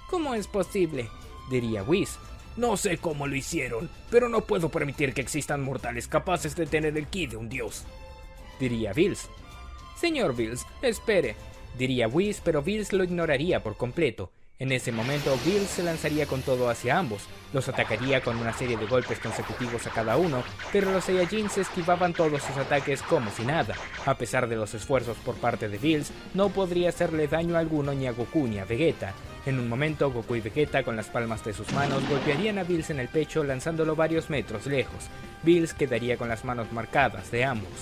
¿Cómo es posible?, diría Whis. No sé cómo lo hicieron, pero no puedo permitir que existan mortales capaces de tener el ki de un dios, diría Bills. Señor Bills, espere, diría Whis, pero Bills lo ignoraría por completo. En ese momento, Bills se lanzaría con todo hacia ambos, los atacaría con una serie de golpes consecutivos a cada uno, pero los Saiyajins esquivaban todos sus ataques como si nada. A pesar de los esfuerzos por parte de Bills, no podría hacerle daño alguno ni a Goku ni a Vegeta. En un momento, Goku y Vegeta con las palmas de sus manos golpearían a Bills en el pecho lanzándolo varios metros lejos. Bills quedaría con las manos marcadas de ambos.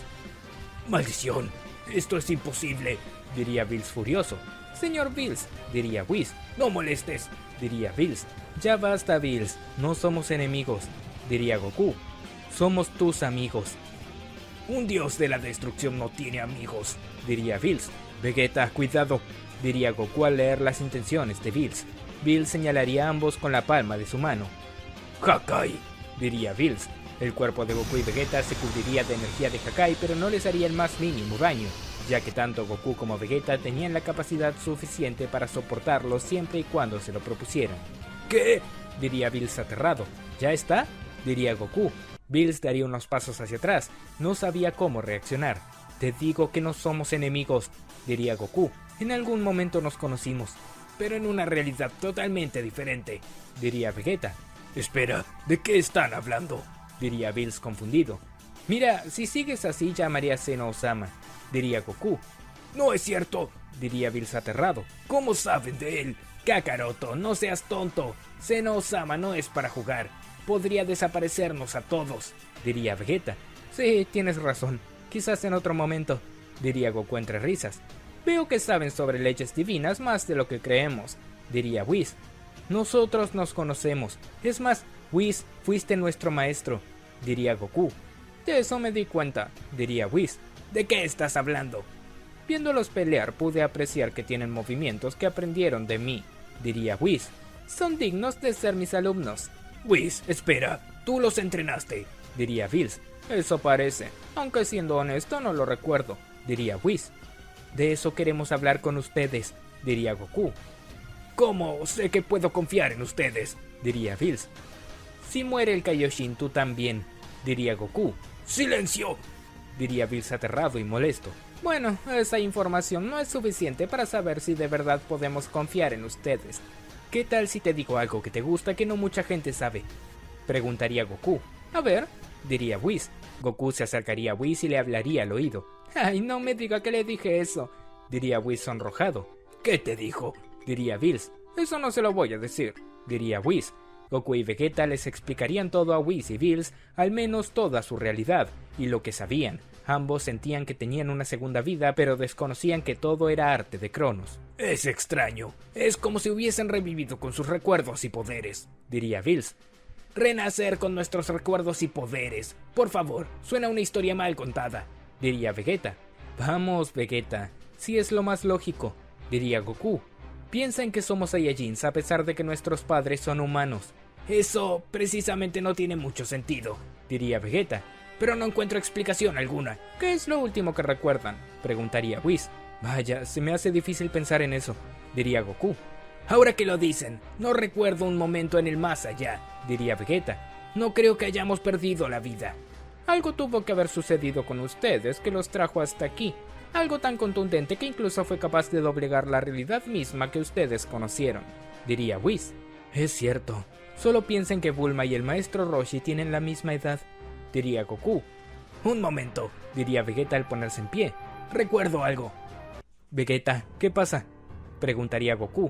¡Maldición! ¡Esto es imposible!, diría Bills furioso. Señor Bills, diría Whis. No molestes, diría Bills. Ya basta, Bills, no somos enemigos, diría Goku. Somos tus amigos. Un dios de la destrucción no tiene amigos, diría Bills. Vegeta, cuidado, diría Goku al leer las intenciones de Bills. Bills señalaría a ambos con la palma de su mano. Hakai, diría Bills. El cuerpo de Goku y Vegeta se cubriría de energía de Hakai, pero no les haría el más mínimo daño, ya que tanto Goku como Vegeta tenían la capacidad suficiente para soportarlo siempre y cuando se lo propusieran. ¿Qué? Diría Bills aterrado. ¿Ya está? Diría Goku. Bills daría unos pasos hacia atrás, no sabía cómo reaccionar. Te digo que no somos enemigos, diría Goku. En algún momento nos conocimos, pero en una realidad totalmente diferente, diría Vegeta. Espera, ¿de qué están hablando? Diría Bills confundido. Mira, si sigues así llamaría Seno Osama, diría Goku. No es cierto, diría Bills aterrado. ¿Cómo saben de él? Kakaroto, no seas tonto. Seno Osama no es para jugar. Podría desaparecernos a todos, diría Vegeta. Sí, tienes razón. Quizás en otro momento, diría Goku entre risas. Veo que saben sobre leyes divinas más de lo que creemos, diría Whis. Nosotros nos conocemos. Es más, Whis, fuiste nuestro maestro, diría Goku. De eso me di cuenta, diría Whis. ¿De qué estás hablando? Viéndolos pelear pude apreciar que tienen movimientos que aprendieron de mí, diría Whis. Son dignos de ser mis alumnos. Whis, espera, tú los entrenaste, diría Bills. Eso parece, aunque siendo honesto no lo recuerdo, diría Whis. De eso queremos hablar con ustedes, diría Goku. ¿Cómo sé que puedo confiar en ustedes? Diría Bills. Si muere el Kaioshin, tú también, diría Goku. ¡Silencio!, diría Bills aterrado y molesto. Bueno, esa información no es suficiente para saber si de verdad podemos confiar en ustedes. ¿Qué tal si te digo algo que te gusta que no mucha gente sabe? Preguntaría Goku. A ver, diría Whis. Goku se acercaría a Whis y le hablaría al oído. Ay, no me diga que le dije eso, diría Whis sonrojado. ¿Qué te dijo?, diría Bills. Eso no se lo voy a decir, diría Whis. Goku y Vegeta les explicarían todo a Whis y Bills, al menos toda su realidad, y lo que sabían. Ambos sentían que tenían una segunda vida, pero desconocían que todo era arte de Cronos. Es extraño. Es como si hubiesen revivido con sus recuerdos y poderes, diría Bills. Renacer con nuestros recuerdos y poderes. Por favor, suena una historia mal contada, diría Vegeta. Vamos, Vegeta, si es lo más lógico, diría Goku. Piensa en que somos Saiyajins a pesar de que nuestros padres son humanos. Eso precisamente no tiene mucho sentido, diría Vegeta. Pero no encuentro explicación alguna. ¿Qué es lo último que recuerdan?, preguntaría Whis. Vaya, se me hace difícil pensar en eso, diría Goku. Ahora que lo dicen, no recuerdo un momento en el más allá, diría Vegeta. No creo que hayamos perdido la vida. Algo tuvo que haber sucedido con ustedes que los trajo hasta aquí. Algo tan contundente que incluso fue capaz de doblegar la realidad misma que ustedes conocieron, diría Whis. Es cierto. Solo piensen que Bulma y el maestro Roshi tienen la misma edad, diría Goku. Un momento, diría Vegeta al ponerse en pie. Recuerdo algo. Vegeta, ¿qué pasa?, preguntaría Goku.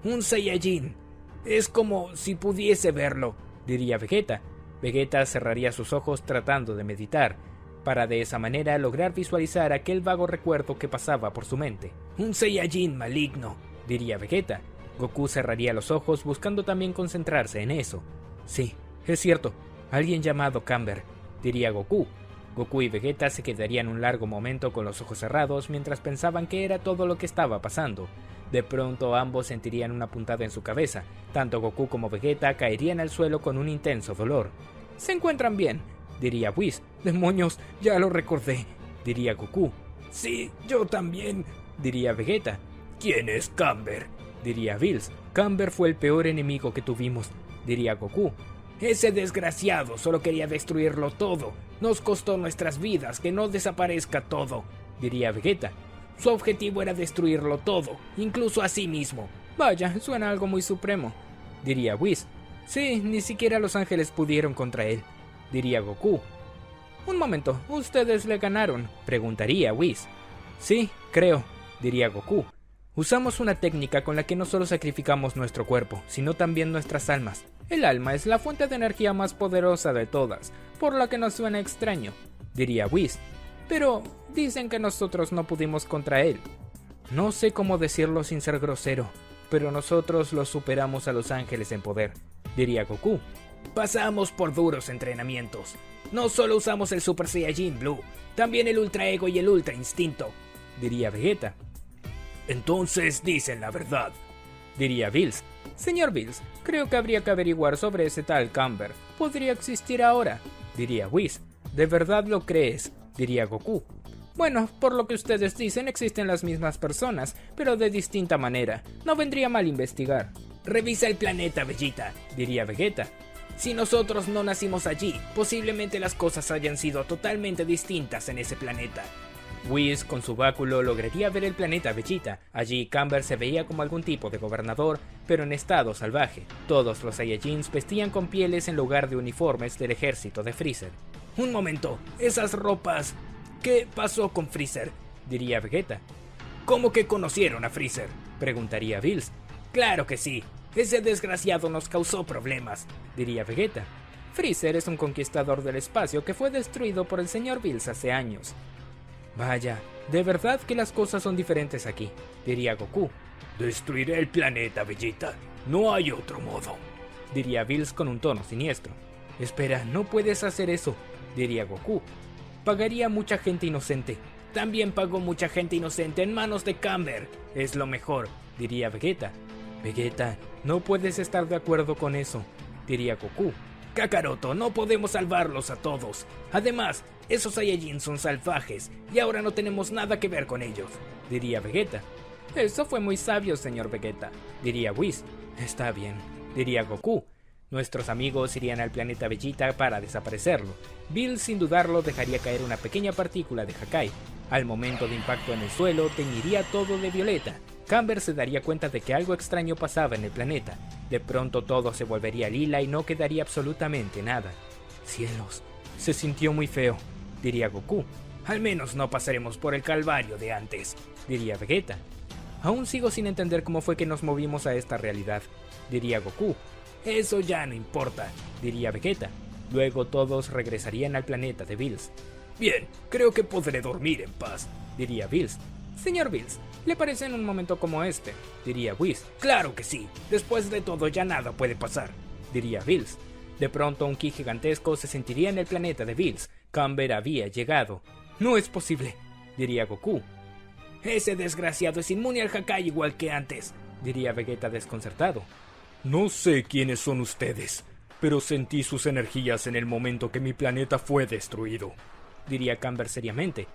Un Saiyajin. Es como si pudiese verlo, diría Vegeta. Vegeta cerraría sus ojos tratando de meditar, para de esa manera lograr visualizar aquel vago recuerdo que pasaba por su mente. Un Saiyajin maligno, diría Vegeta. Goku cerraría los ojos buscando también concentrarse en eso. Sí, es cierto, alguien llamado Camber, diría Goku. Goku y Vegeta se quedarían un largo momento con los ojos cerrados mientras pensaban qué era todo lo que estaba pasando. De pronto ambos sentirían una puntada en su cabeza. Tanto Goku como Vegeta caerían al suelo con un intenso dolor. ¿Se encuentran bien?, diría Whis. Demonios, ya lo recordé, diría Goku. Sí, yo también, diría Vegeta. ¿Quién es Camber?, diría Bills. Camber fue el peor enemigo que tuvimos, diría Goku. Ese desgraciado solo quería destruirlo todo. Nos costó nuestras vidas que no desaparezca todo, diría Vegeta. Su objetivo era destruirlo todo, incluso a sí mismo. Vaya, suena algo muy supremo, diría Whis. Sí, ni siquiera los ángeles pudieron contra él, diría Goku. Un momento, ¿ustedes le ganaron?, preguntaría Whis. Sí, creo, diría Goku. Usamos una técnica con la que no solo sacrificamos nuestro cuerpo, sino también nuestras almas. El alma es la fuente de energía más poderosa de todas, por lo que nos suena extraño, diría Whis. Pero dicen que nosotros no pudimos contra él. No sé cómo decirlo sin ser grosero, pero nosotros los superamos a los ángeles en poder, diría Goku. Pasamos por duros entrenamientos, No solo usamos el Super Saiyajin Blue, también el Ultra Ego y el Ultra Instinto, diría Vegeta. Entonces dicen la verdad, diría Bills. Señor Bills, creo que habría que averiguar sobre ese tal Camber. ¿Podría existir ahora?, diría Whis. ¿De verdad lo crees?, diría Goku. Bueno, por lo que ustedes dicen, existen las mismas personas, pero de distinta manera. No vendría mal investigar. Revisa el planeta, Vegeta, diría Vegeta. Si nosotros no nacimos allí, posiblemente las cosas hayan sido totalmente distintas en ese planeta. Whis, con su báculo, lograría ver el planeta Vegeta. Allí, Camber se veía como algún tipo de gobernador, pero en estado salvaje. Todos los Saiyajins vestían con pieles en lugar de uniformes del ejército de Freezer. Un momento, esas ropas... ¿Qué pasó con Freezer?, diría Vegeta. ¿Cómo que conocieron a Freezer?, preguntaría Bills. Claro que sí, ese desgraciado nos causó problemas, diría Vegeta. Freezer es un conquistador del espacio que fue destruido por el señor Bills hace años. Vaya, de verdad que las cosas son diferentes aquí, diría Goku. Destruiré el planeta, Vegeta, no hay otro modo, diría Bills con un tono siniestro. Espera, no puedes hacer eso, diría Goku. Pagaría mucha gente inocente. También pagó mucha gente inocente en manos de Camber. Es lo mejor, diría Vegeta. Vegeta, no puedes estar de acuerdo con eso, diría Goku. Kakaroto, no podemos salvarlos a todos. Además, esos Saiyajins son salvajes y ahora no tenemos nada que ver con ellos, diría Vegeta. Eso fue muy sabio, señor Vegeta, diría Whis. Está bien, diría Goku. Nuestros amigos irían al planeta Vegeta para desaparecerlo. Bills, sin dudarlo, dejaría caer una pequeña partícula de Hakai. Al momento de impacto en el suelo, teñiría todo de violeta. Camber se daría cuenta de que algo extraño pasaba en el planeta. De pronto todo se volvería lila y no quedaría absolutamente nada. Cielos, se sintió muy feo, diría Goku. Al menos no pasaremos por el calvario de antes, diría Vegeta. Aún sigo sin entender cómo fue que nos movimos a esta realidad, diría Goku. Eso ya no importa, diría Vegeta. Luego todos regresarían al planeta de Bills. Bien, creo que podré dormir en paz, diría Bills. Señor Bills, ¿le parece en un momento como este?, diría Whis. Claro que sí, después de todo ya nada puede pasar, diría Bills. De pronto un ki gigantesco se sentiría en el planeta de Bills. Camber había llegado. No es posible, diría Goku. Ese desgraciado es inmune al Hakai igual que antes, diría Vegeta desconcertado. No sé quiénes son ustedes, pero sentí sus energías en el momento que mi planeta fue destruido, diría Camber seriamente.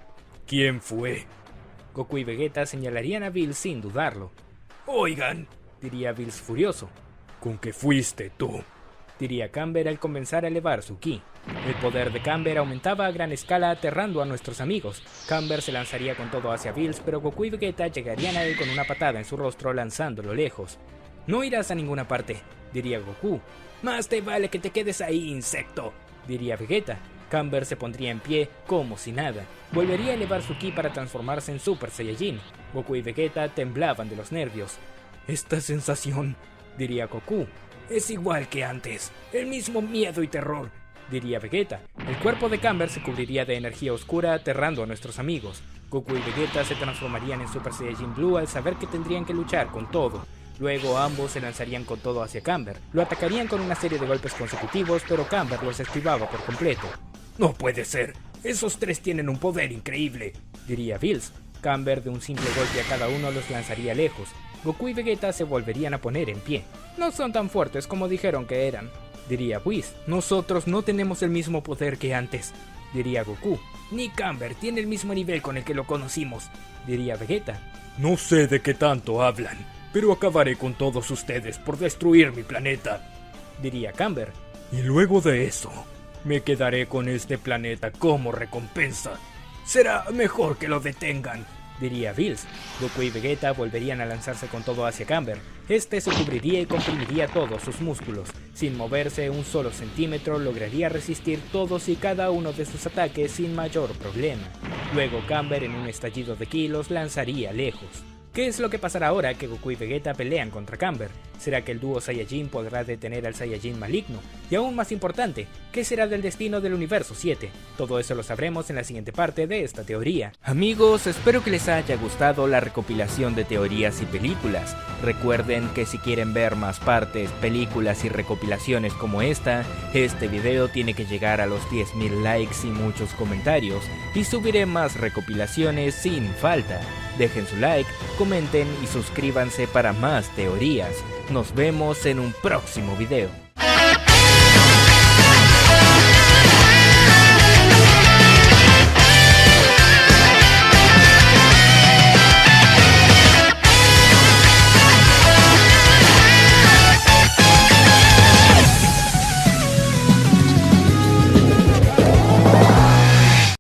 ¿Quién fue? Goku y Vegeta señalarían a Bills sin dudarlo. Oigan, diría Bills furioso. ¿Con qué fuiste tú?, diría Camber al comenzar a elevar su ki. El poder de Camber aumentaba a gran escala, aterrando a nuestros amigos. Camber se lanzaría con todo hacia Bills, pero Goku y Vegeta llegarían a él con una patada en su rostro, lanzándolo lejos. No irás a ninguna parte, diría Goku. Más te vale que te quedes ahí, insecto, diría Vegeta. Camber se pondría en pie como si nada. Volvería a elevar su ki para transformarse en Super Saiyajin. Goku y Vegeta temblaban de los nervios. Esta sensación, diría Goku, es igual que antes. El mismo miedo y terror, diría Vegeta. El cuerpo de Camber se cubriría de energía oscura, aterrando a nuestros amigos. Goku y Vegeta se transformarían en Super Saiyajin Blue al saber que tendrían que luchar con todo. Luego ambos se lanzarían con todo hacia Camber. Lo atacarían con una serie de golpes consecutivos, pero Camber los esquivaba por completo. No puede ser, esos tres tienen un poder increíble, diría Bills. Camber de un simple golpe a cada uno los lanzaría lejos. Goku y Vegeta se volverían a poner en pie. No son tan fuertes como dijeron que eran, diría Whis. Nosotros no tenemos el mismo poder que antes, diría Goku. Ni Camber tiene el mismo nivel con el que lo conocimos, diría Vegeta. No sé de qué tanto hablan, pero acabaré con todos ustedes por destruir mi planeta, diría Camber. Y luego de eso, me quedaré con este planeta como recompensa. Será mejor que lo detengan, diría Bills. Goku y Vegeta volverían a lanzarse con todo hacia Camber. Este se cubriría y comprimiría todos sus músculos. Sin moverse un solo centímetro, lograría resistir todos y cada uno de sus ataques sin mayor problema. Luego Camber, en un estallido de ki, los lanzaría lejos. ¿Qué es lo que pasará ahora que Goku y Vegeta pelean contra Camber? ¿Será que el dúo Saiyajin podrá detener al Saiyajin maligno? Y aún más importante, ¿qué será del destino del universo 7? Todo eso lo sabremos en la siguiente parte de esta teoría. Amigos, espero que les haya gustado la recopilación de teorías y películas. Recuerden que si quieren ver más partes, películas y recopilaciones como esta, este video tiene que llegar a los 10.000 likes y muchos comentarios, y subiré más recopilaciones sin falta. Dejen su like, comenten y suscríbanse para más teorías. Nos vemos en un próximo video.